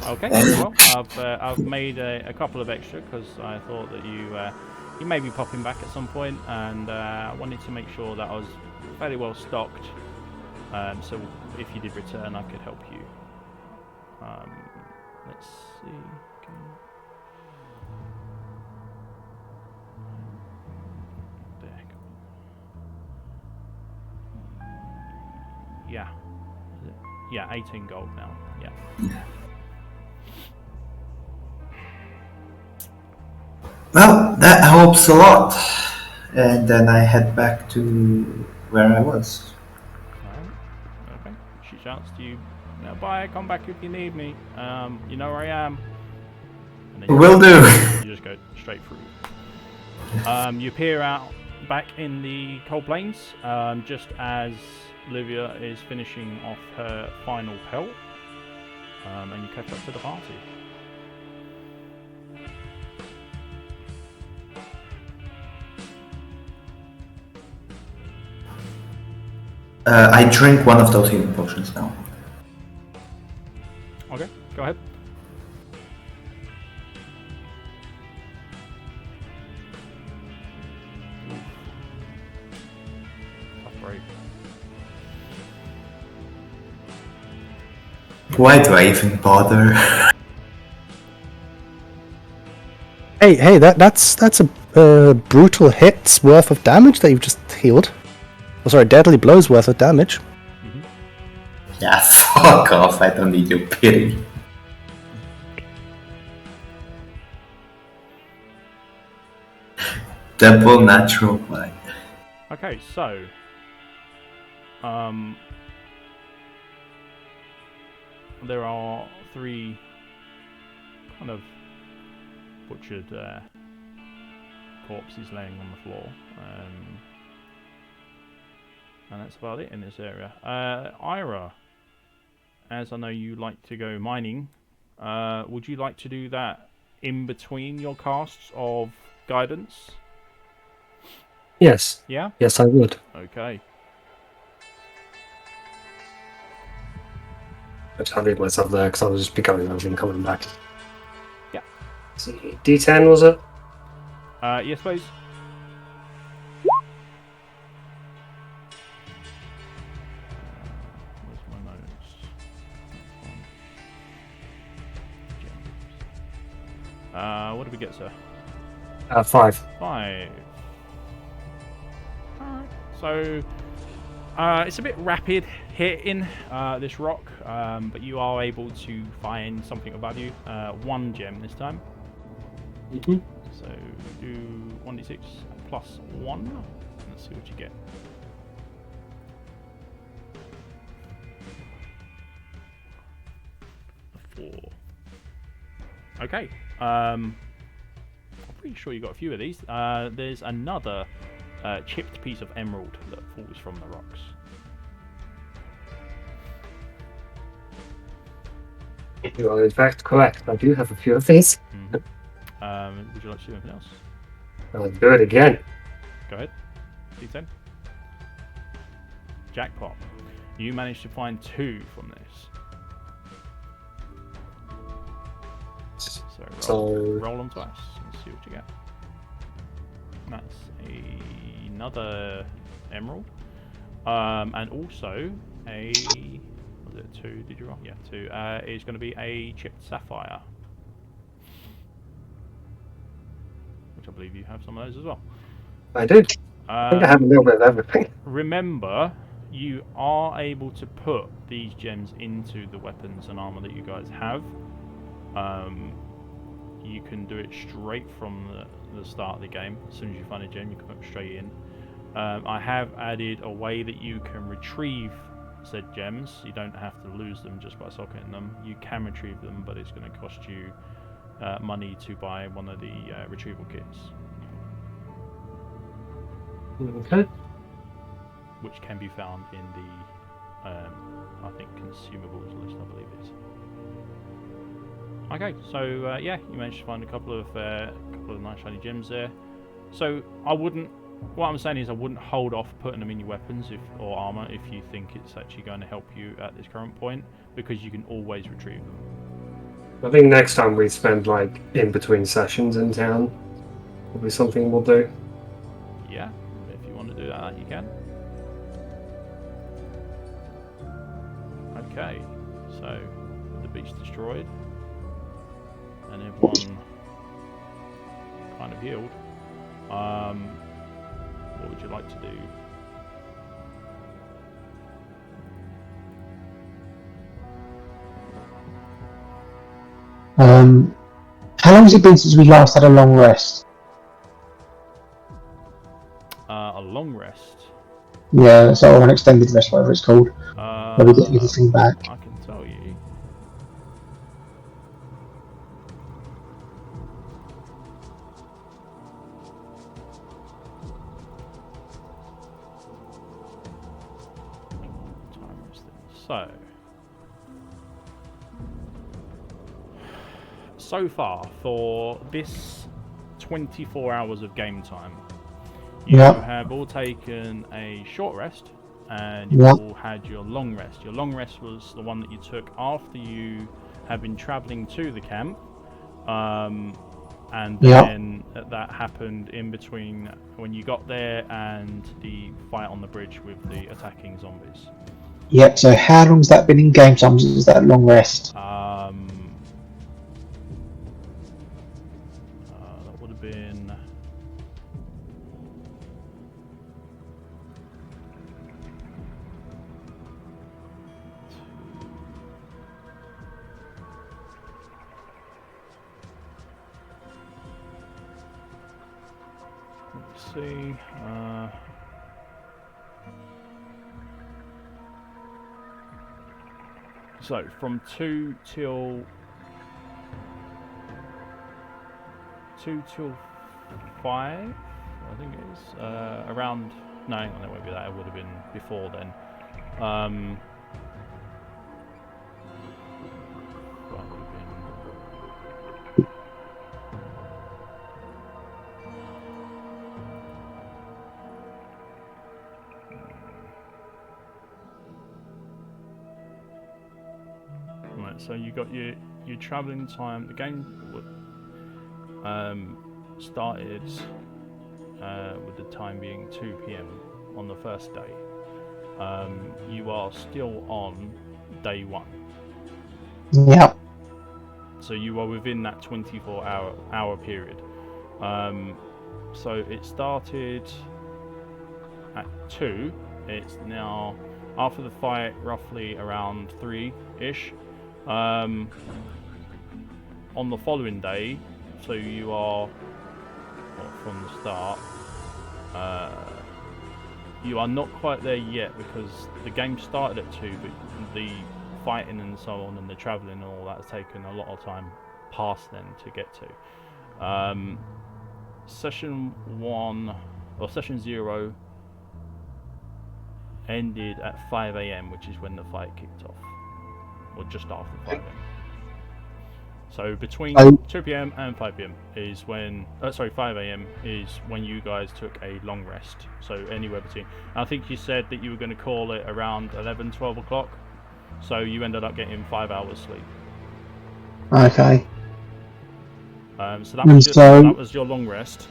Okay, very well. I've made a couple of extra because I thought that you may be popping back at some point, and I wanted to make sure that I was fairly well stocked. So if you did return, I could help you. Let's see. Yeah. Yeah, 18 gold now. Yeah. Well, that helps a lot. And then I head back to where I was. Alright. Okay. She shouts to you, bye, come back if you need me. You know where I am. And then Will do. You just go straight through. You peer out back in the cold plains, just as Livia is finishing off her final pelt, and you catch up to the party. I drink one of those healing potions now. Okay, go ahead. Tough break. Why do I even bother? Hey, that's a brutal hit's worth of damage that you've just healed. Oh, sorry, deadly blows worth of damage. Yeah, fuck off. I don't need your pity. Double natural light. Okay, so There are 3 kind of butchered corpses laying on the floor, and that's about it in this area. Ira, as I know you like to go mining, would you like to do that in between your casts of guidance? Yes. Yeah? Yes, I would. Okay. I'll leave myself there because I'll just be going over and coming back. Yeah. See, D10 was it? Yes, please. Where's my notes? What did we get, sir? 5. 5. Alright. So, it's a bit rapid hitting this rock, but you are able to find something of value. 1 gem this time. Mm-hmm. So, do 1d6 plus 1. Let's see what you get. A 4. Okay. I'm pretty sure you got a few of these. There's another chipped piece of emerald that falls from the rocks. You are in fact correct. I do have a few of these. Mm-hmm. Would you like to do anything else? I'll do it again. Go ahead. D10. Jackpot. You managed to find 2 from this. So roll them twice and see what you get. That's another emerald. And also a... Was it 2? Did you roll? Yeah, 2. Is going to be a chipped sapphire. Which I believe you have some of those as well. I do. I think I have a little bit of everything. Remember, you are able to put these gems into the weapons and armor that you guys have. You can do it straight from the start of the game. As soon as you find a gem, you can put them straight in. I have added a way that you can retrieve said gems. You don't have to lose them just by socketing them. You can retrieve them, but it's going to cost you money to buy one of the retrieval kits. Okay. Which can be found in the, I think, consumables list, I believe it is. Okay, so yeah, you managed to find a couple of nice shiny gems there. So what I'm saying is I wouldn't hold off putting them in your weapons or armor if you think it's actually going to help you at this current point, because you can always retrieve them. I think next time we spend like in between sessions in town will be something we'll do. Yeah, if you want to do that, you can. Okay, so the beach destroyed and everyone kind of healed. What would you like to do? How long has it been since we last had a long rest? A long rest. Yeah, so or an extended rest, whatever it's called. Where we get everything back. I can tell you. Time resting. So far for this 24 hours of game time, you have all taken a short rest and you've all had your long rest. Your long rest was the one that you took after you had been travelling to the camp, and then that happened in between when you got there and the fight on the bridge with the attacking zombies. Yep, so how long's that been in game time since that long rest? That would have been... Let's see. So from 2 till 5, I think it is. Around. No, hang on, it won't be that. It would have been before then. Well, it would have been. Right, so you got your travelling time. The game started with the time being 2 p.m. on the first day. You are still on day 1. Yep. So you are within that 24-hour period. So it started at 2. It's now, after the fight, roughly around 3-ish. On the following day, so you are from the start, you are not quite there yet because the game started at 2, but the fighting and so on and the travelling and all that has taken a lot of time past then to get to. Session 1 or session 0 ended at 5 a.m, which is when the fight kicked off, or just after 5 a.m. So between 2 p.m. and 5 p.m. is when, 5 a.m. is when you guys took a long rest. So anywhere between, I think you said that you were going to call it around 11, 12 o'clock. So you ended up getting 5 hours sleep. Okay. So that was your long rest.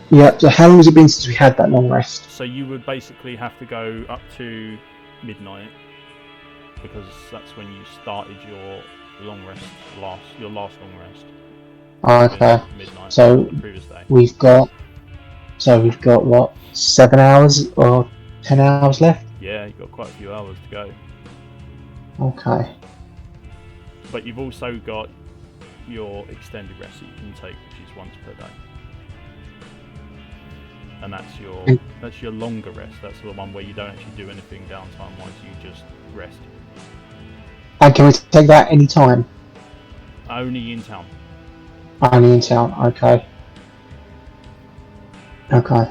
Yeah, so how long has it been since we had that long rest? So you would basically have to go up to midnight, because that's when you started your long rest, your last long rest. Okay. Midnight, So the previous day. we've got what, 7 hours or 10 hours left? Yeah, you've got quite a few hours to go. Okay. But you've also got your extended rest that you can take, which is once per day. And that's your longer rest. That's the one where you don't actually do anything downtime wise, you just rest. And can we take that any time? Only in town. Only in town, okay. Okay.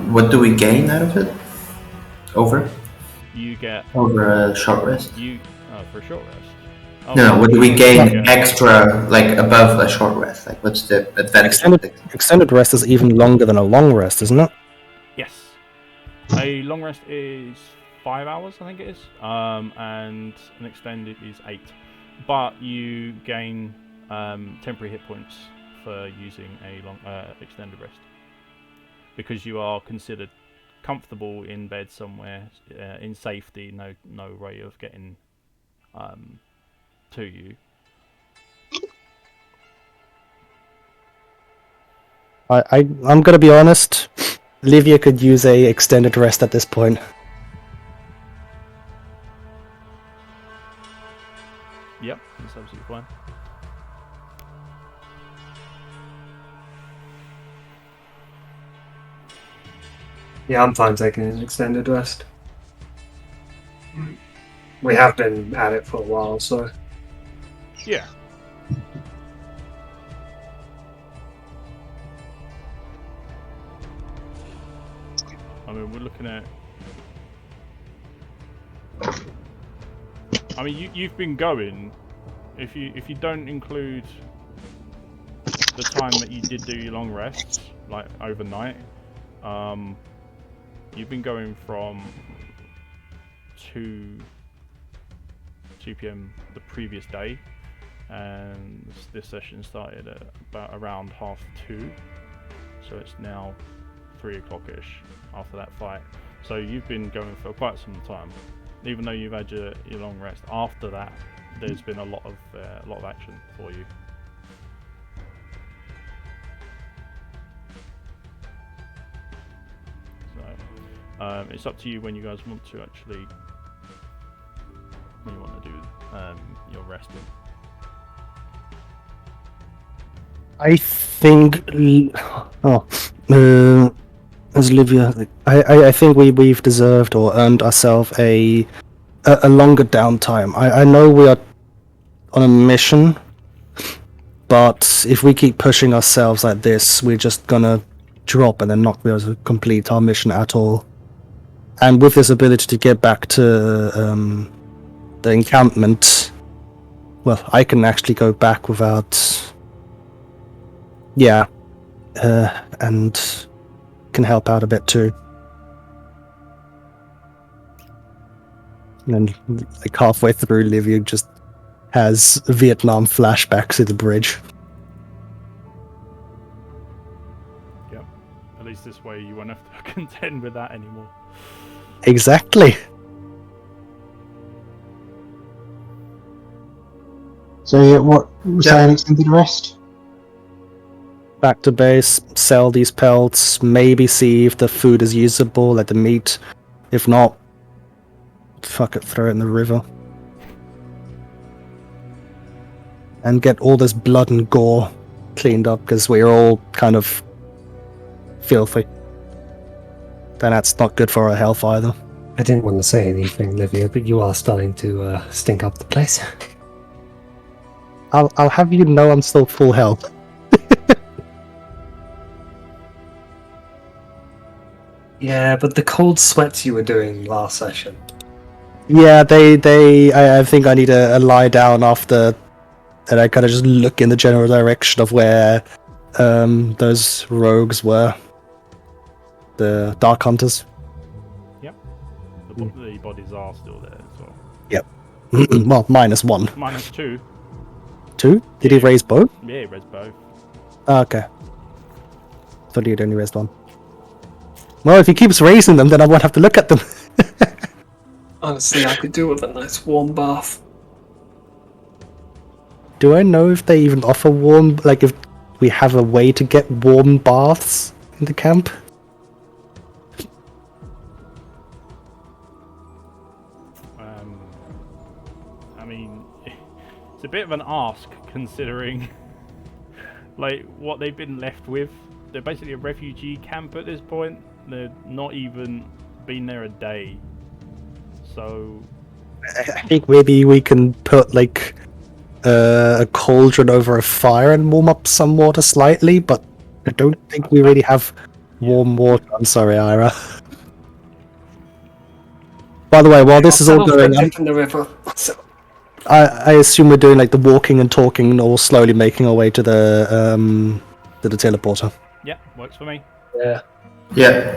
What do we gain out of it? Over You get a short rest? for a short rest. Oh, No, what do we gain yeah. extra, like above a short rest? Like, what's the advantage? Extended rest is even longer than a long rest, isn't it? Yes. A long rest is 5 hours, I think it is. And an extended is 8. But you gain temporary hit points for using a long extended rest, because you are considered comfortable in bed somewhere in safety. No way of getting to you. I'm gonna be honest. Livia could use a extended rest at this point. Yep, that's absolutely fine. Yeah, I'm fine taking an extended rest. We have been at it for a while, so... Yeah. I mean, we're looking at... I mean, you've been going... If you don't include the time that you did do your long rests, like overnight, you've been going from 2 p.m. the previous day, and this session started at about around 2:30, so it's now 3 o'clock-ish after that fight. So you've been going for quite some time, even though you've had your long rest. After that, there's been a lot of action for you. So it's up to you when you guys want to actually, when you want to do your resting. I think. As Livia, I think we've deserved or earned ourselves a longer downtime. I know we are on a mission, but if we keep pushing ourselves like this, we're just gonna drop and then not be able to complete our mission at all. And with this ability to get back to the encampment, well, I can actually go back without... Yeah. And can help out a bit too. And then, like, halfway through, Livia just has Vietnam flashbacks at the bridge. Yep. At least this way you won't have to contend with that anymore. Exactly. So yeah, what we're saying, extended rest. Back to base, sell these pelts, maybe see if the food is usable, like the meat. If not, fuck it, throw it in the river. And get all this blood and gore cleaned up, because we're all kind of filthy. Then that's not good for our health either. I didn't want to say anything, Livia, but you are starting to stink up the place. I'll have you know I'm still full health. Yeah, but the cold sweats you were doing last session. Yeah, I think I need to lie down after, and I kind of just look in the general direction of where those rogues were. The Dark Hunters. Yep. The bodies are still there as well. Yep. Well, -1. -2. 2? Did he raise both? Yeah, he raised both. Okay. Thought he'd only raised one. Well, if he keeps raising them, then I won't have to look at them. Honestly, I could do with a nice warm bath. Do I know if they even offer warm, like if we have a way to get warm baths in the camp? I mean, it's a bit of an ask considering like what they've been left with. They're basically a refugee camp at this point. They're not even been there a day. So I think maybe we can put like a cauldron over a fire and warm up some water slightly, but I don't think we really have warm water. I'm sorry, Ira. By the way, while this is all going on, in the river. I assume we're doing like the walking and talking and all slowly making our way to the teleporter. yeah, works for me. Yeah. Yeah.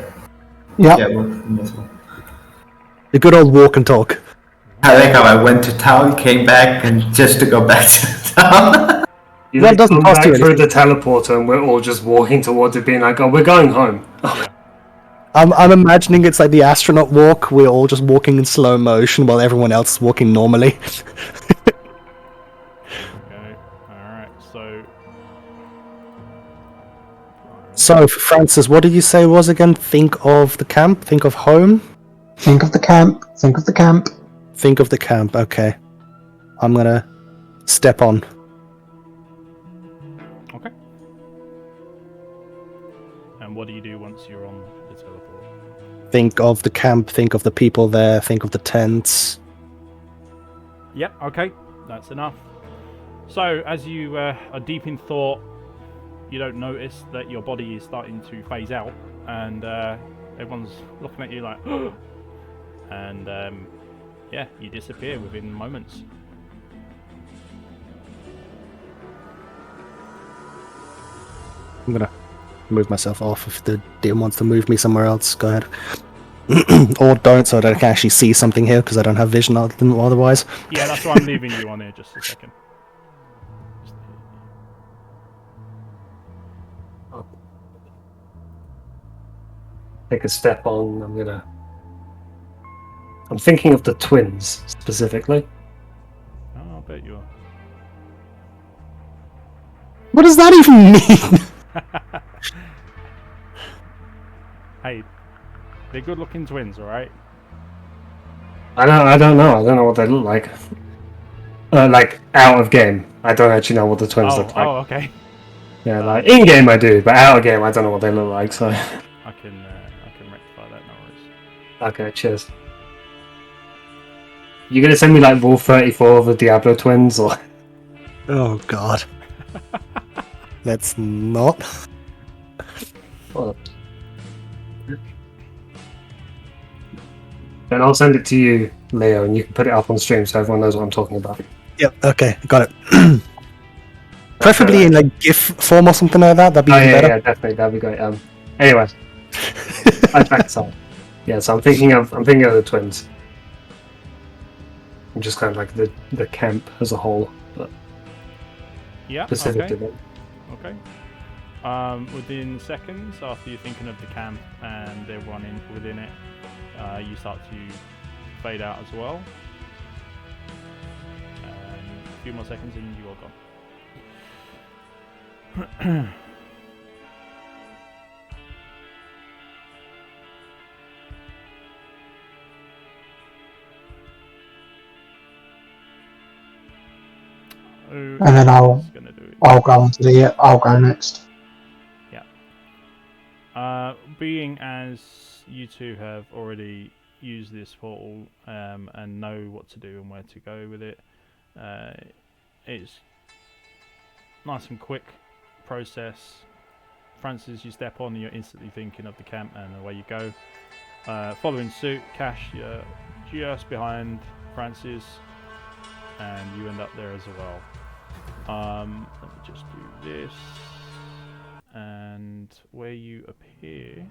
Yeah. Yeah, well, for me as well. The good old walk and talk. I like how I went to town, came back, and just to go back to town. You That doesn't come cost back you through anything. the teleporter and we're all just walking towards it being like, oh, we're going home. I'm imagining it's like the astronaut walk. We're all just walking in slow motion while everyone else is walking normally. Okay. Alright, so So, Francis, what did you say was again? Think of the camp? Think of home? Think of the camp. Think of the camp. Think of the camp, okay. I'm gonna step on. okay. And what do you do once you're on the teleport? Think of the camp, think of the people there, think of the tents. Yep, okay, that's enough. So, as you are deep in thought, you don't notice that your body is starting to phase out, and everyone's looking at you like, and yeah, you disappear within moments. I'm gonna move myself off if the DM wants to move me somewhere else. Go ahead. Or don't, so that I can actually see something here, because I don't have vision otherwise. Yeah, that's why I'm leaving you on here just a second. Take a step on, I'm thinking of the twins, specifically. Oh, I bet you are. What does that even mean? Hey, they're good-looking twins, all right? I don't know. I don't know what they look like. Like, out of game. I don't actually know what the twins look like. Oh, okay. Yeah, like, in-game I do, but out of game I don't know what they look like, so... I can Okay, cheers. You gonna send me like Rule 34 of the Diablo twins, or? Oh God. Let's not. Well, then I'll send it to you, Leo, and you can put it up on stream so everyone knows what I'm talking about. Yep. Okay. Got it. Preferably in like GIF form or something like that. That'd be even better. Yeah, definitely, that'd be great. Anyway, I back aside. Yeah, so I'm thinking of the twins. And just kind of like the camp as a whole, but Yeah. specific Okay. to them. Okay. Within seconds after you're thinking of the camp and everyone within it, you start to fade out as well. A few more seconds and you are gone. And then I'll go next. Being as you two have already used this portal and know what to do and where to go with it, it's nice and quick process. Francis, you step on and you're instantly thinking of the camp and away you go. Following suit, Cash, you're just behind Francis and you end up there as well. Let me just do this. And where you appear,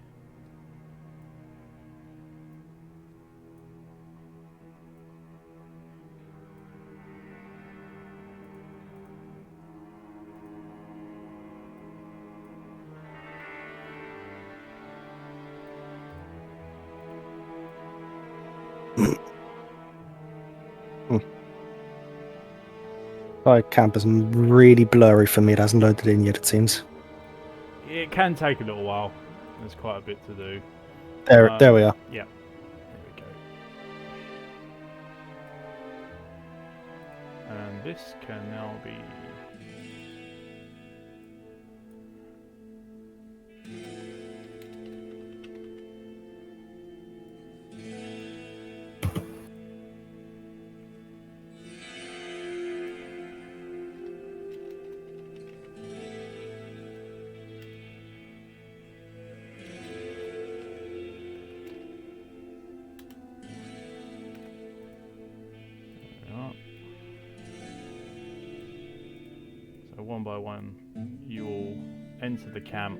Sorry, camp is really blurry for me. It hasn't loaded in yet, it seems. it can take a little while. There's quite a bit to do. There we are. Yeah. There we go. And this can now be... So one by one, you all enter the camp.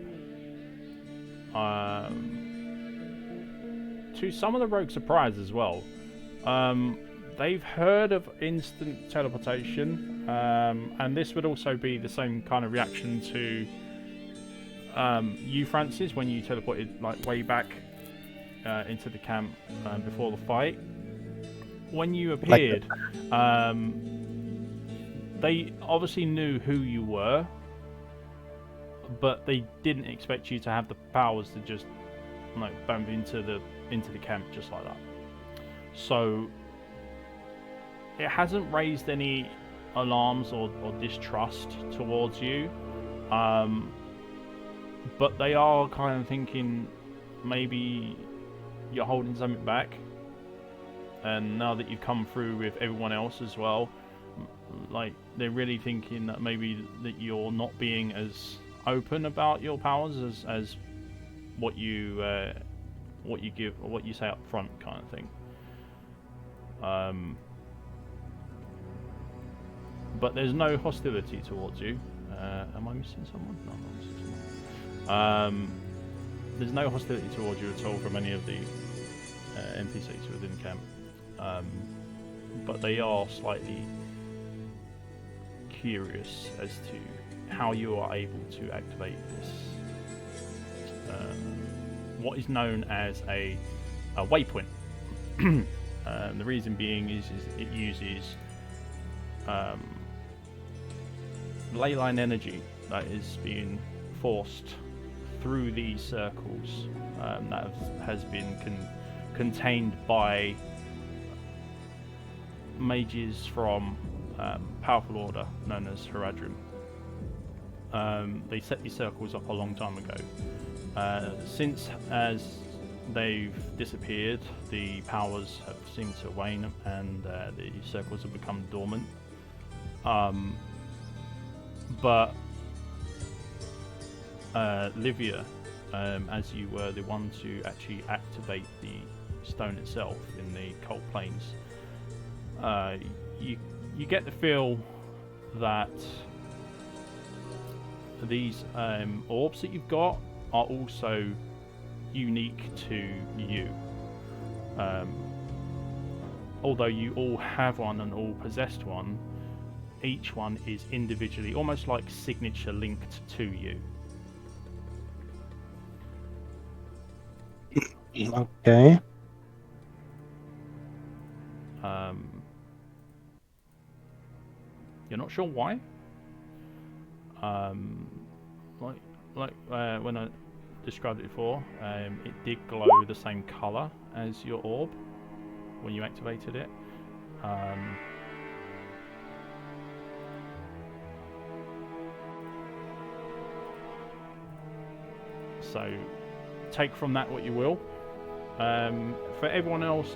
To some of the rogues' surprise as well, they've heard of instant teleportation, and this would also be the same kind of reaction to you, Francis, when you teleported like way back into the camp before the fight. When you appeared, they obviously knew who you were, but they didn't expect you to have the powers to just like bump into the camp just like that. So it hasn't raised any alarms or distrust towards you, but they are kind of thinking maybe you're holding something back, and now that you've come through with everyone else as well, like they're really thinking that maybe that you're not being as open about your powers as what you give or what you say up front, kind of thing. But there's no hostility towards you. Am I missing someone? No, I'm not missing someone. There's no hostility towards you at all from any of the NPCs within the camp. But they are slightly curious as to how you are able to activate this. What is known as a waypoint. The reason being is it uses leyline energy that is being forced through these circles that has been contained by mages from powerful order known as Heradrim. They set these circles up a long time ago. Since as they've disappeared. The powers have seemed to wane, and the circles have become dormant. But Livia, as you were the one to actually activate the stone itself in the cold plains, you get the feel that these orbs that you've got are also unique to you. Although you all have one and all possessed one, each one is individually, almost like signature linked to you. Okay. You're not sure why. Like when I described it before, it did glow the same color as your orb when you activated it. So take from that what you will. For everyone else,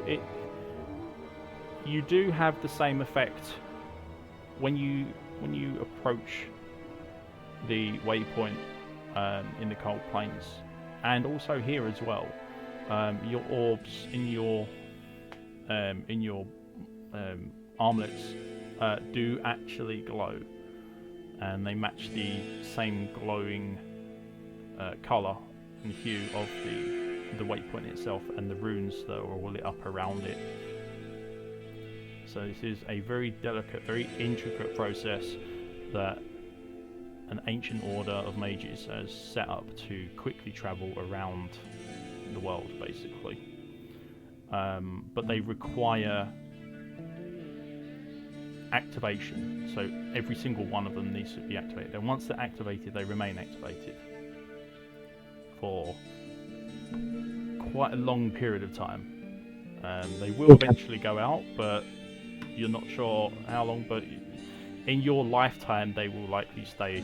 you do have the same effect when you approach the waypoint in the cold plains, and also here as well. Your orbs in your armlets do actually glow, and they match the same glowing color and hue of the waypoint itself and the runes that are all lit up around it. So this is a very delicate, very intricate process that an ancient order of mages has set up to quickly travel around the world, basically. But they require activation, so every single one of them needs to be activated. And once they're activated, they remain activated for quite a long period of time. They will eventually go out, but you're not sure how long, but in your lifetime they will likely stay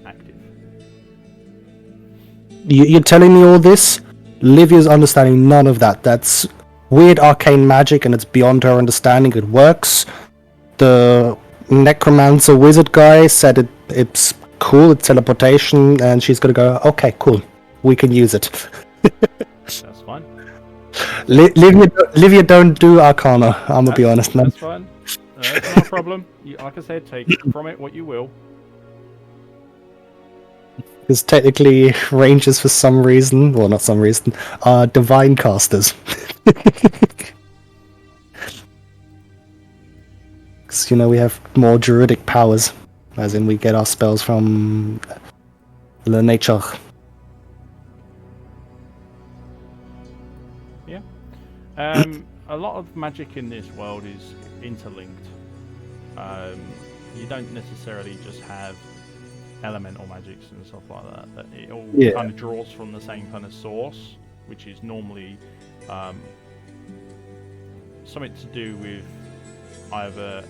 active. You're telling me all this? Livia's understanding none of that. That's weird arcane magic and it's beyond her understanding. It works. The necromancer wizard guy said it's cool, it's teleportation, and she's gonna go, okay, cool, we can use it. That's fine. Livia don't do arcana, I'm gonna be honest, man. That's fine. That's not a problem. Like I said, take from it what you will. Because technically, rangers for some reason, well, not some reason, are divine casters. Because, we have more druidic powers, as in we get our spells from the nature. Yeah. A lot of magic in this world is interlinked. You don't necessarily just have elemental magics and stuff like that. It all kind of draws from the same kind of source, which is normally something to do with either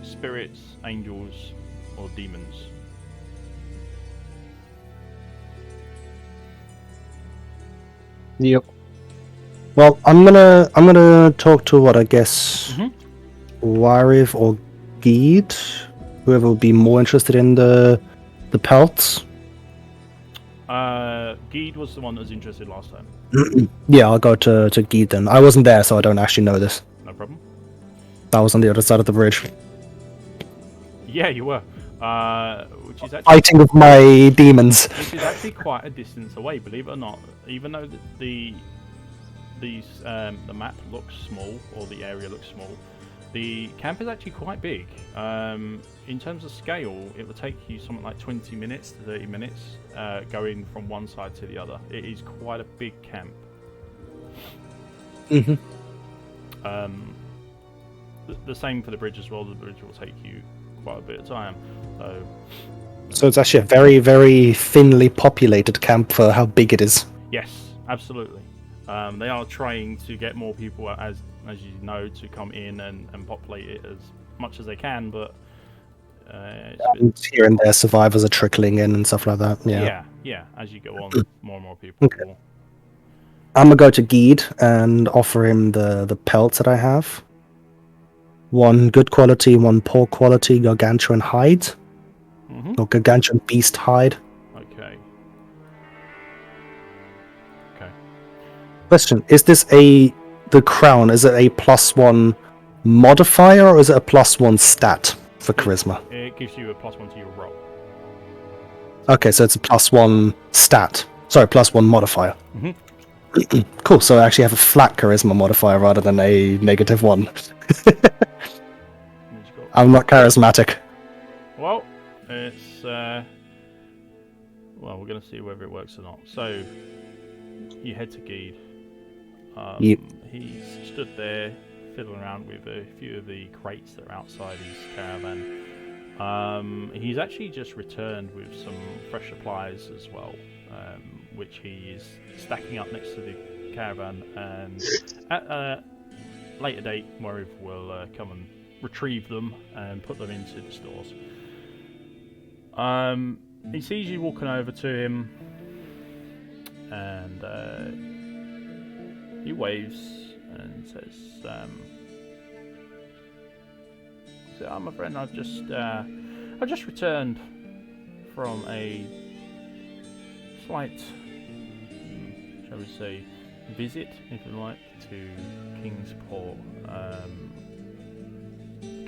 spirits, angels, or demons. Yep. Well, I'm gonna talk to what I guess Wariv or Geed, whoever would be more interested in the pelts. Geed was the one that was interested last time. Yeah, I'll go to Geed then. I wasn't there, so I don't actually know this. No problem. I was on the other side of the bridge. Yeah, you were. Which is actually Fighting with my demons. Which is actually quite a distance away, believe it or not. Even though the map looks small, or the area looks small, the camp is actually quite big. In terms of scale, it will take you something like 20 minutes to 30 minutes going from one side to the other. It is quite a big camp. The same for the bridge as well. The bridge will take you quite a bit of time. So it's actually a very, very thinly populated camp for how big it is. Yes, absolutely. They are trying to get more people, as you know, to come in and populate it as much as they can, but here and there survivors are trickling in and stuff like that. Yeah. Yeah, as you go on, more and more people will I'm gonna go to Geed and offer him the pelts that I have. One good quality, one poor quality gargantuan hide. Or gargantuan beast hide. Okay. Okay. Question, is this the crown, is it a +1 modifier or is it a +1 stat for charisma? It gives you a +1 to your roll. Okay, so it's a +1 stat. Sorry, +1 modifier. Mhm. Cool, so I actually have a flat charisma modifier rather than a -1. I'm not charismatic. Well, it's well, we're going to see whether it works or not. So, you head to Geed. Yep. He's stood there fiddling around with a few of the crates that are outside his caravan. He's actually just returned with some fresh supplies as well, which he is stacking up next to the caravan, and at a later date, Moriv will come and retrieve them and put them into the stores. He sees you walking over to him, and he waves and says, "I'm a friend. I've just returned from a slight, shall we say, visit, if you like, to Kingsport.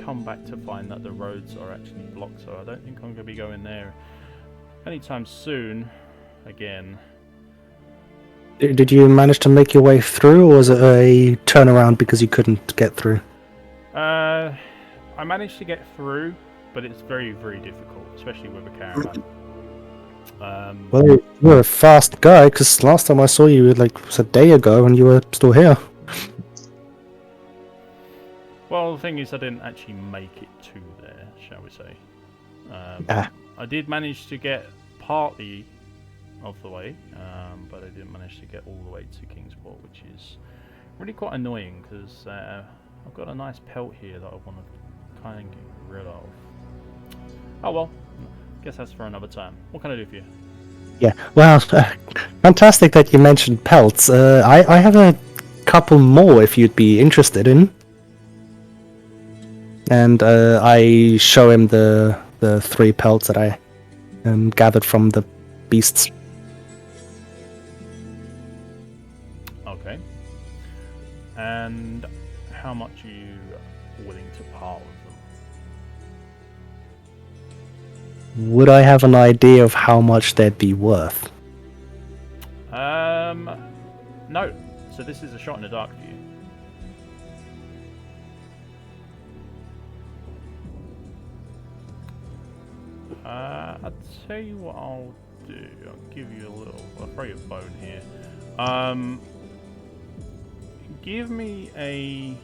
Come back to find that the roads are actually blocked, so I don't think I'm going to be going there anytime soon again." Did you manage to make your way through, or was it a turnaround because you couldn't get through? I managed to get through, but it's very, very difficult, especially with a caravan. Well, you're a fast guy, because last time I saw you, it was a day ago, and you were still here. Well, the thing is, I didn't actually make it to there, shall we say. I did manage to get partly of the way, but I didn't manage to get all the way to Kingsport, which is really quite annoying, because I've got a nice pelt here that I want to kind of get rid of. Oh well, guess that's for another time. What can I do for you? Yeah, well, fantastic that you mentioned pelts. I have a couple more if you'd be interested in. And I show him the 3 pelts that I gathered from the beasts. Okay. And how much are you willing to part with them? Would I have an idea of how much they'd be worth? No. So this is a shot in the dark for you. I'll tell you what I'll do. I'll give you I'll throw you a bone here. Give me a...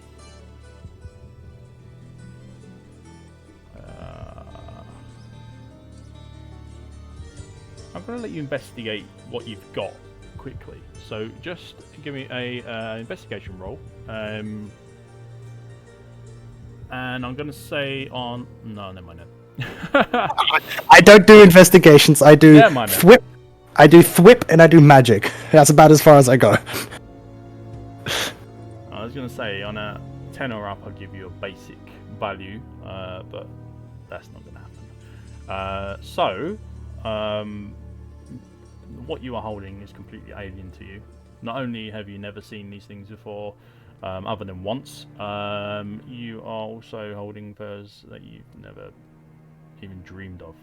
I'm going to let you investigate what you've got quickly. So just give me a investigation roll. And I'm going to say on... No, never mind. I don't do investigations. I do Yeah, thwip. I do thwip and I do magic. That's about as far as I go. I was going to say on a 10 or up, I'll give you a basic value, but that's not going to happen. What you are holding is completely alien to you. Not only have you never seen these things before, other than once, you are also holding furs that you've never even dreamed of.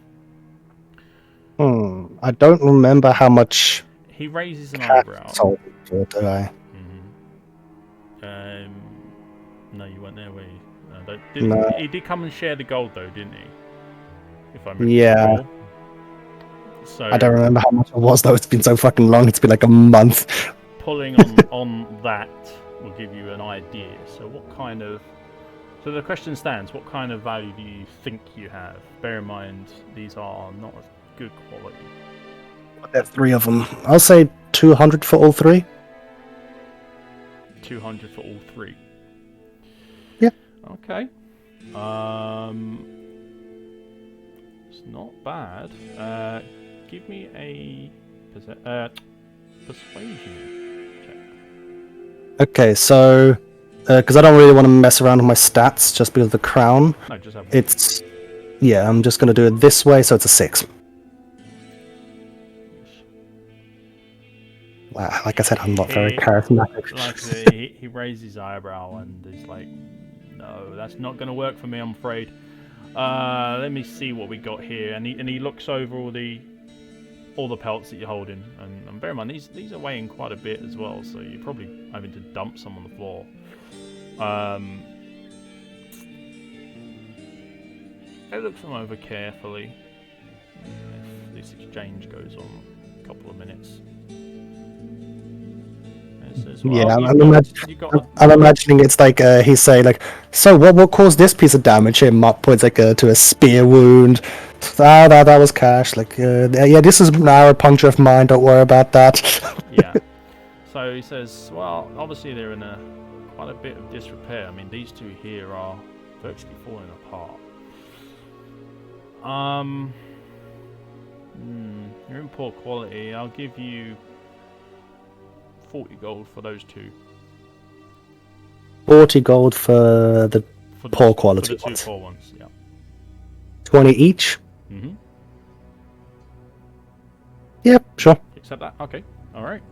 I don't remember how much. He raises an eyebrow. Do I? No, you weren't there, were you? No. He did come and share the gold, though, didn't he? If I remember. Yeah. Before. So I don't remember how much it was though. It's been so fucking long. It's been like a month. Pulling on that will give you an idea. So what kind of... So the question stands, what kind of value do you think you have? Bear in mind, these are not of good quality. There are 3 of them. I'll say 200 for all 3. 200 for all 3. Yeah. Okay. It's not bad. Give me a persuasion check. Okay, so because I don't really want to mess around with my stats just because of the crown. No, just have I'm just gonna do it this way, so it's a 6. Wow, like I said, I'm not very charismatic. Like he raised his eyebrow and is like, no, that's not going to work for me, I'm afraid. Let me see what we got here. And he looks over all the pelts that you're holding. And bear in mind, these are weighing quite a bit as well, so you're probably having to dump some on the floor. He looks them over carefully. If this exchange goes on a couple of minutes. Says, well, yeah, I'm imagining it's like he's saying like, so what caused this piece of damage? Him points like to a spear wound. That was cash. Like yeah, this is an arrow puncture of mine. Don't worry about that. Yeah. So he says, well, obviously they're in quite a bit of disrepair. I mean, these two here are virtually falling apart. You're in poor quality. I'll give you 40 gold for those two. 40 gold for the poor quality for the two poor ones, yeah. 20 each? Mm-hmm. Yep, sure. Accept that? Okay, alright.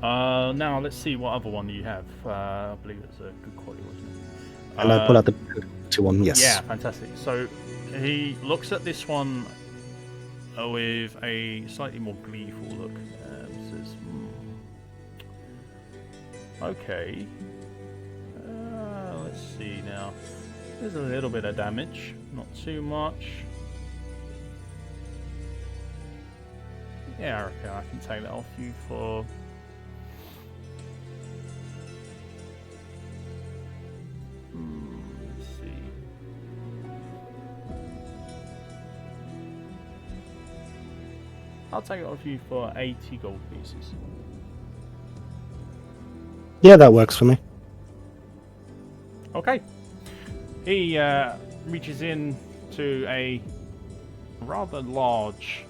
Now let's see what other one you have. I believe it's a good quality, wasn't it? And I pull out the two one, yes. Yeah, fantastic. So he looks at this one with a slightly more gleeful look. Says, okay. Let's see now. There's a little bit of damage, not too much. Yeah, okay, I can take that off you for... let's see. I'll take it off you for 80 gold pieces. Yeah, that works for me. Okay. He reaches in to a rather large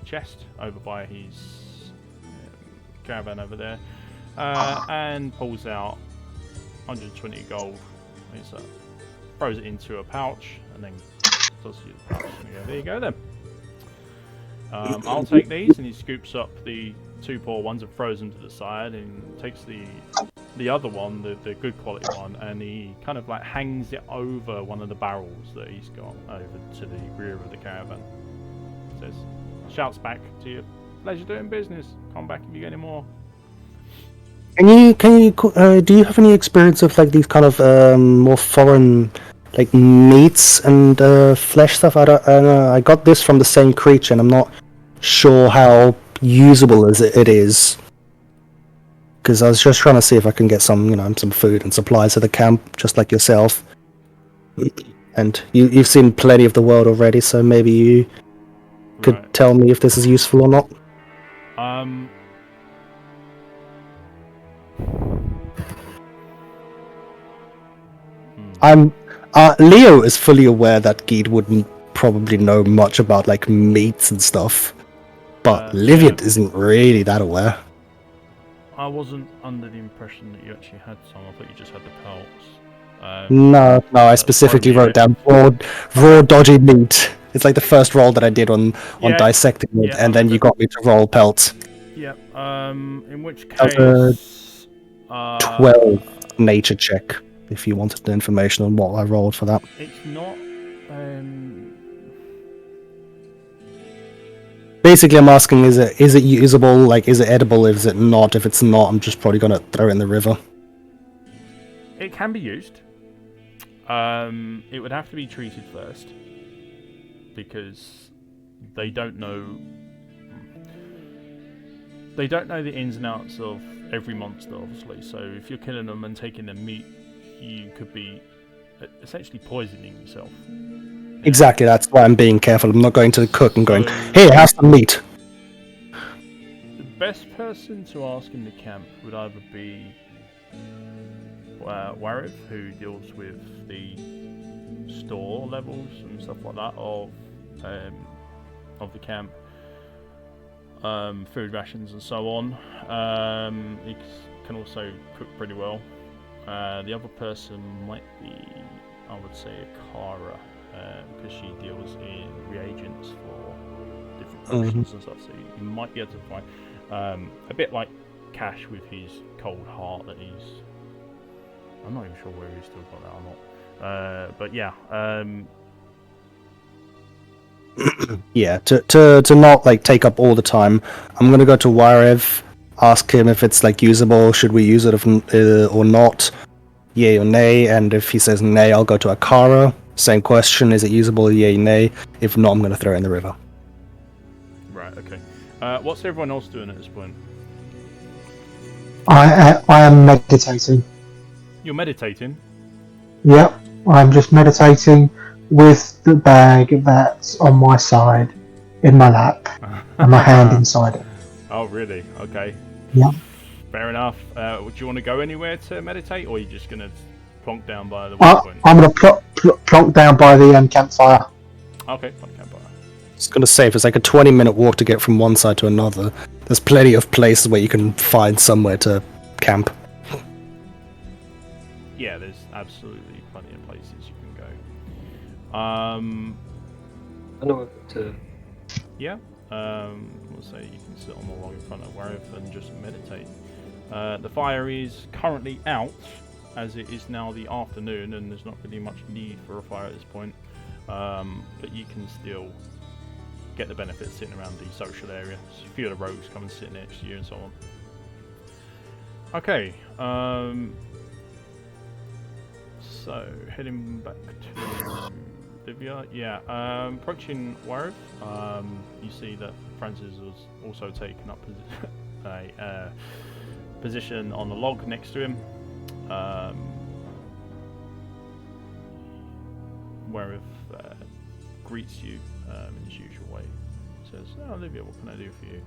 chest over by his caravan over there and pulls out 120 gold. He throws it into a pouch and then does the pouch. And there you go then. I'll take these, and he scoops up the two poor ones and throws them to the side, and takes the other one, the good quality one, and he kind of like hangs it over one of the barrels that he's got over to the rear of the caravan. Says, shouts back to you, pleasure doing business. Come back if you get any more. Can you do you have any experience of like these kind of more foreign like meats and flesh stuff? I got this from the same creature, and I'm not sure how usable it is. Because I was just trying to see if I can get some food and supplies to the camp, just like yourself. And you've seen plenty of the world already, so maybe you could tell me if this is useful or not. Leo is fully aware that Geed wouldn't probably know much about like meats and stuff, but Liviet isn't really that aware. I wasn't under the impression that you actually had some. I thought you just had the pelts. No, I specifically wrote down raw dodgy meat. It's like the first roll that I did on dissecting it, and then you got me to roll pelts. Yeah. In which case, 12 nature check. If you wanted the information on what I rolled for that. It's not. Basically, I'm asking: is it usable? Like, is it edible? Is it not? If it's not, I'm just probably gonna throw it in the river. It can be used. It would have to be treated first because they don't know. They don't know the ins and outs of every monster, obviously. So if you're killing them and taking their meat, you could be essentially poisoning yourself. Exactly, that's why I'm being careful. I'm not going to the cook and going, hey, have some meat. The best person to ask in the camp would either be Warif, who deals with the store levels and stuff like that of the camp, food rations and so on. can also cook pretty well. The other person might be, I would say, a Kara, because she deals in reagents for different potions and stuff. So you might be able to find a bit like Cash with his cold heart that he's. I'm not even sure where he's still got that or not. But yeah. Yeah, to not like take up all the time, I'm gonna go to Warev, ask him if it's like usable, should we use it or not, yay or nay, and if he says nay, I'll go to Akara. Same question, is it usable, yay, nay? If not, I'm gonna throw it in the river. Right. Okay. What's everyone else doing at this point? I am meditating. You're meditating. Yep, I'm just meditating with the bag that's on my side, in my lap, and my hand inside it. Oh, really? Okay. Yeah. Fair enough. Would you want to go anywhere to meditate, or are you just going to plonk down by the waypoint? I'm going to plonk down by the campfire. Okay, by the campfire. I was gonna say, if it's like a 20-minute walk to get from one side to another, there's plenty of places where you can find somewhere to camp. Yeah, there's absolutely plenty of places you can go. I know to. Yeah. We'll say you can sit on the log in front of Warif and just meditate. The fire is currently out, as it is now the afternoon, and there's not really much need for a fire at this point. But you can still get the benefits sitting around the social area. So a few of the rogues come and sit next to you and so on. Okay. So heading back to Livia. Yeah. Approaching Warif, you see that Francis was also taking up a position on the log next to him. Warif greets you in his usual way. Says, "Oh, Olivia, what can I do for you?"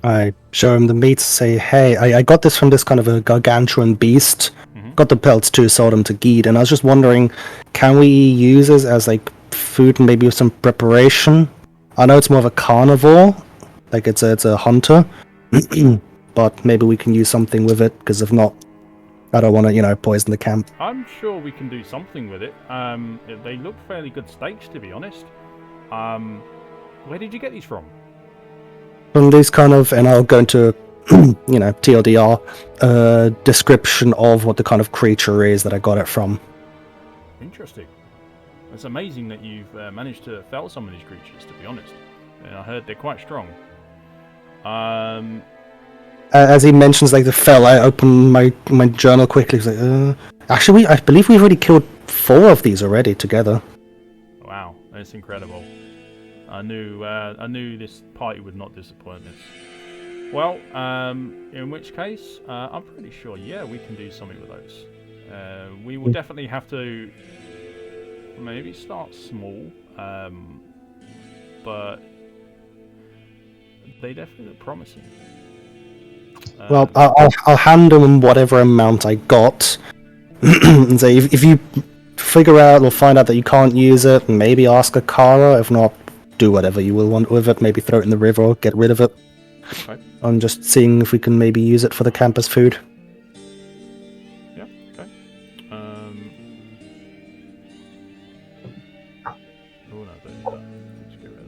I show him the meat, say, hey, I got this from this kind of a gargantuan beast. Got the pelts too, sold them to Geed, and I was just wondering, can we use this as like food and maybe with some preparation? I know it's more of a carnivore, like it's a hunter, but maybe we can use something with it, because if not, I don't want to, poison the camp. I'm sure we can do something with it. They look fairly good steaks, to be honest. Where did you get these from? From these kind of, and I'll go into, TLDR, description of what the kind of creature is that I got it from. Interesting. It's amazing that you've managed to fell some of these creatures, to be honest. I heard they're quite strong. As he mentions, like, the fell, I open my journal quickly. It's like, actually, I believe we've already killed 4 of these already together. Wow, that's incredible. I knew this party would not disappoint us. Well, in which case, I'm pretty sure, yeah, we can do something with those. We will definitely have to maybe start small, but they definitely look promising. Well, I'll hand them whatever amount I got, and say, if you figure out or find out that you can't use it, maybe ask a Kara. If not, do whatever you will want with it. Maybe throw it in the river or get rid of it. Okay. I'm just seeing if we can maybe use it for the campus food. Yeah, okay. Oh, no, don't do that. Let's get rid of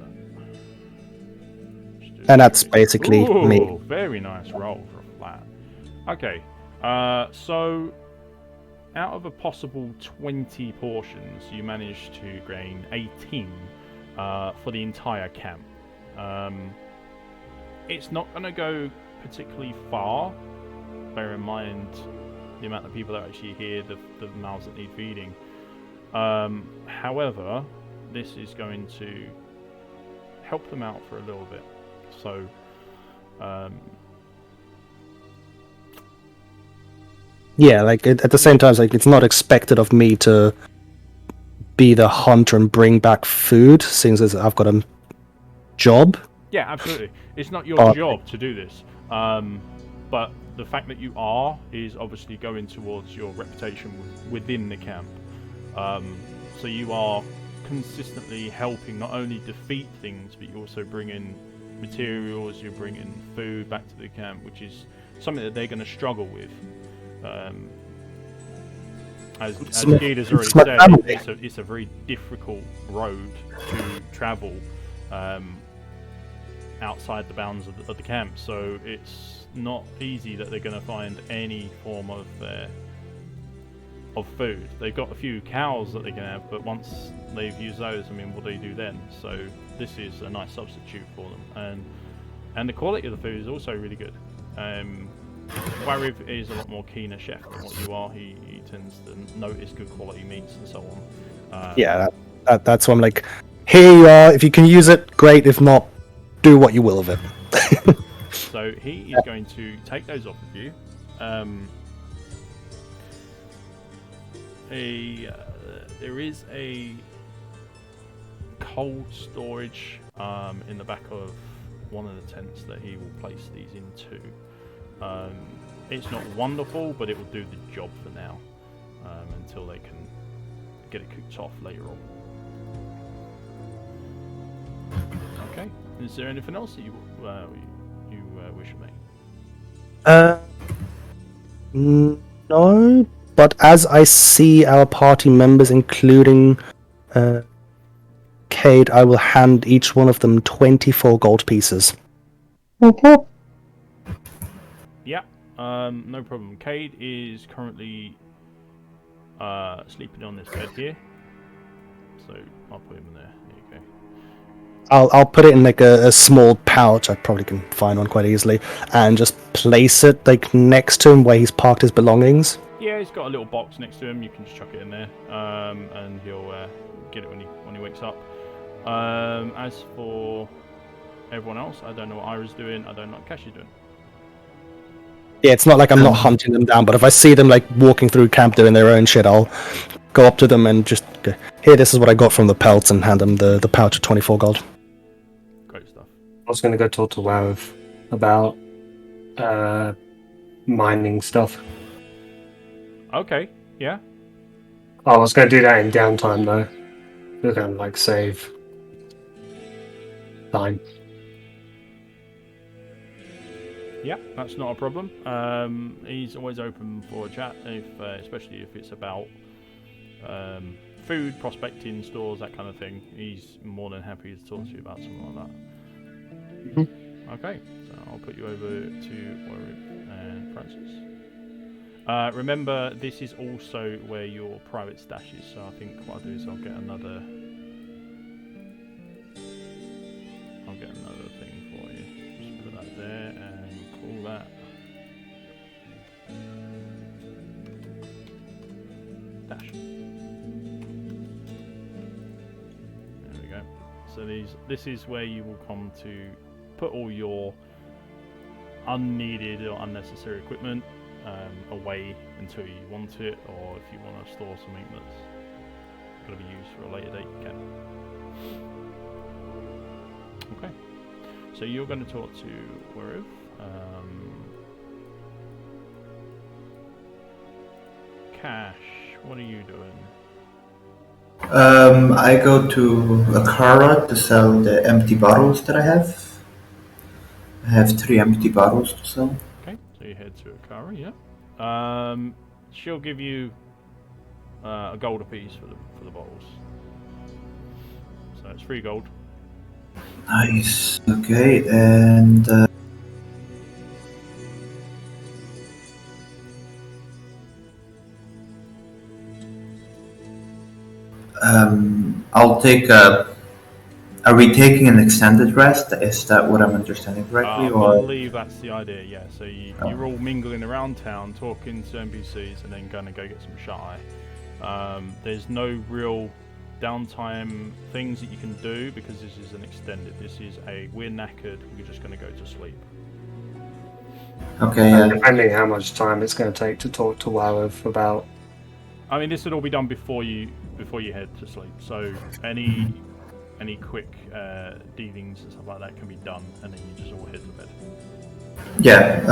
that. And that's basically me. Very nice roll for a flat. Okay, so out of a possible 20 portions, you managed to gain 18 for the entire camp. It's not going to go particularly far. Bear in mind the amount of people that are actually here, the mouths that need feeding. However, this is going to help them out for a little bit. So, yeah, like at the same time, like it's not expected of me to be the hunter and bring back food, since I've got a job. Yeah, absolutely. It's not your job to do this, but the fact that you are is obviously going towards your reputation within the camp. So you are consistently helping not only defeat things, but you also bring in materials, you bring in food back to the camp, which is something that they're going to struggle with. As Some- Geed has already some said, family. it's a very difficult road to travel outside the bounds of the camp. So it's not easy that they're going to find any form of food. They've got a few cows that they can have, but once they've used those, I mean, what do they do then? So this is a nice substitute for them, and the quality of the food is also really good. Wariv is a lot more keener chef than what you are. He tends to notice good quality meats and so on. Yeah, that's why I'm like, here you are. If you can use it, great. If not, do what you will of it. So he is going to take those off of you. There is a cold storage in the back of one of the tents that he will place these into. It's not wonderful, but it will do the job for now until they can get it cooked off later on. Okay. Is there anything else that you wish of me? No, but as I see our party members, including Cade, I will hand each one of them 24 gold pieces. Okay. Yeah, no problem. Cade is currently sleeping on this bed here, so I'll put him in there. There you go. I'll put it in like a small pouch. I probably can find one quite easily, and just place it like next to him where he's parked his belongings. Yeah, he's got a little box next to him. You can just chuck it in there, and he'll get it when he wakes up. As for everyone else, I don't know what Ira's doing. I don't know what Cash is doing. Yeah, it's not like I'm not hunting them down, but if I see them like walking through camp doing their own shit, I'll go up to them and just go, here, this is what I got from the pelts, and hand them the pouch of 24 gold. Great stuff. I was going to go talk to Wav about mining stuff. Okay. Yeah. I was going to do that in downtime though. We're going to like save time. Yeah, that's not a problem. He's always open for a chat, especially if it's about food, prospecting, stores, that kind of thing. He's more than happy to talk to you about something like that. Mm-hmm. Okay, so I'll put you over to Warwick and Francis. Remember, this is also where your private stash is, so I think what I'll do is I'll get another thing for you. Just put that there and call that dash. There we go. So this is where you will come to put all your unneeded or unnecessary equipment away until you want it, or if you want to store something that's going to be used for a later date, you can. Okay. So you're going to talk to Warif. Cash, what are you doing? I go to Akara to sell the empty bottles that I have. I have 3 empty bottles to sell. Okay, so you head to Akara, yeah. She'll give you a gold apiece for the bottles. So it's 3 gold. Nice. Okay, and I'll take a. Are we taking an extended rest? Is that what I'm understanding correctly? I believe that's the idea, yeah. So you're all mingling around town, talking to NPCs, and then going to go get some shut-eye. There's no real downtime things that you can do because this is an extended. This is we're knackered, we're just going to go to sleep. Okay, yeah. Depending how much time it's going to take to talk to Wav about. I mean, this would all be done before you head to sleep. So any quick dealings and stuff like that can be done, and then you just all head to bed. Yeah,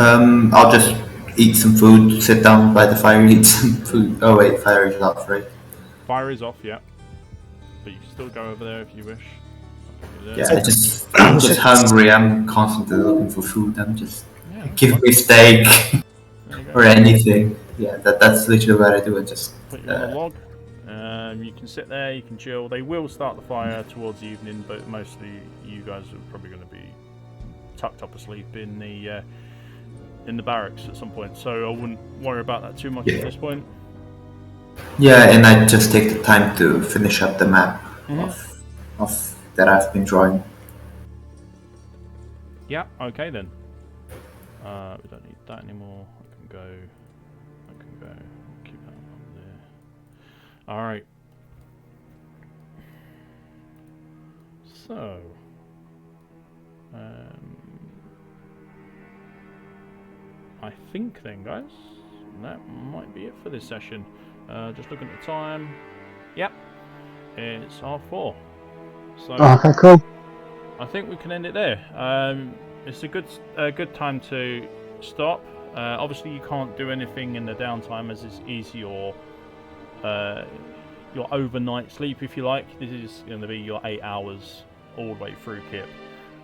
I'll just eat some food, sit down by the fire, eat some food. Oh wait, fire is off, right? Fire is off, yeah. But you can still go over there if you wish. Yeah, I'm just hungry. I'm constantly looking for food. I'm just. Yeah, give me steak There you go. or anything. Yeah, that's literally what I do. I just Put you on a log. You can sit there, you can chill. They will start the fire towards the evening, but mostly you guys are probably going to be tucked up asleep in the barracks at some point. So I wouldn't worry about that too much at this point. yeah, and I just take the time to finish up the map of that I've been drawing. Yeah. Okay then. We don't need that anymore. I can go. Keep that up there. All right. So. I think then, guys, that might be it for this session. Just looking at the time. Yep. It's 4:30. So. Okay, cool. I think we can end it there. It's a good time to stop. Obviously, you can't do anything in the downtime, as this is your overnight sleep, if you like. This is going to be your 8 hours all the way through, Kip.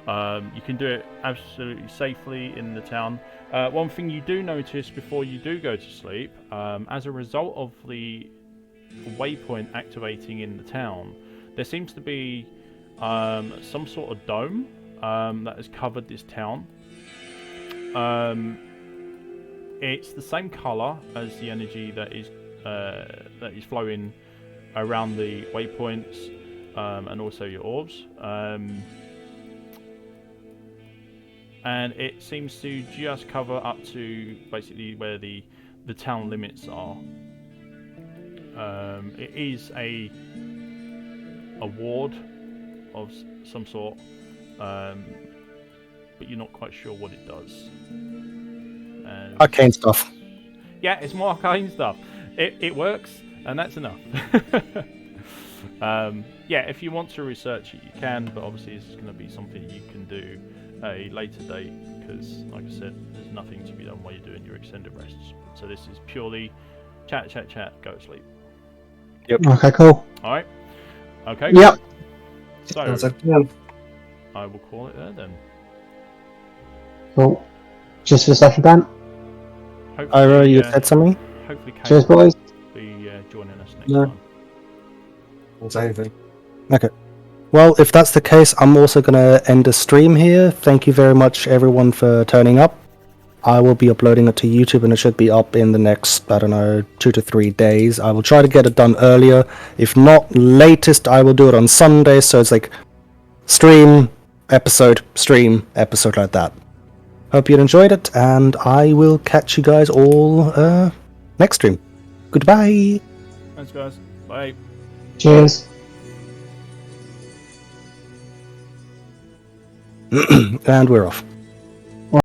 You can do it absolutely safely in the town. One thing you do notice before you do go to sleep, as a result of the waypoint activating in the town, there seems to be some sort of dome that has covered this town. It's the same color as the energy that is flowing around the waypoints and also your orbs. And it seems to just cover up to basically where the town limits are. It is a ward of some sort, but you're not quite sure what it does. And Arcane stuff. yeah, it's more arcane stuff. It works, and that's enough. Yeah, if you want to research it, you can, but obviously this is going to be something you can do at a later date, because, like I said, there's nothing to be done while you're doing your extended rests. So this is purely chat, go to sleep. Okay, cool. All right. Okay. Yep. So Sounds like a plan. I will call it there then. Cool. Just for the session, Dan. Ira, you said something? Hopefully, Kate Cheers, boys. will be joining us next No. time. Won't say anything. Okay. Well, if that's the case, I'm also going to end the stream here. Thank you very much, everyone, for turning up. I will be uploading it to YouTube, and it should be up in the next, 2 to 3 days. I will try to get it done earlier. If not, latest, I will do it on Sunday, so it's like stream, episode, like that. Hope you enjoyed it, and I will catch you guys all next stream. Goodbye! Thanks, guys. Bye. Cheers. And we're off.